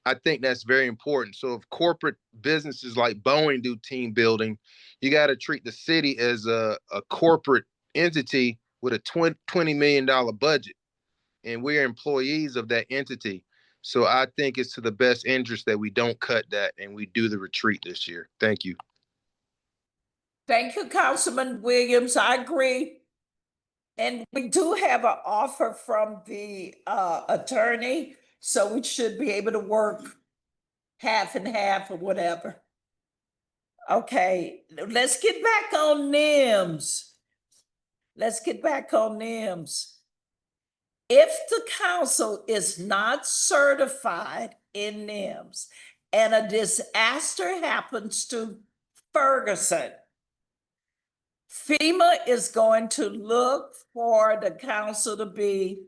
I think that's very important. So if corporate businesses like Boeing do team building, you got to treat the city as a corporate entity with a $20 million budget. And we're employees of that entity. So I think it's to the best interest that we don't cut that and we do the retreat this year. Thank you. Thank you, Councilman Williams. I agree. And we do have an offer from the attorney, so we should be able to work half and half or whatever. Okay, let's get back on NIMS. Let's get back on NIMS. If the council is not certified in NIMS and a disaster happens to Ferguson, FEMA is going to look for the council to be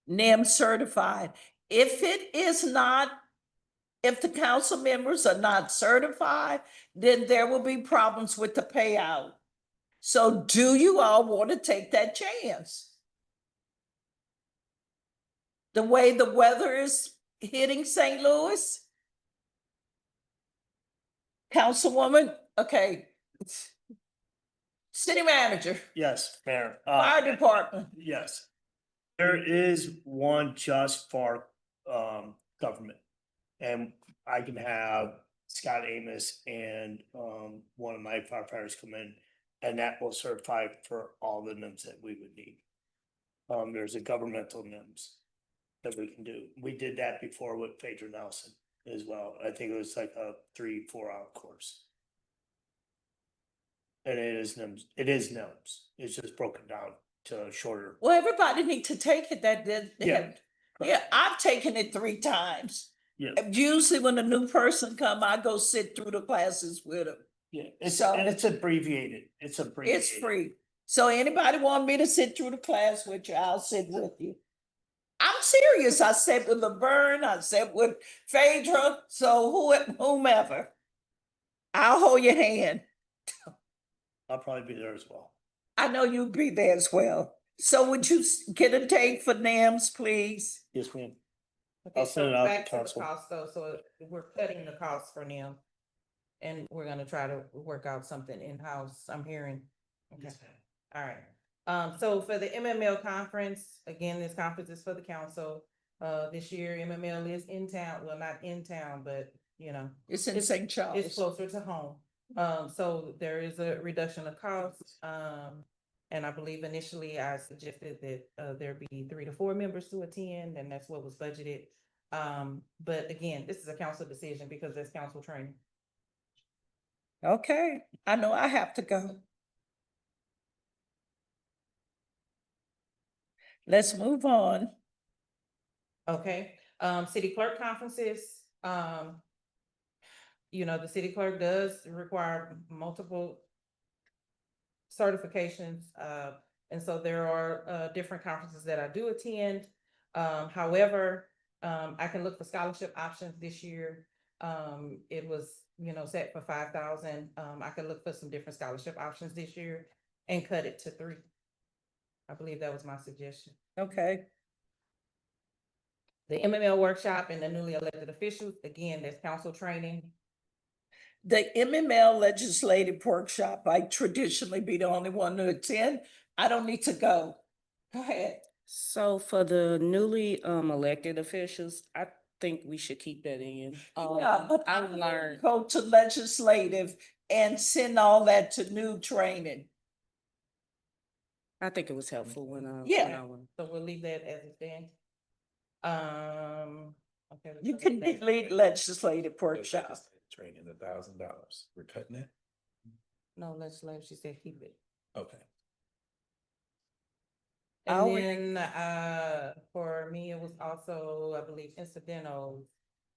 NIM certified. If it is not, if the council members are not certified, then there will be problems with the payout. So do you all want to take that chance? The way the weather is hitting St. Louis? Councilwoman, okay. City manager, Yes, Mayor. fire department. Yes. There is one just for government. And I can have Scott Amos and one of my firefighters come in, and that will certify for all the NIMS that we would need. There's a governmental NIMS that we can do. We did that before with Phaedra Nelson as well. I think it was like a 3-4 hour course. And it is NIMS. It is NIMS. It's just broken down to shorter. Well, everybody need to take it. Yeah. Yeah, I've taken it 3 times. Yeah. Usually when a new person come, I go sit through the classes with them. Yeah, it's So- and it's abbreviated. It's abbreviated. It's free. So anybody want me to sit through the class with you, I'll sit with you. I'm serious. I sat with Laverne, I sat with Phaedra, so whomever. I'll hold your hand. I'll probably be there as well. I know you'll be there as well. So would you get a date for NAMS, please? Yes, ma'am. Okay, I'll send so it out to back to the council. cost though, so we're cutting the cost for them. And we're gonna try to work out something in-house, I'm hearing. Okay, all right. So for the MML conference, again, this conference is for the council. This year MML is in town, well, not in town, but you know. It's in St. Charles. It's closer to home. So there is a reduction of costs. And I believe initially I suggested that there be 3 to 4 members to attend, and that's what was budgeted. But again, this is a council decision because there's council training. Okay, I know I have to go. Let's move on. Okay, city clerk conferences, you know, the city clerk does require multiple certifications, and so there are, different conferences that I do attend. However, I can look for scholarship options this year. It was, set for 5,000. I could look for some different scholarship options this year and cut it to 3. I believe that was my suggestion. Okay, The MML workshop and the newly elected officials, again, there's council training. the MML legislative workshop, I traditionally be the only one to attend. I don't need to go. Go ahead. So for the newly elected officials, I think we should keep that in. Yeah, but I I learned, go to legislative and send all that to new training. I think it was helpful when Yeah. I went. So we'll leave that as it stands. Okay. You can delete legislative workshop. Training $1,000. We're cutting it? No, legislative, she said keep it. Okay. I'll And then, for me, it was also, I believe, incidentals.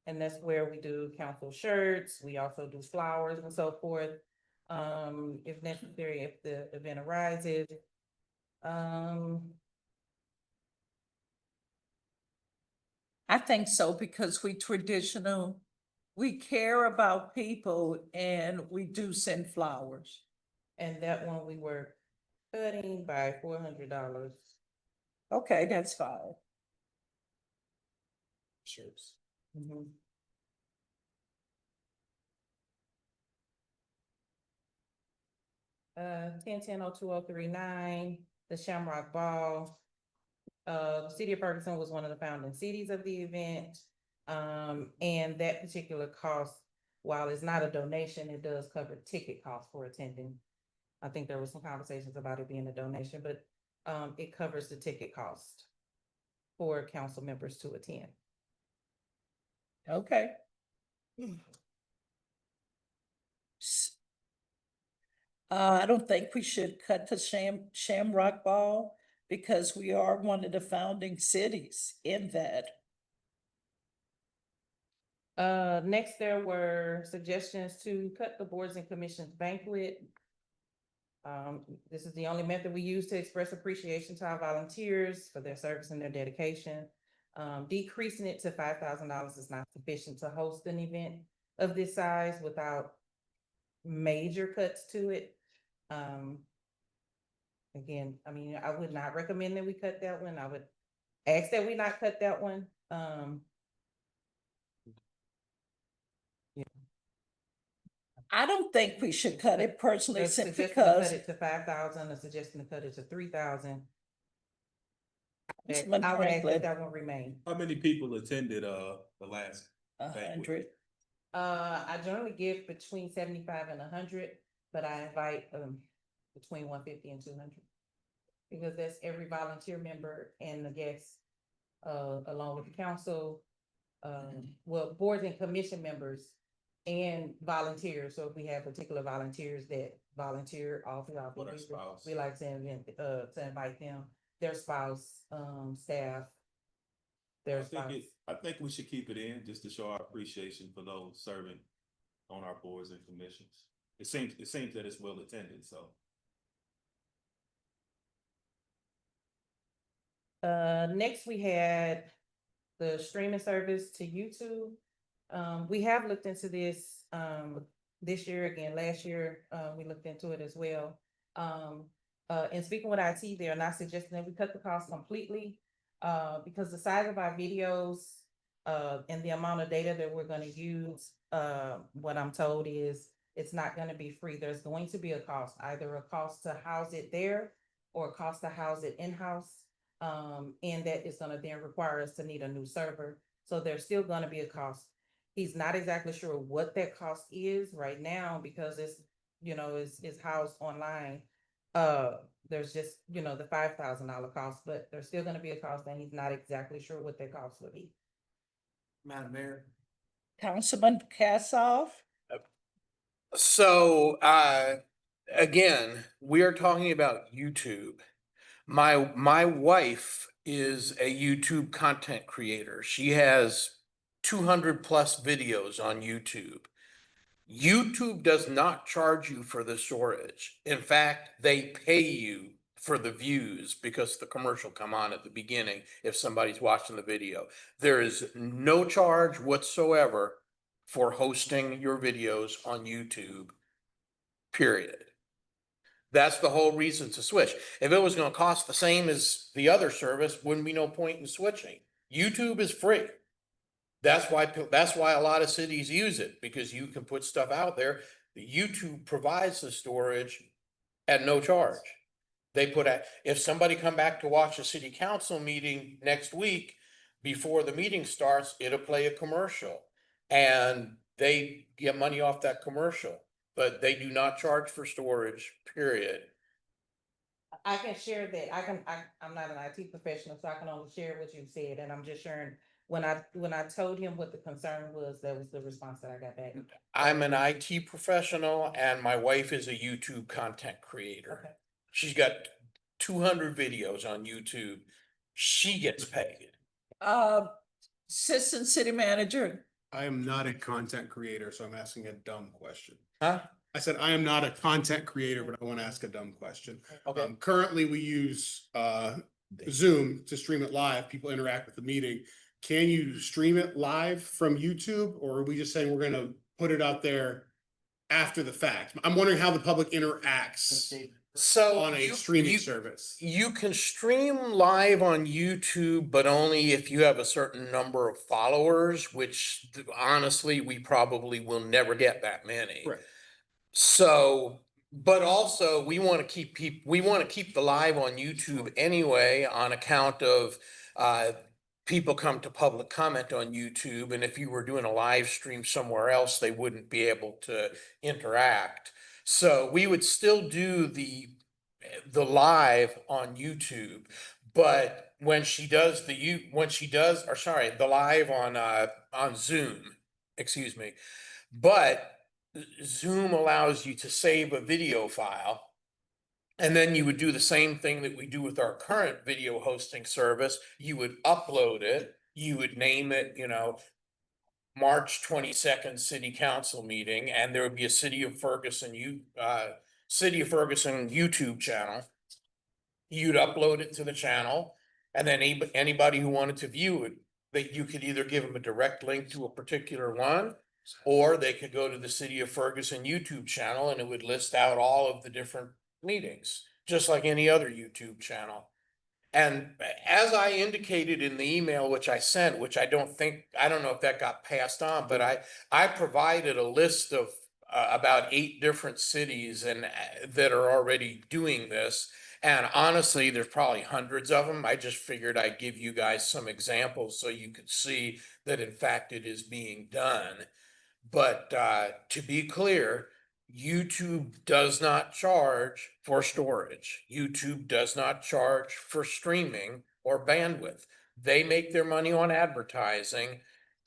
And that's where we do council shirts, we also do flowers and so forth. If necessary, if the event arises. I think so because we care about people and we do send flowers. And that one we were cutting by $400. Okay, that's fine. Shirts. Mhm. Uh, 10-10-02-039, the Shamrock Ball. The city of Ferguson was one of the founding cities of the event. And that particular cost, while it's not a donation, it does cover ticket costs for attending. I think there was some conversations about it being a donation, but it covers the ticket cost for council members to attend. Okay. I don't think we should cut the Shamrock Ball because we are one of the founding cities in that. Next, there were suggestions to cut the boards and commissions banquet. This is the only method we use to express appreciation to our volunteers for their service and their dedication. Decreasing it to $5,000 is not sufficient to host an event of this size without major cuts to it. Again, I mean, I would not recommend that we cut that one. I would ask that we not cut that one. I don't think we should cut it personally The simply suggestion to because cut it to 5,000, the suggestion to cut it to 3,000. Councilman I would ask Franklin. that that one remain. How many people attended the last? 100. I generally give between 75 and 100, but I invite between 150 and 200. Because that's every volunteer member and the guests, along with the council, well, boards and commission members and volunteers. So if we have particular volunteers that volunteer all throughout the What our week, spouse. we like to invite them, their spouse, staff, their spouse. I think we should keep it in just to show our appreciation for those serving on our boards and commissions. It seems that it's well attended, so. Next we had the streaming service to YouTube. We have looked into this, this year, again, last year, we looked into it as well. And speaking with IT, they are not suggesting that we cut the cost completely, because the size of our videos, and the amount of data that we're gonna use, what I'm told is it's not gonna be free. There's going to be a cost, either a cost to house it there or a cost to house it in-house. And that is gonna then require us to need a new server. So there's still gonna be a cost. He's not exactly sure what that cost is right now because it's, it's housed online. There's just, the $5,000 cost, but there's still gonna be a cost and he's not exactly sure what that cost would be. Madam Mayor. Councilman Kassoff. So, again, we are talking about YouTube. My wife is a YouTube content creator. She has 200 plus videos on YouTube. YouTube does not charge you for the storage. In fact, they pay you for the views because the commercial come on at the beginning if somebody's watching the video. There is no charge whatsoever for hosting your videos on YouTube, period. That's the whole reason to switch. If it was gonna cost the same as the other service, wouldn't be no point in switching. YouTube is free. That's why a lot of cities use it, because you can put stuff out there. YouTube provides the storage at no charge. If somebody come back to watch a city council meeting next week, before the meeting starts, it'll play a commercial. And they get money off that commercial, but they do not charge for storage, period. I can share that. I'm not an IT professional, so I can only share what you said, and I'm just sharing. When I told him what the concern was, that was the response that I got back. I'm an IT professional and my wife is a YouTube content creator. Okay. She's got 200 videos on YouTube. She gets paid. Assistant City Manager, I am not a content creator, so I'm asking a dumb question. Huh? I said, I am not a content creator, but I want to ask a dumb question. Okay. Currently, we use Zoom to stream it live. People interact with the meeting. Can you stream it live from YouTube, or are we just saying we're gonna put it out there after the fact? I'm wondering how the public interacts So on a streaming service. You can stream live on YouTube, but only if you have a certain number of followers, which honestly, we probably will never get that many. Right. So, but also we want to keep the live on YouTube anyway, on account of people come to public comment on YouTube, and if you were doing a live stream somewhere else, they wouldn't be able to interact. So we would still do the live on YouTube, but when she does the live on Zoom, excuse me, but Zoom allows you to save a video file. And then you would do the same thing that we do with our current video hosting service. You would upload it, you would name it, March 22nd City Council meeting, and there would be a City of Ferguson YouTube channel. You'd upload it to the channel, and then anybody who wanted to view it, that you could either give them a direct link to a particular one, or they could go to the City of Ferguson YouTube channel and it would list out all of the different meetings, just like any other YouTube channel. And as I indicated in the email which I sent, which I don't know if that got passed on, but I provided a list of about 8 different cities and that are already doing this. And honestly, there's probably hundreds of them. I just figured I'd give you guys some examples so you could see that in fact it is being done. But to be clear, YouTube does not charge for storage. YouTube does not charge for streaming or bandwidth. They make their money on advertising.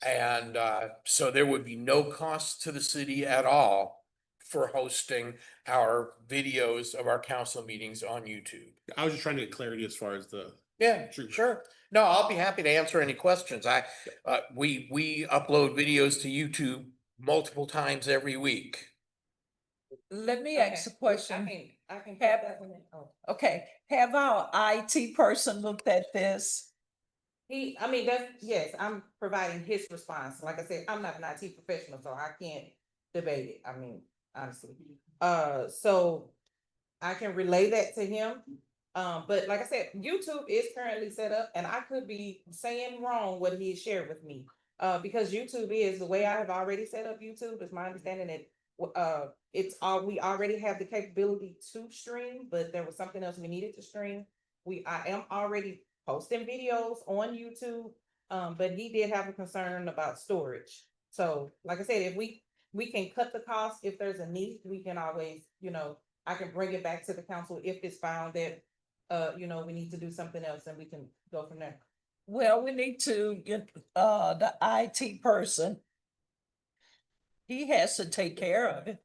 And so there would be no cost to the city at all for hosting our videos of our council meetings on YouTube. I was just trying to get clarity as far as the. Yeah, sure. No, I'll be happy to answer any questions. We upload videos to YouTube multiple times every week. let me ask a question. I can. Have- Okay, have our IT person looked at this? Yes, I'm providing his response. Like I said, I'm not an IT professional, so I can't debate it. Honestly. So I can relay that to him. But like I said, YouTube is currently set up, and I could be saying wrong what he shared with me. Because YouTube is the way I have already set up YouTube, is my understanding that we already have the capability to stream, but there was something else we needed to stream. I am already posting videos on YouTube, but he did have a concern about storage. So like I said, if we can cut the cost, if there's a need, we can always, I can bring it back to the council if it's found that, we need to do something else, and we can go from there. Well, we need to get the IT person. He has to take care of it.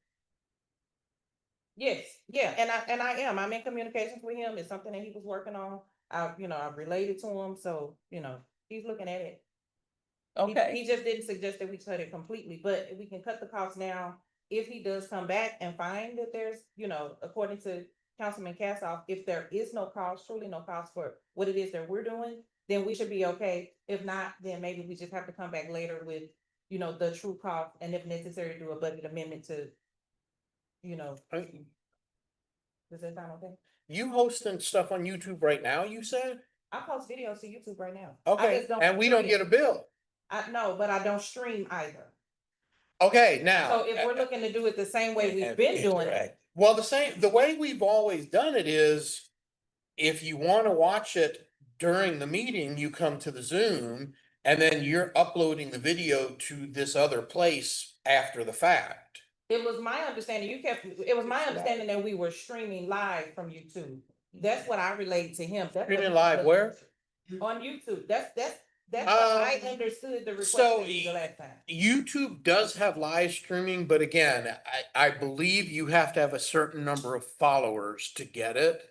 Yes, yeah, and I'm in communications with him. It's something that he was working on. I've related to him, so, he's looking at it. Okay. He just didn't suggest that we cut it completely, but we can cut the cost now if he does come back and find that there's, according to Councilman Cassoff, if there is no cost, truly no cost for what it is that we're doing, then we should be okay. If not, then maybe we just have to come back later with, the true cost, and if necessary, do a budget amendment to, does that sound okay? You hosting stuff on YouTube right now, you said? I post videos to YouTube right now. I Okay, just don't and we don't stream. get a bill. I know, but I don't stream either. Okay, now. So if we're looking to do it the same way we've been doing it. Well, the way we've always done it is, if you want to watch it during the meeting, you come to the Zoom, and then you're uploading the video to this other place after the fact. It was my understanding, it was my understanding that we were streaming live from YouTube. That's what I relayed to him. That's what- Streaming live where? On YouTube. That's what I understood the request so to be the last time. YouTube does have live streaming, but again, I believe you have to have a certain number of followers to get it.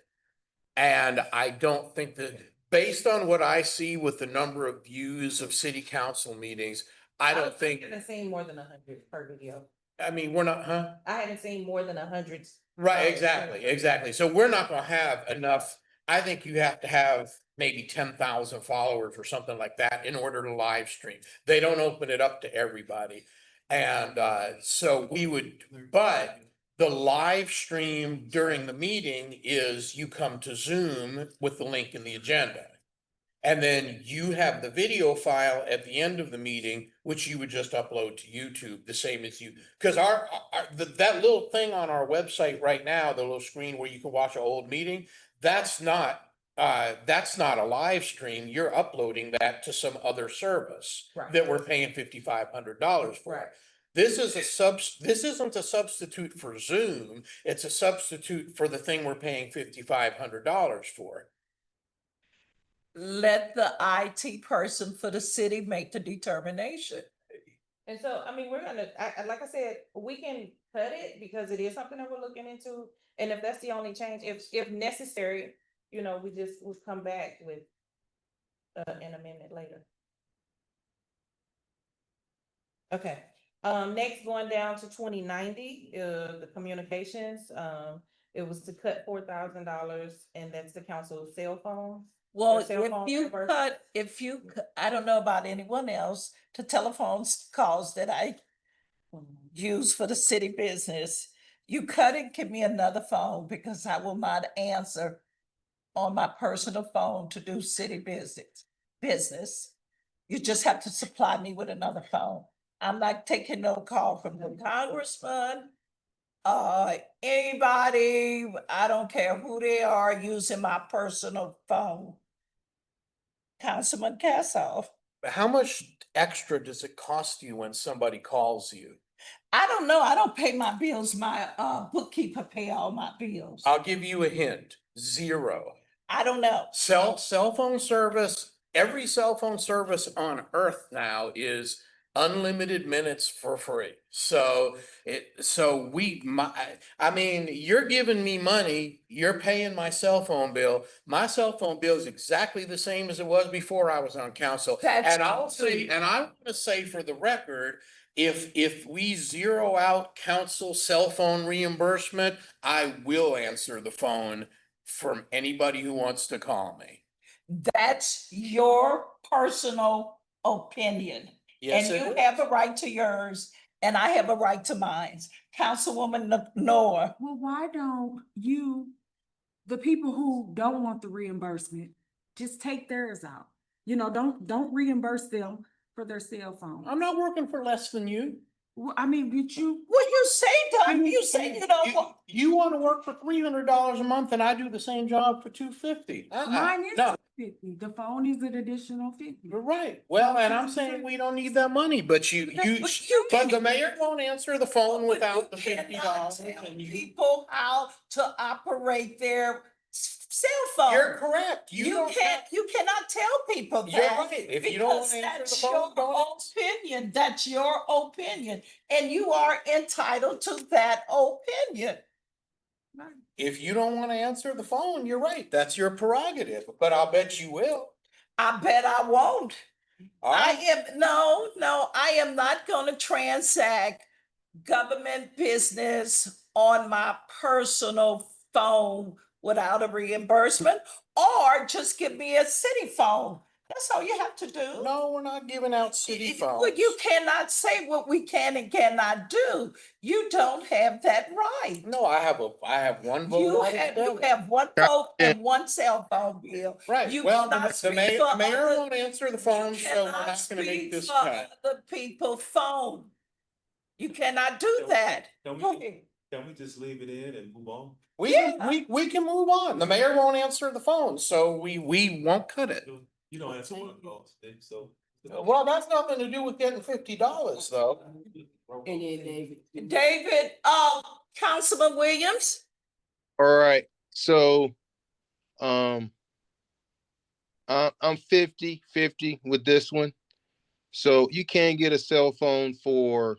And I don't think that, based on what I see with the number of views of city council meetings, I don't think, haven't seen more than 100 per video. I mean, we're not, huh? I haven't seen more than 100. Right, exactly. So we're not gonna have enough. I think you have to have maybe 10,000 followers or something like that in order to live stream. They don't open it up to everybody. And so we would, but the live stream during the meeting is you come to Zoom with the link in the agenda. And then you have the video file at the end of the meeting, which you would just upload to YouTube, the same as you, because that little thing on our website right now, the little screen where you can watch an old meeting, that's not a live stream. You're uploading that to some other service Right. that we're paying $5,500 for. Right. This isn't a substitute for Zoom. It's a substitute for the thing we're paying $5,500 for. Let the IT person for the city make the determination. And so, I mean, we're gonna, like I said, we can cut it because it is something that we're looking into. And if that's the only change, if necessary, we'll come back with an amendment later. Okay, next going down to 2090, the communications, it was to cut $4,000, and that's the council's cell phones. Well, Cell phone I don't know about anyone else, the telephone calls that I use for the city business, you cut it, give me another phone, because I will not answer on my personal phone to do city business. You just have to supply me with another phone. I'm not taking no call from the congressman, anybody, I don't care who they are, using my personal phone. Councilman Cassoff. How much extra does it cost you when somebody calls you? I don't know. I don't pay my bills. My bookkeeper pay all my bills. I'll give you a hint. 0. I don't know. Cell phone service, every cell phone service on earth now is unlimited minutes for free. I mean, you're giving me money, you're paying my cell phone bill. My cell phone bill is exactly the same as it was before I was on council. And I'm gonna say for the record, if we zero out council cell phone reimbursement, I will answer the phone from anybody who wants to call me. That's your personal opinion. Yes, And it you is. have a right to yours, and I have a right to mine. Councilwoman Noah. Well, why don't you, the people who don't want the reimbursement, just take theirs out? Don't reimburse them for their cell phone. I'm not working for less than you. Well, I mean, but you, Well, you say don't, you say you don't want. You want to work for $300 a month and I do the same job for $250. mine is No, 50. The phone is an additional 50. you're right. Well, and I'm saying we don't need that money, but but the mayor won't answer the phone without the You cannot $50. tell and you- people how to operate their cell phone. You're correct. You don't can't, you cannot tell people You're that. right. If you don't Because wanna answer the that's phone, your don't opinion. That's your opinion. And you are entitled to that opinion. If you don't want to answer the phone, you're right. That's your prerogative, but I'll bet you will. I bet I won't. All right. I am not gonna transact government business on my personal phone without a reimbursement, or just give me a city phone. That's all you have to do. No, we're not giving out city Well, phones. you cannot say what we can and cannot do. You don't have that right. No, I have one vote. You out of have, seven. you have one vote and one cell phone bill. Right, You well, cannot the speak mayor, for mayor other- won't answer the phone, you so we're cannot not gonna make speak this for cut. Other people's phone. You cannot do that. Go ahead. Can we just leave it in and move on? We can move on. The mayor won't answer the phone, so we won't cut it. You don't answer one of those, so. Well, that's nothing to do with getting $50 though. David, Councilman Williams? All right, so, I'm 50-50 with this one. So you can get a cell phone for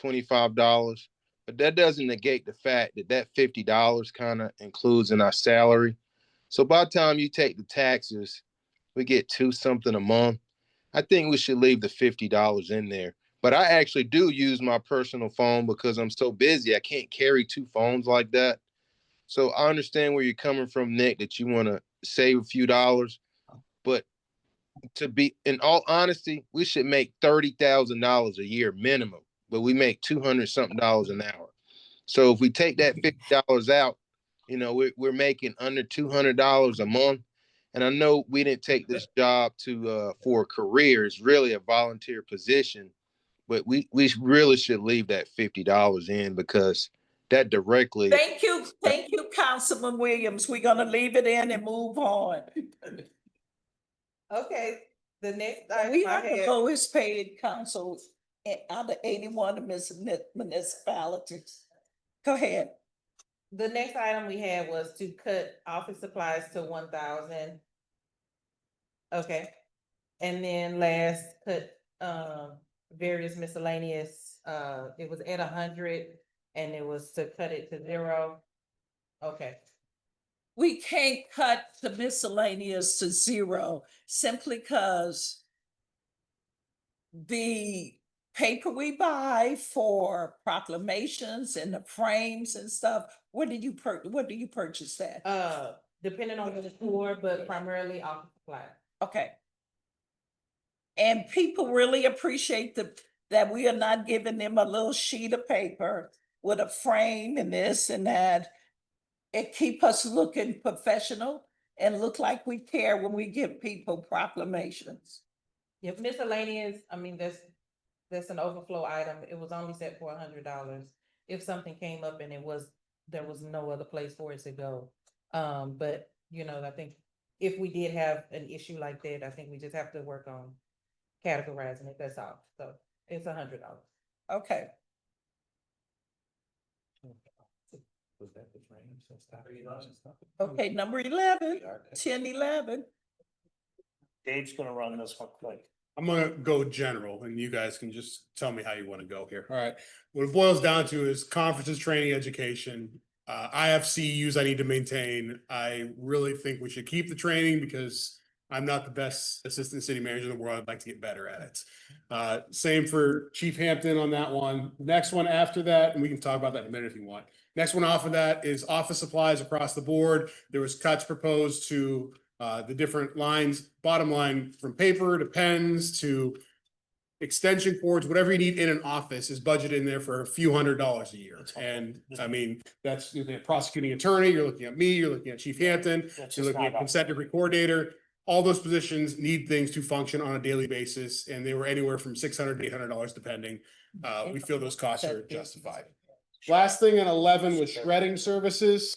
$25, but that doesn't negate the fact that that $50 kind of includes in our salary. So by the time you take the taxes, we get two something a month. I think we should leave the $50 in there. But I actually do use my personal phone because I'm so busy. I can't carry two phones like that. So I understand where you're coming from, Nick, that you want to save a few dollars. But to be in all honesty, we should make $30,000 a year minimum, but we make 200 something dollars an hour. So if we take that $50 out, we're making under $200 a month. And I know we didn't take this job for a career. It's really a volunteer position, but we really should leave that $50 in because that directly. Thank you, Councilman Williams. We're gonna leave it in and move on. Okay, the next We item I are the had, lowest paid council out of 81 municipalities. Go ahead. the next item we had was to cut office supplies to 1,000. Okay, and then last cut, various miscellaneous, it was at 100 and it was to cut it to 0. Okay, We can't cut the miscellaneous to 0 simply because the paper we buy for proclamations and the frames and stuff, what do you purchase that? depending on the store, but primarily office supplies. Okay. And people really appreciate that we are not giving them a little sheet of paper with a frame and this and that. It keep us looking professional and look like we care when we give people proclamations. If miscellaneous, I mean, that's an overflow item. It was only set for $100. If something came up and there was no other place for it to go. But I think if we did have an issue like that, I think we just have to work on categorizing it. That's all. So it's $100. Okay. Okay, number 11, 10, 11. Dave's gonna run this one quick. I'm gonna go general and you guys can just tell me how you want to go here. All right. What it boils down to is conferences, training, education, IFCUs I need to maintain. I really think we should keep the training because I'm not the best assistant city manager in the world. I'd like to get better at it. Same for Chief Hampton on that one. Next one after that, and we can talk about that in a minute if you want. Next one off of that is office supplies across the board. There was cuts proposed to the different lines, bottom line from paper to pens to extension cords, whatever you need in an office is budgeted in there for a few $100s a year. And I mean, that's you're looking at prosecuting attorney, you're looking at me, you're looking at Chief Hampton, you're looking at consent decree coordinator. All those positions need things to function on a daily basis, and they were anywhere from $600 to $800 depending. We feel those costs are justified. Last thing in 11 was shredding services.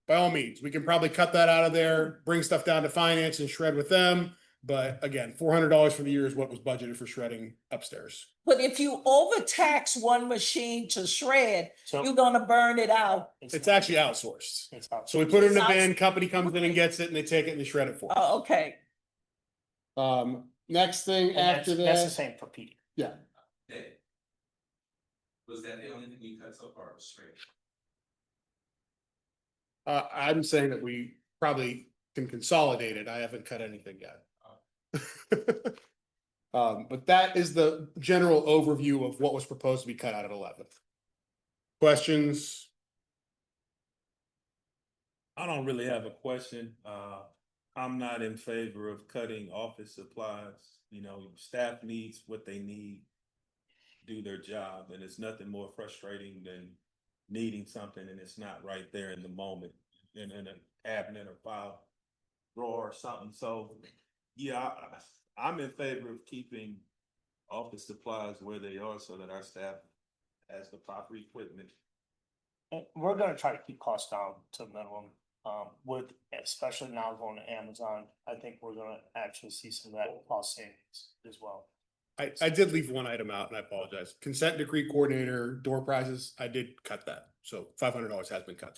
By all means, we can probably cut that out of there, bring stuff down to finance and shred with them. But again, $400 for the year is what was budgeted for shredding upstairs. But if you overtax one machine to shred, So- you're gonna burn it out. It's actually outsourced. It's out. So we put it in a bin, company comes in and gets it and they take it and they shred it for us. Oh, okay. Next thing And after that's the that, same for Pete. yeah, Okay. Was that the only thing you cut so far was straight? I'm saying that we probably can consolidate it. I haven't cut anything yet. But that is the general overview of what was proposed to be cut out at 11. Questions? I don't really have a question. I'm not in favor of cutting office supplies. You know, staff needs what they need, do their job, and it's nothing more frustrating than needing something and it's not right there in the moment in a cabinet or file drawer or something. So, yeah, I'm in favor of keeping office supplies where they are so that our staff has the proper equipment. And we're gonna try to keep costs down to a minimum, with, especially now going to Amazon, I think we're gonna actually see some of that cost savings as well. I did leave one item out and I apologize. Consent decree coordinator, door prizes, I did cut that. So $500 has been cut.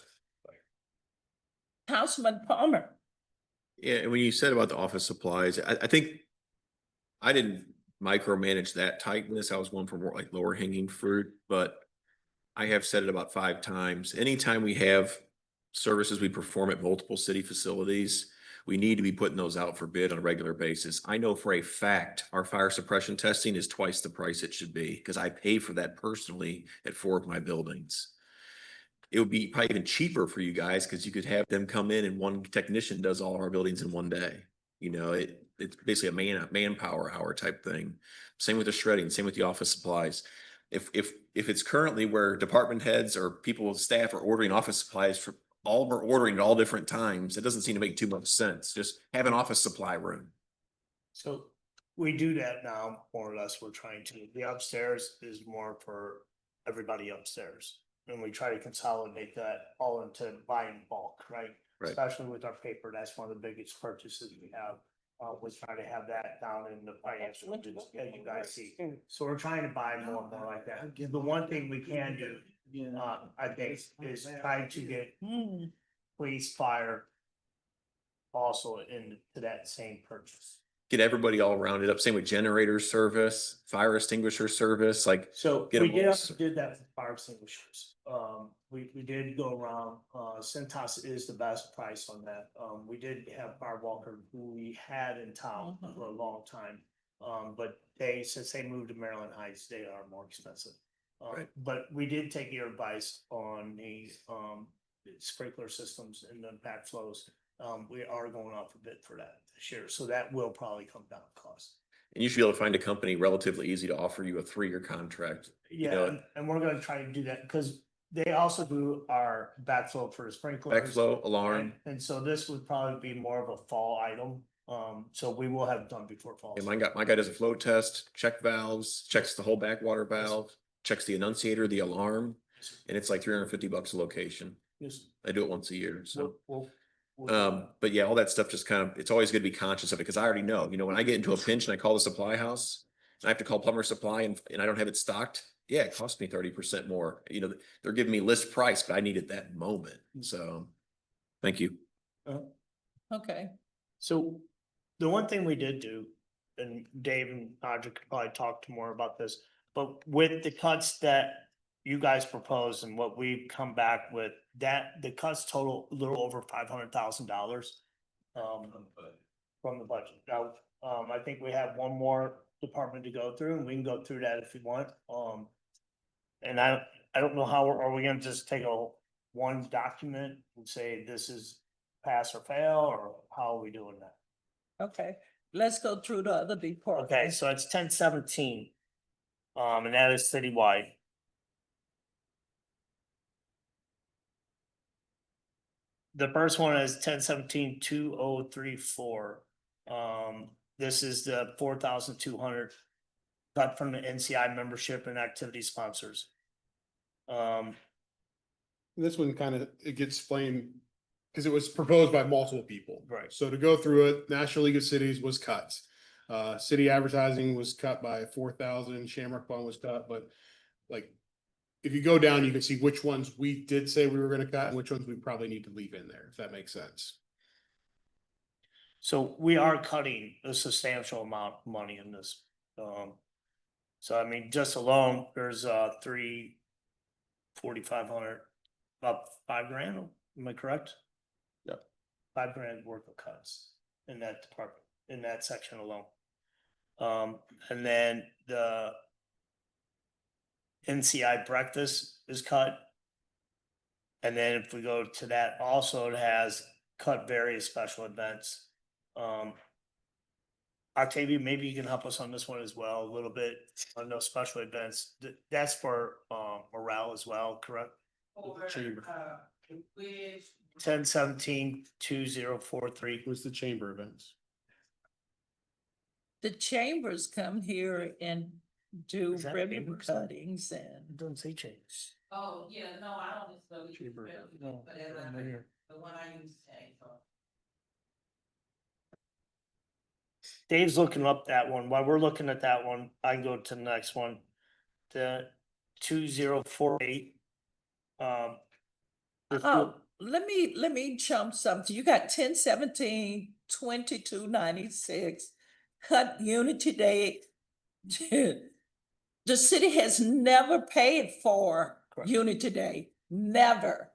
Councilman Palmer. Yeah, and when you said about the office supplies, I think I didn't micromanage that tightness. I was going for more like lower hanging fruit, but I have said it about 5 times. Anytime we have services we perform at multiple city facilities, we need to be putting those out for bid on a regular basis. I know for a fact our fire suppression testing is twice the price it should be because I pay for that personally at 4 of my buildings. It would be probably even cheaper for you guys because you could have them come in and one technician does all of our buildings in one day. You know, it's basically a manpower hour type thing. Same with the shredding, same with the office supplies. If it's currently where department heads or people with staff are ordering office supplies for all are ordering at all different times, it doesn't seem to make too much sense. Just have an office supply room. So we do that now, more or less, we're trying to, the upstairs is more for everybody upstairs. And we try to consolidate that all into buying bulk, right? Right. Especially with our paper, that's one of the biggest purchases we have. We try to have that down in the financial, as you guys see. So we're trying to buy more and more like that. The one thing we can do, I think, is try to get police, fire also into that same purchase. Get everybody all rounded up. Same with generator service, fire extinguisher service, like So get we them all. did that for fire extinguishers. We did go around, Centos is the best price on that. We did have Firewalker who we had in town for a long time. But since they moved to Maryland Heights, they are more expensive. Right. But we did take your advice on the sprinkler systems and the backflows. We are going off a bit for that this year, so that will probably come down in cost. And you should be able to find a company relatively easy to offer you a 3-year contract. Yeah, know, and we're gonna try to do that because they also do our backflow for the sprinklers. Backflow, alarm. And so this would probably be more of a fall item. So we will have it done before fall. And my guy does a flow test, check valves, checks the whole backwater valve, checks the annunciator, the alarm, and it's like $350 a location. Yes. I do it once a year, so. We'll But yeah, all that stuff just kind of, it's always good to be conscious of it because I already know, when I get into a pinch and I call the supply house and I have to call plumber supply and I don't have it stocked, yeah, it costs me 30% more. They're giving me list price, but I need it that moment. So, thank you. Okay. So the one thing we did do, and Dave and Audrey could probably talk to more about this, but with the cuts that you guys proposed and what we've come back with, that the cuts total a little over $500,000 from the budget. Now, I think we have one more department to go through and we can go through that if you want. And I don't know how, are we gonna just take one document and say this is pass or fail, or how are we doing that? Okay, let's go through the other departments. Okay, so it's 1017. And that is citywide. The first one is 1017-2034. This is the 4,200 cut from the NCI membership and activity sponsors. This one it gets explained because it was proposed by multiple people. Right. So to go through it, National League of Cities was cut. City advertising was cut by 4,000, Shamrock Fund was cut, but if you go down, you can see which ones we did say we were gonna cut and which ones we probably need to leave in there, if that makes sense. So we are cutting a substantial amount of money in this. So I mean, just alone, there's 4,500, about $5,000, am I correct? Yep. $5,000 worth of cuts in that department, in that section alone. And then the NCI breakfast is cut And then if we go to that, also it has cut various special events. Octavia, maybe you can help us on this one as well, a little bit on those special events. That's for morale as well, correct? Or, Chamber. which, 10-17-2043. Who's the chamber events? The chambers come here and do Is that ribbon chambers? cuttings and. It doesn't say change. oh, yeah, no, I don't necessarily. Chamber, no, But as right here. the one I use today, so. Dave's looking up that one. While we're looking at that one, I can go to the next one. The 2048. let's do- Oh, let me jump something. You got 10-17-2296 cut Unity Day. The city has never paid for Correct. Unity Day, never.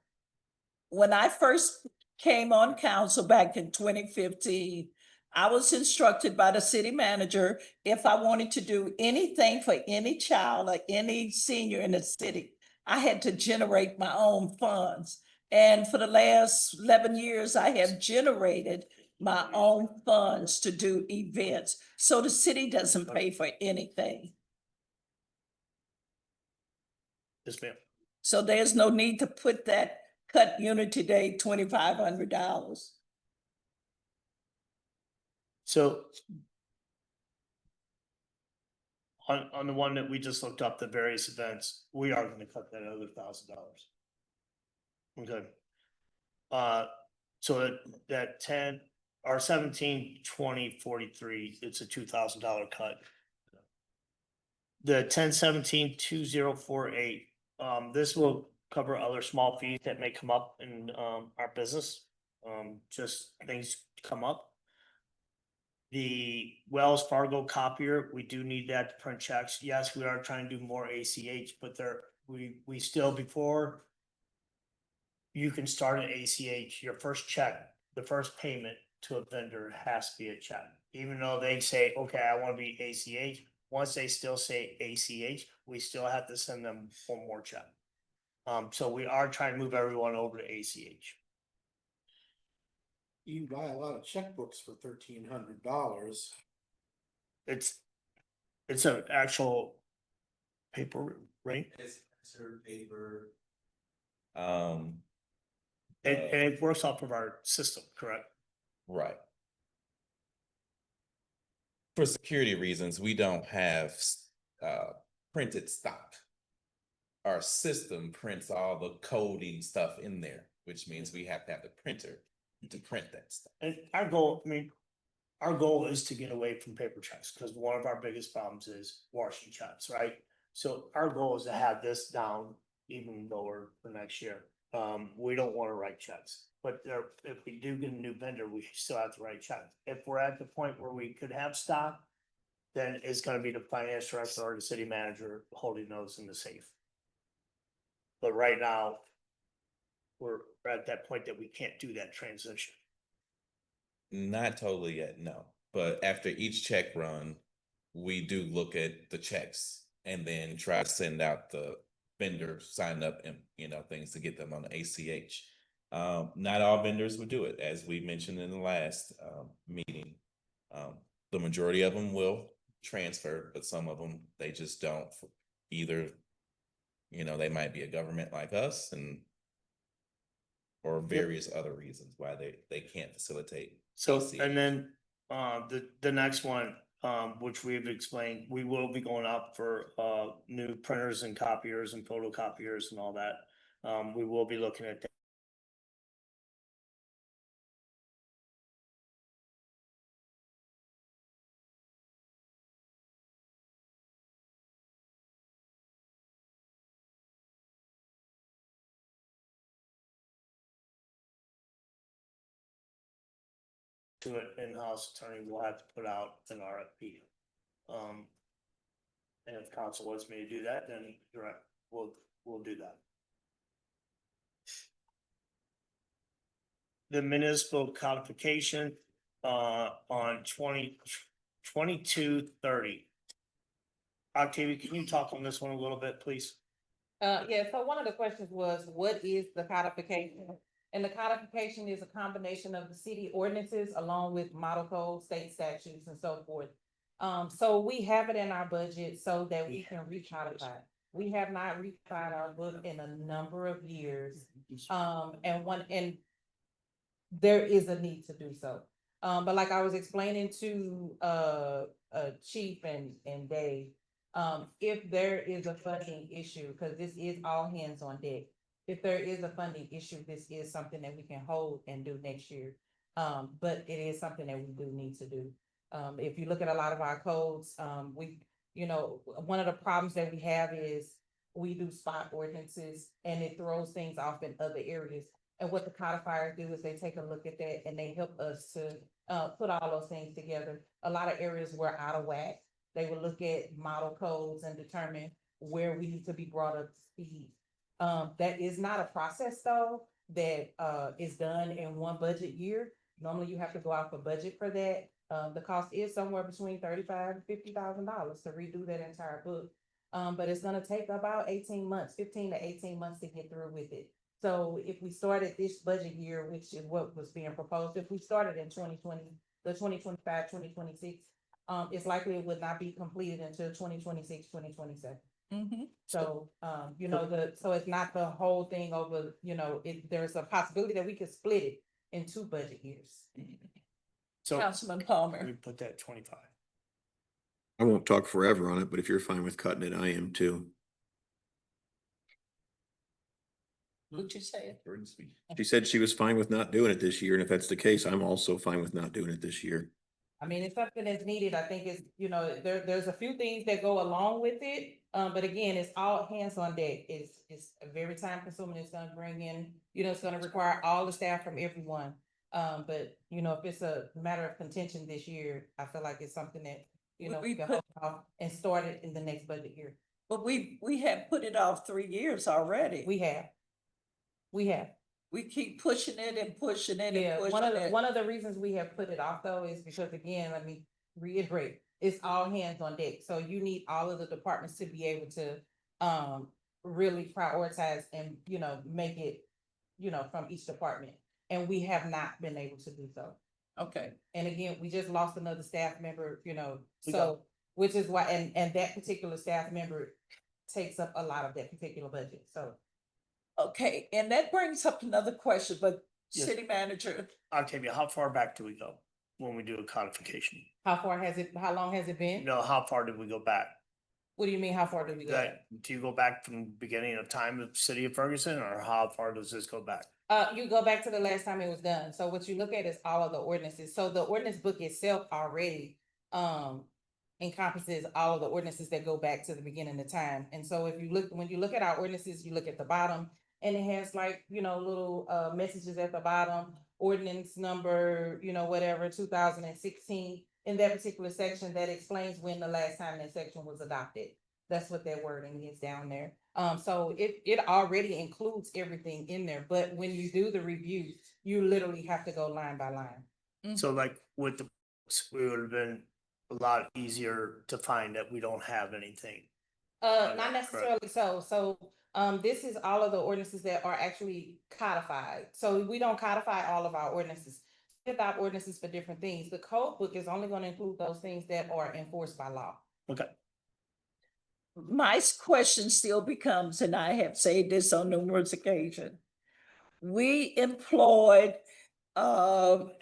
When I first came on council back in 2015, I was instructed by the city manager if I wanted to do anything for any child or any senior in the city, I had to generate my own funds. And for the last 11 years, I have generated my own funds to do events. So the city doesn't pay for anything. Yes, ma'am. So there's no need to put that cut Unity Day $2,500. So. On the one that we just looked up, the various events, we are gonna cut that other $1,000. Okay. So that 10 or 17-20-43, it's a $2,000 cut. The 10-17-2048, this will cover other small fees that may come up in our business. Just things come up. The Wells Fargo copier, we do need that to print checks. Yes, we are trying to do more ACH, but we still, before you can start an ACH, your first check, the first payment to a vendor has to be a check. Even though they say, okay, I want to be ACH, once they still say ACH, we still have to send them one more check. So we are trying to move everyone over to ACH. You can buy a lot of checkbooks for $1,300. It's an actual paper, right? It's paper. And it works off of our system, correct? Right. For security reasons, we don't have printed stock. Our system prints all the coding stuff in there, which means we have to have the printer to print that stuff. And our goal, our goal is to get away from paper checks, because one of our biggest problems is washing checks, right? So our goal is to have this down even lower for next year. We don't want to write checks, but if we do get a new vendor, we still have to write checks. If we're at the point where we could have stock, then it's gonna be the finance director or the city manager holding those in the safe. But right now, we're at that point that we can't do that transition. Not totally yet, no. But after each check run, we do look at the checks and then try to send out the vendor sign up and, things to get them on the ACH. Not all vendors would do it, as we mentioned in the last meeting. The majority of them will transfer, but some of them, they just don't. Either, they might be a government like us or various other reasons why they can't facilitate. So, ACH. and then, the next one, which we've explained, we will be going out for, new printers and copiers and photocopiers and all that. We will be looking at that. To an in-house attorney, we'll have to put out an RFP. And if council wants me to do that, then direct, we'll do that. The municipal codification, on 2230. Octavia, can you talk on this one a little bit, please? Yeah, so one of the questions was, what is the codification? And the codification is a combination of the city ordinances along with model code, state statutes and so forth. So we have it in our budget so that we can recodify. We have not recodified our book in a number of years. And there is a need to do so. But like I was explaining to Chief and Dave, if there is a funding issue, because this is all hands on deck. If there is a funding issue, this is something that we can hold and do next year. But it is something that we do need to do. If you look at a lot of our codes, one of the problems that we have is we do spot ordinances and it throws things off in other areas. And what the codifiers do is they take a look at that and they help us to put all those things together. A lot of areas were out of whack. They will look at model codes and determine where we need to be brought up to speed. That is not a process though, that is done in one budget year. Normally you have to go out for budget for that. The cost is somewhere between $35,000 and $50,000 to redo that entire book. But it's gonna take about 18 months, 15 to 18 months to get through with it. So if we started this budget year, which is what was being proposed, if we started in 2020, the 2025, 2026, it's likely it would not be completed until 2026, 2027. So, so it's not the whole thing over, there's a possibility that we could split it in 2 budget years. So Councilman Palmer. we put that 25. I won't talk forever on it, but if you're fine with cutting it, I am too. Would you say it? She said she was fine with not doing it this year, and if that's the case, I'm also fine with not doing it this year. I mean, it's something that's needed. I think it's, there's a few things that go along with it. But again, it's all hands on deck. It's very time consuming. It's gonna bring in, it's gonna require all the staff from everyone. But if it's a matter of contention this year, I feel like it's something that, we can hold off and start it in the next budget year. But we have put it off 3 years already. We have. We keep pushing it and pushing it and Yeah, pushing it. one of the reasons we have put it off though is because, again, let me reiterate, it's all hands on deck. So you need all of the departments to be able to really prioritize and, make it, from each department. And we have not been able to do so. Okay. And again, we just lost another staff member, We so, which is why, and that particular staff member takes up a lot of that particular budget, so. Okay, and that brings up another question, but Yes. city manager, Octavia, how far back do we go when we do a codification? How long has it been? No, how far did we go back? What do you mean, how far did we go? Do you go back from the beginning of time of city of Ferguson, or how far does this go back? You go back to the last time it was done. So what you look at is all of the ordinances. So the ordinance book itself already encompasses all of the ordinances that go back to the beginning of time. And so when you look at our ordinances, you look at the bottom and it has little messages at the bottom, ordinance number, whatever, 2016, in that particular section that explains when the last time that section was adopted. That's what that wording is down there. So it already includes everything in there, but when you do the review, you literally have to go line by line. So like with the, it would have been a lot easier to find that we don't have anything. Not necessarily so. So, this is all of the ordinances that are actually codified. So we don't codify all of our ordinances. We adopt ordinances for different things. The code book is only gonna include those things that are enforced by law. Okay. my question still becomes, and I have said this on numerous occasions. We employed planning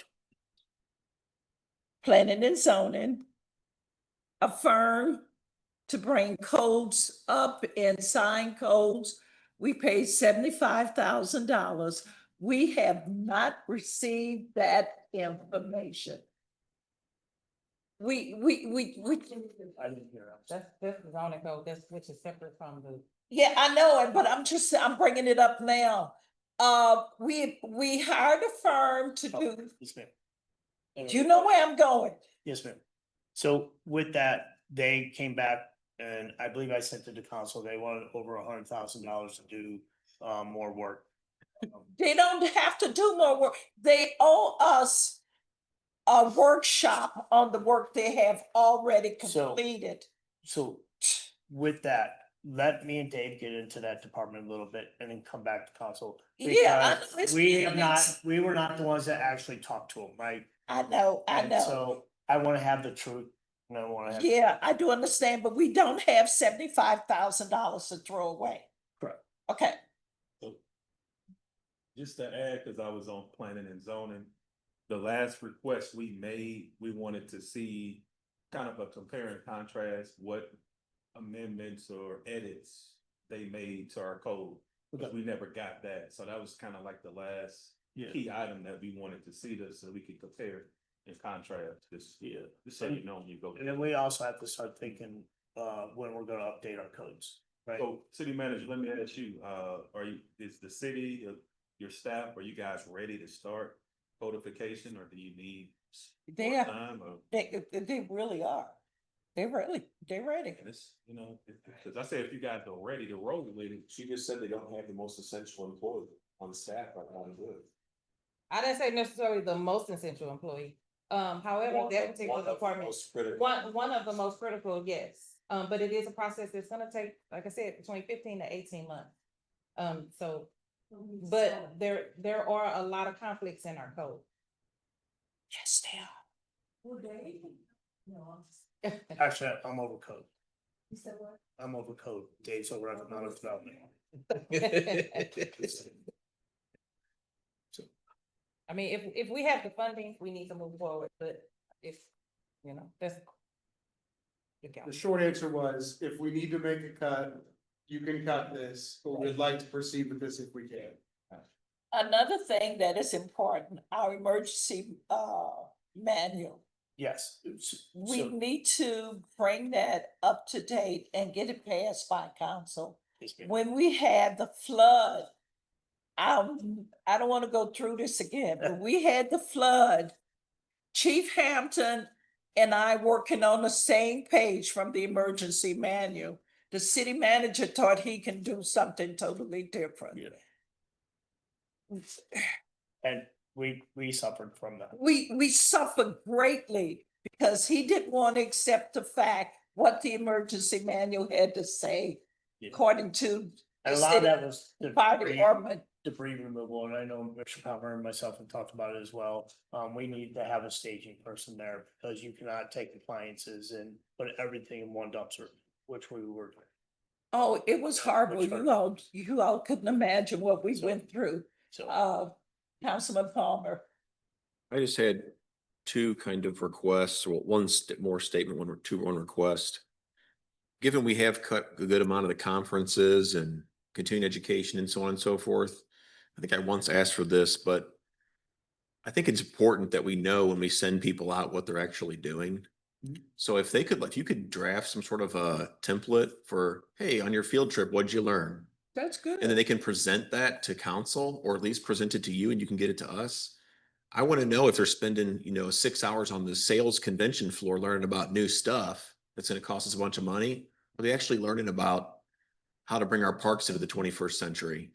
and zoning, a firm to bring codes up and sign codes. We paid $75,000. We have not received that information. We. I didn't hear that. That's the zoning code, which is separate from the. Yeah, I know it, but I'm bringing it up now. We hired a firm to do, Yes, ma'am. do you know where I'm going? Yes, ma'am. So with that, they came back and I believe I sent it to council. They wanted over $100,000 to do more work. They don't have to do more work. They owe us a workshop on the work they have already completed. So with that, let me and Dave get into that department a little bit and then come back to council. Yeah, Because we were not the ones that actually talked to him, right? I know. And so I want to have the truth. And I want to have. Yeah, I do understand, but we don't have $75,000 to throw away. Correct. Okay, Just to add, cause I was on planning and zoning, the last request we made, we wanted to see kind of a compare and contrast what amendments or edits they made to our code. Because we never got that, so that was kind of like the last key item that we wanted to see this, so we could compare and contrast this. Just so you know when you go. And then we also have to start thinking, when we're gonna update our codes, right? So, city manager, let me ask you, is the city, your staff, are you guys ready to start codification, or do you need they more are, time? Or they really are. They're ready. this, because I say if you guys are ready to roll with it. She just said they don't have the most essential employee on the staff right now to do it. I didn't say necessarily the most essential employee. However, that particular department, one of the most critical, yes. But it is a process that's gonna take, like I said, between 15 to 18 months. But there are a lot of conflicts in our code. Yes, they are. Actually, I'm over code. You said what? I'm over code. Dave's over economic development. I mean, if we have the funding, we need to move forward, but if, that's. The short answer was, if we need to make a cut, you can cut this, but we'd like to proceed with this if we can. Another thing that is important, our emergency manual. Yes. We So- need to bring that up to date and get it passed by council. Yes, ma'am. When we had the flood, I don't want to go through this again, but we had the flood. Chief Hampton and I working on the same page from the emergency manual. The city manager thought he can do something totally different. Yeah. And we suffered from that. We suffered greatly because he didn't want to accept the fact what the emergency manual had to say, Yeah. according to And the a lot of city that was fire debris, department. debris removal, and I know Mr. Palmer and myself have talked about it as well. We need to have a staging person there because you cannot take appliances and put everything in one dumpster, which we were doing. Oh, it was horrible. Which hurt. You all couldn't imagine what we went through. So Councilman Palmer. I just had two kind of requests, well, one more statement, one request. Given we have cut a good amount of the conferences and continuing education and so on and so forth, I think I once asked for this, but I think it's important that we know when we send people out what they're actually doing. So if you could draft some sort of a template for, hey, on your field trip, what'd you learn? That's good. And then they can present that to council, or at least present it to you and you can get it to us. I want to know if they're spending, 6 hours on the sales convention floor learning about new stuff that's going to cost us a bunch of money. Are they actually learning about how to bring our parks into the 21st century?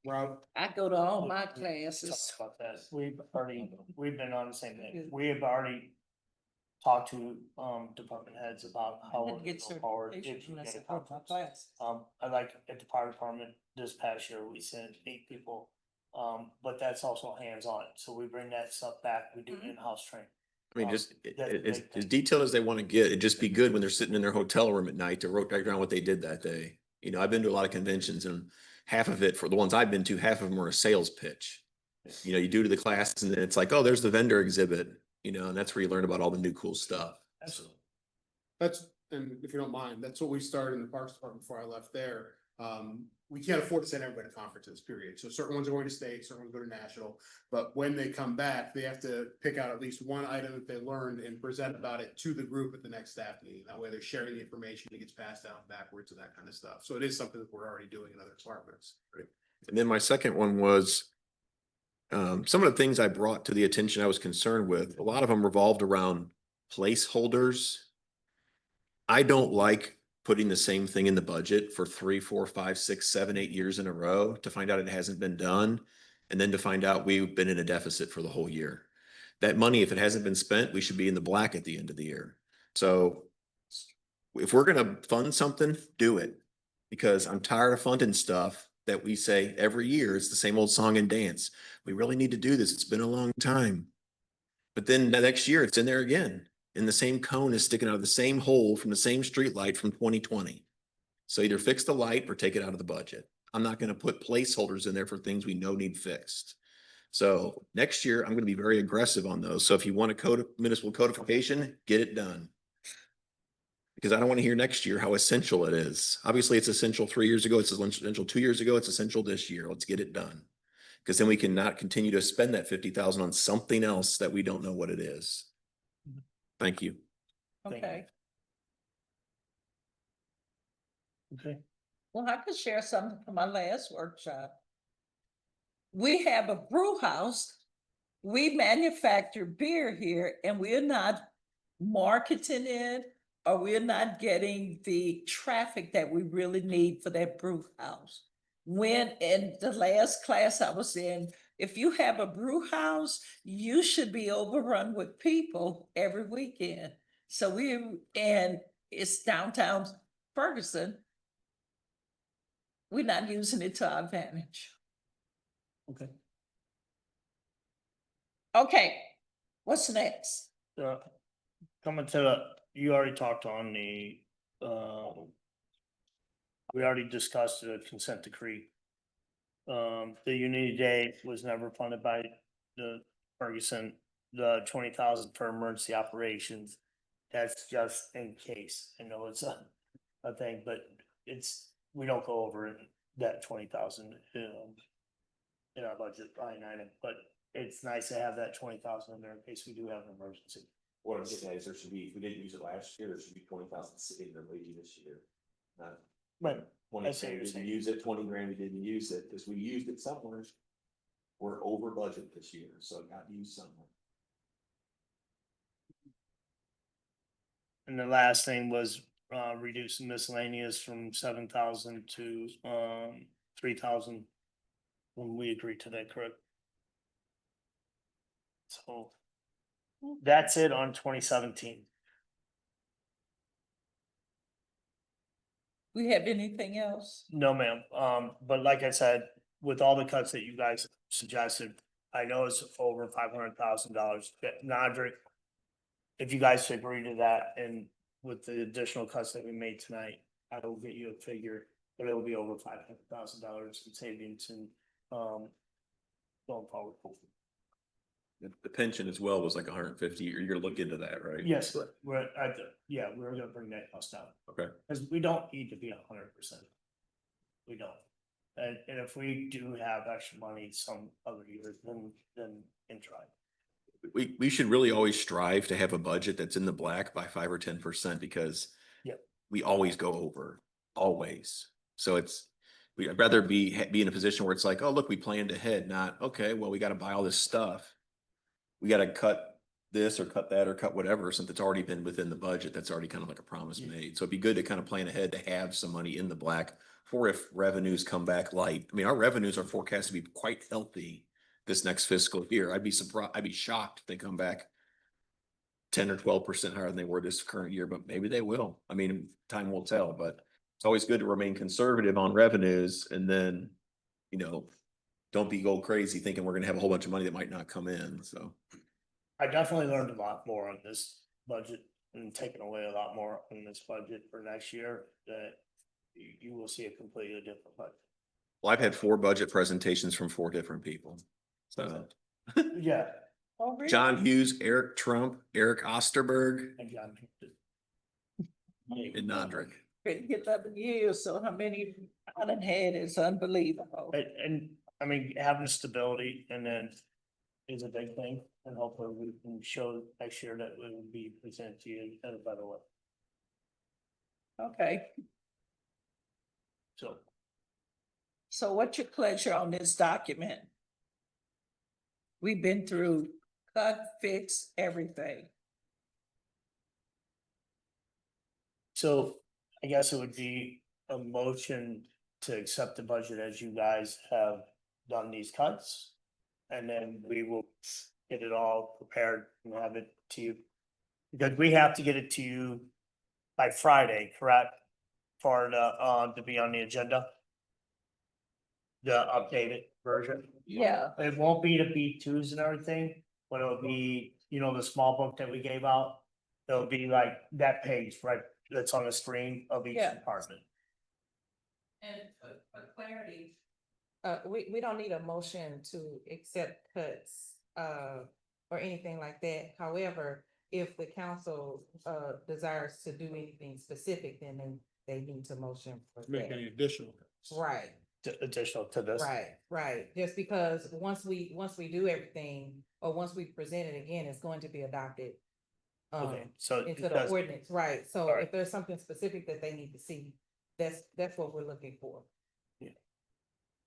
Rob, I go to all my classes. talk about that. We've been on the same thing. We have already talked to department heads about how. I had to get we'll go forward certification if you when I get a said, "Oh, my conference. class." I like at the fire department this past year, we sent 8 people. But that's also hands-on. So we bring that stuff back. We do Mhm. in-house training. I mean, just that's a as big thing. detailed as they want to get, it'd just be good when they're sitting in their hotel room at night to write down what they did that day. I've been to a lot of conventions and half of it, for the ones I've been to, half of them are a sales pitch. You do to the classes and then it's like, oh, there's the vendor exhibit, and that's where you learn about all the new cool stuff. Absolutely. and if you don't mind, that's what we started in the Parks Department before I left there. We can't afford to send everybody to conferences, period. So certain ones are going to state, certain ones go to national. But when they come back, they have to pick out at least one item that they learned and present about it to the group at the next staff meeting. That way they're sharing the information, it gets passed down backwards and that kind of stuff. So it is something that we're already doing in other departments. And then my second one was some of the things I brought to the attention I was concerned with. A lot of them revolved around placeholders. I don't like putting the same thing in the budget for 3, 4, 5, 6, 7, 8 years in a row to find out it hasn't been done. And then to find out we've been in a deficit for the whole year. That money, if it hasn't been spent, we should be in the black at the end of the year. So if we're going to fund something, do it. Because I'm tired of funding stuff that we say every year, it's the same old song and dance. We really need to do this. It's been a long time. But then the next year it's in there again, and the same cone is sticking out of the same hole from the same street light from 2020. So either fix the light or take it out of the budget. I'm not gonna put placeholders in there for things we know need fixed. So next year, I'm gonna be very aggressive on those. So if you want a municipal codification, get it done. Because I don't want to hear next year how essential it is. Obviously, it's essential 3 years ago, it's essential 2 years ago, it's essential this year. Let's get it done. Because then we cannot continue to spend that 50,000 on something else that we don't know what it is. Thank you. Thank you. Okay, Okay. well, I could share something from my last workshop. We have a brew house. We manufacture beer here and we're not marketing it, or we're not getting the traffic that we really need for that brew house. When in the last class I was in, if you have a brew house, you should be overrun with people every weekend. So and it's downtown Ferguson. We're not using it to our advantage. Okay. Okay, what's next? Coming to the, you already talked on the, we already discussed the consent decree. The Unity Day was never funded by the Ferguson, the 20,000 for emergency operations. That's just in case. I know it's a thing, but we don't go over that 20,000 in our budget line item, but it's nice to have that 20,000 in there in case we do have an emergency. What I'm getting at is there should be, if we didn't use it last year, there should be 20,000 sitting there waiting this year. Not Right. 20, I see what we you're didn't saying. use it, 20 grand, we didn't use it, because we used it somewhere. We're over budget this year, so it got used somewhere. And the last thing was reducing miscellaneous from 7,000 to 3,000 when we agreed to that, correct? So that's it on 2017. We have anything else? No, ma'am. But like I said, with all the cuts that you guys suggested, I know it's over $500,000. Nadrick, if you guys agree to that, and with the additional cuts that we made tonight, I will get you a figure, but it'll be over $500,000 in savings and going forward. The pension as well was like 150, you're gonna look into that, right? Yes, we're gonna bring that cost down. Okay. Because we don't need to be 100%. We don't. And if we do have extra money some other years, then try. We should really always strive to have a budget that's in the black by 5 or 10% because Yep. we always go over, always. So I'd rather be in a position where it's like, oh, look, we planned ahead, not, okay, well, we got to buy all this stuff. We got to cut this or cut that or cut whatever, since it's already been within the budget. That's already kind of like a promise made. So it'd be good to kind of plan ahead to have some money in the black for if revenues come back light. I mean, our revenues are forecast to be quite healthy this next fiscal year. I'd be surprised, I'd be shocked if they come back 10 or 12% higher than they were this current year, but maybe they will. I mean, time will tell, but it's always good to remain conservative on revenues and then, don't be go crazy thinking we're gonna have a whole bunch of money that might not come in, so. I definitely learned a lot more on this budget and taken away a lot more on this budget for next year that you will see a completely different budget. Well, I've had 4 budget presentations from 4 different people, so. Yeah. Oh, really? John Hughes, Eric Trump, Eric Osterberg, And John. and Nodrick. Couldn't get that in years, so how many I done had is unbelievable. And I mean, having stability and then is a big thing, and hopefully we can show next year that it will be presented to you in a better way. Okay, So what's your pleasure on this document? We've been through cut, fix, everything. I guess it would be a motion to accept the budget as you guys have done these cuts. And then we will get it all prepared and have it to you. Because we have to get it to you by Friday, correct? for the, to be on the agenda. The updated version. Yeah, It won't be the B2s and everything, but it'll be, you know, the small book that we gave out. It'll be like that page, right, that's on the screen of each Yeah. department. And for clarity, We don't need a motion to accept cuts, or anything like that. However, if the council, desires to do anything specific, then they need to motion for Make that. any additional. Right, Additional to this. right. Just because once we do everything, or once we present it again, it's going to be adopted. Okay, so Into the because- ordinance, right? So Alright. if there's something specific that they need to see, that's what we're looking for.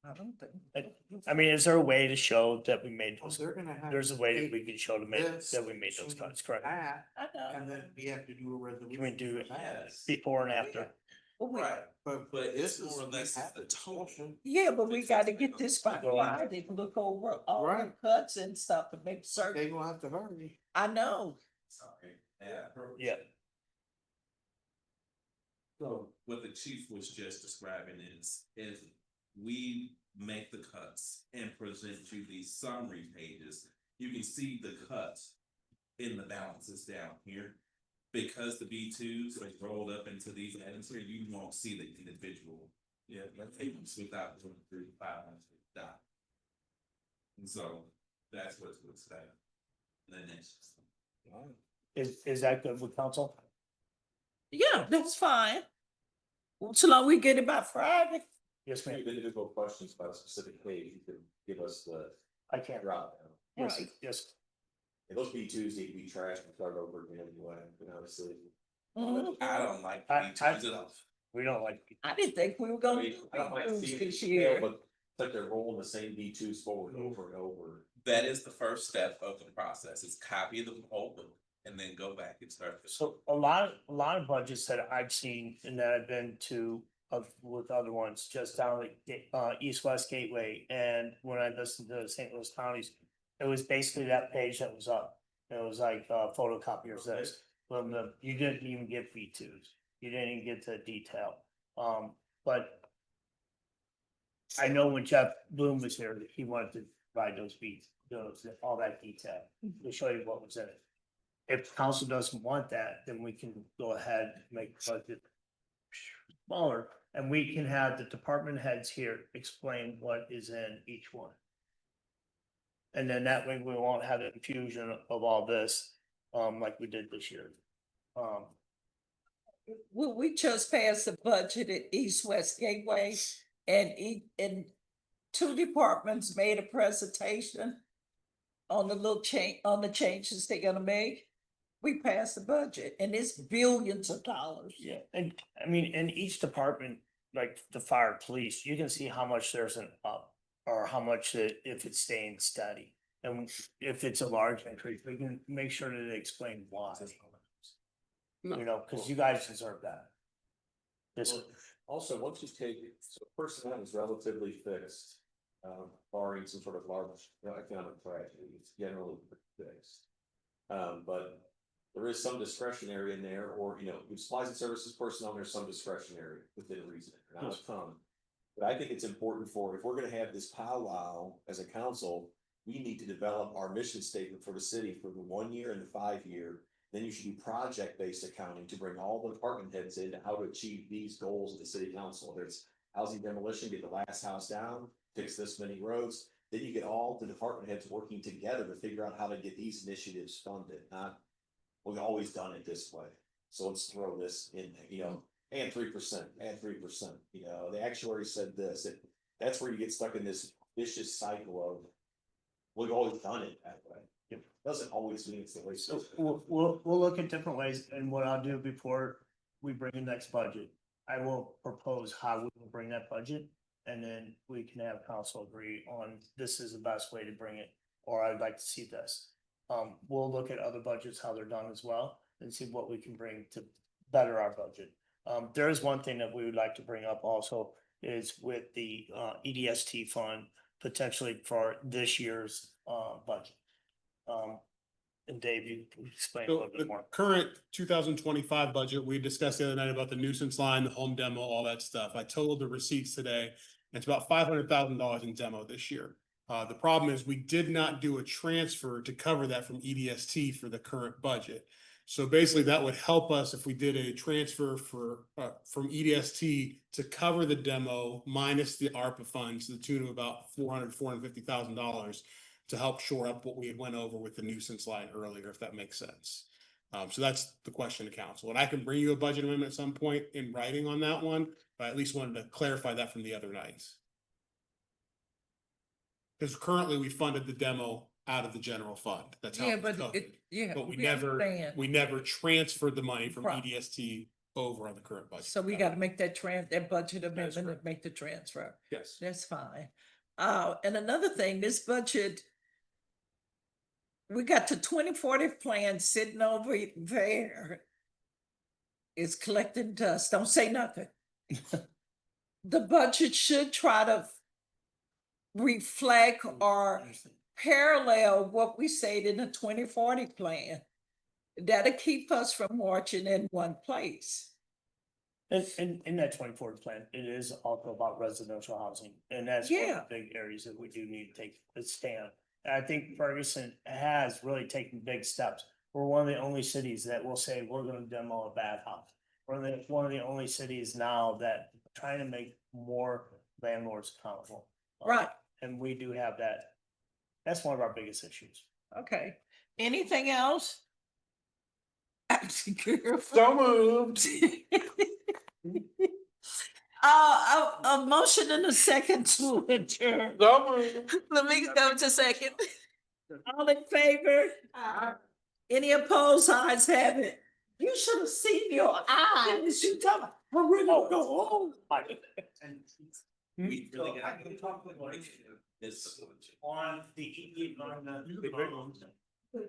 I don't think. I mean, is there a way to show that we made Well, those, they're gonna have. there's a to way that take we can show to make, this, that we made those cuts, correct? that, I know. And then we have to do a resolution. Can we do for that. Yes. before and after? Right, But but this it's is, more or we less have the a total. discussion. Yeah, but we gotta get this by Friday, look over all the Right. cuts and stuff to make certain. They gonna have to hurry. I know. Sorry, yeah. Yeah. So what the chief was just describing is we make the cuts and present you these summary pages. You can see the cuts in the balances down here. Because the B2s are rolled up into these items here, you won't see the individual. Yeah, payments without going through the 500 dot. And so that's what's that. The next. Is that good with council? Yeah, that's fine. So long we get it by Friday. Yes, ma'am. Individual questions about a specific page, you can give us the I can't. drop down. Yes, Right. yes. And those B2s need to be trashed and start over again anyway, you know, obviously. Mhm. I don't like I- B2s at all. We don't like. I didn't think we were gonna do I don't like B2s seeing this it, year. but it's like they're rolling the same B2s forward over and over. That is the first step of the process, is copy the whole book and then go back and start. So a lot of budgets that I've seen and that I've been to with other ones, just down the East-West Gateway, and when I listened to St. Louis counties, it was basically that page that was up. It was like photocopiers this, well, you didn't even get B2s, you didn't even get to detail, but. I know when Jeff Bloom was here, that he wanted to provide those beats, all that detail, to show you what was in it. If council doesn't want that, then we can go ahead and make the budget smaller, and we can have the department heads here explain what is in each one. And then that way we won't have the confusion of all this, like we did this year. We just passed the budget at East-West Gateway and two departments made a presentation on the little change, on the changes they're gonna make. We passed the budget and it's billions of dollars. Yeah, and I mean, in each department, like the fire, police, you can see how much there's an up. Or how much if it's staying steady, and if it's a large increase, we can make sure that they explain why. You know, cause you guys deserve that. This, Well, also, once you take, so personnel is relatively fixed, barring some sort of large, economic tragedy, it's generally fixed. But there is some discretionary in there, or, you know, with supplies and services personnel, there's some discretionary within reason, not a ton. But I think it's important if we're gonna have this powwow as a council, we need to develop our mission statement for the city for the 1 year and the 5 year. Then you should do project-based accounting to bring all the department heads in how to achieve these goals of the city council. Whether it's housing demolition, get the last house down, fix this many roads. Then you get all the department heads working together to figure out how to get these initiatives funded, not, we've always done it this way. So let's throw this in, you know, and 3%, add 3%, you know, the actuary said this, that's where you get stuck in this vicious cycle of, we've always done it that way. It doesn't always mean it's the way. so we'll look at different ways, and what I'll do before we bring the next budget, I will propose how we will bring that budget. And then we can have council agree on this is the best way to bring it, or I'd like to see this. We'll look at other budgets, how they're done as well, and see what we can bring to better our budget. There is one thing that we would like to bring up also is with the EDST fund potentially for this year's budget. And Dave, you explain a So little bit the more. current 2025 budget, we discussed the other night about the nuisance line, the home demo, all that stuff. I totaled the receipts today. It's about $500,000 in demo this year. The problem is we did not do a transfer to cover that from EDST for the current budget. So basically that would help us if we did a transfer from EDST to cover the demo minus the ARPA funds to the tune of about $450,000 to help shore up what we had went over with the nuisance line earlier, if that makes sense. So that's the question to council. And I can bring you a budget amendment at some point in writing on that one, but I at least wanted to clarify that from the other night. Because currently we funded the demo out of the general fund. That's how Yeah, it was but covered. it, yeah. But we understand. never transferred the money from Right. EDST over on the current budget. So we gotta make that that budget amendment and make the transfer. Yes. That's fine. And another thing, this budget, we got the 2040 plan sitting over there. It's collecting dust. Don't say nothing. The budget should try to reflect or parallel what we said in the 2040 plan. That'll keep us from marching in one place. And in that 2040 plan, it is also about residential housing, and that's one of Yeah. the big areas that we do need to take a stand. And I think Ferguson has really taken big steps. We're one of the only cities that will say we're gonna demo a bad house. We're one of the only cities now that trying to make more landlords accountable. Right. And we do have that. That's one of our biggest issues. Okay. Anything else? So moved. A motion and a second to adjourn. So moved. Let me go to second. All in favor? Any opposed? Ayes have it. You should have seen your eyes. You tell me, we're ready to go home. We really got. This. On the, on the.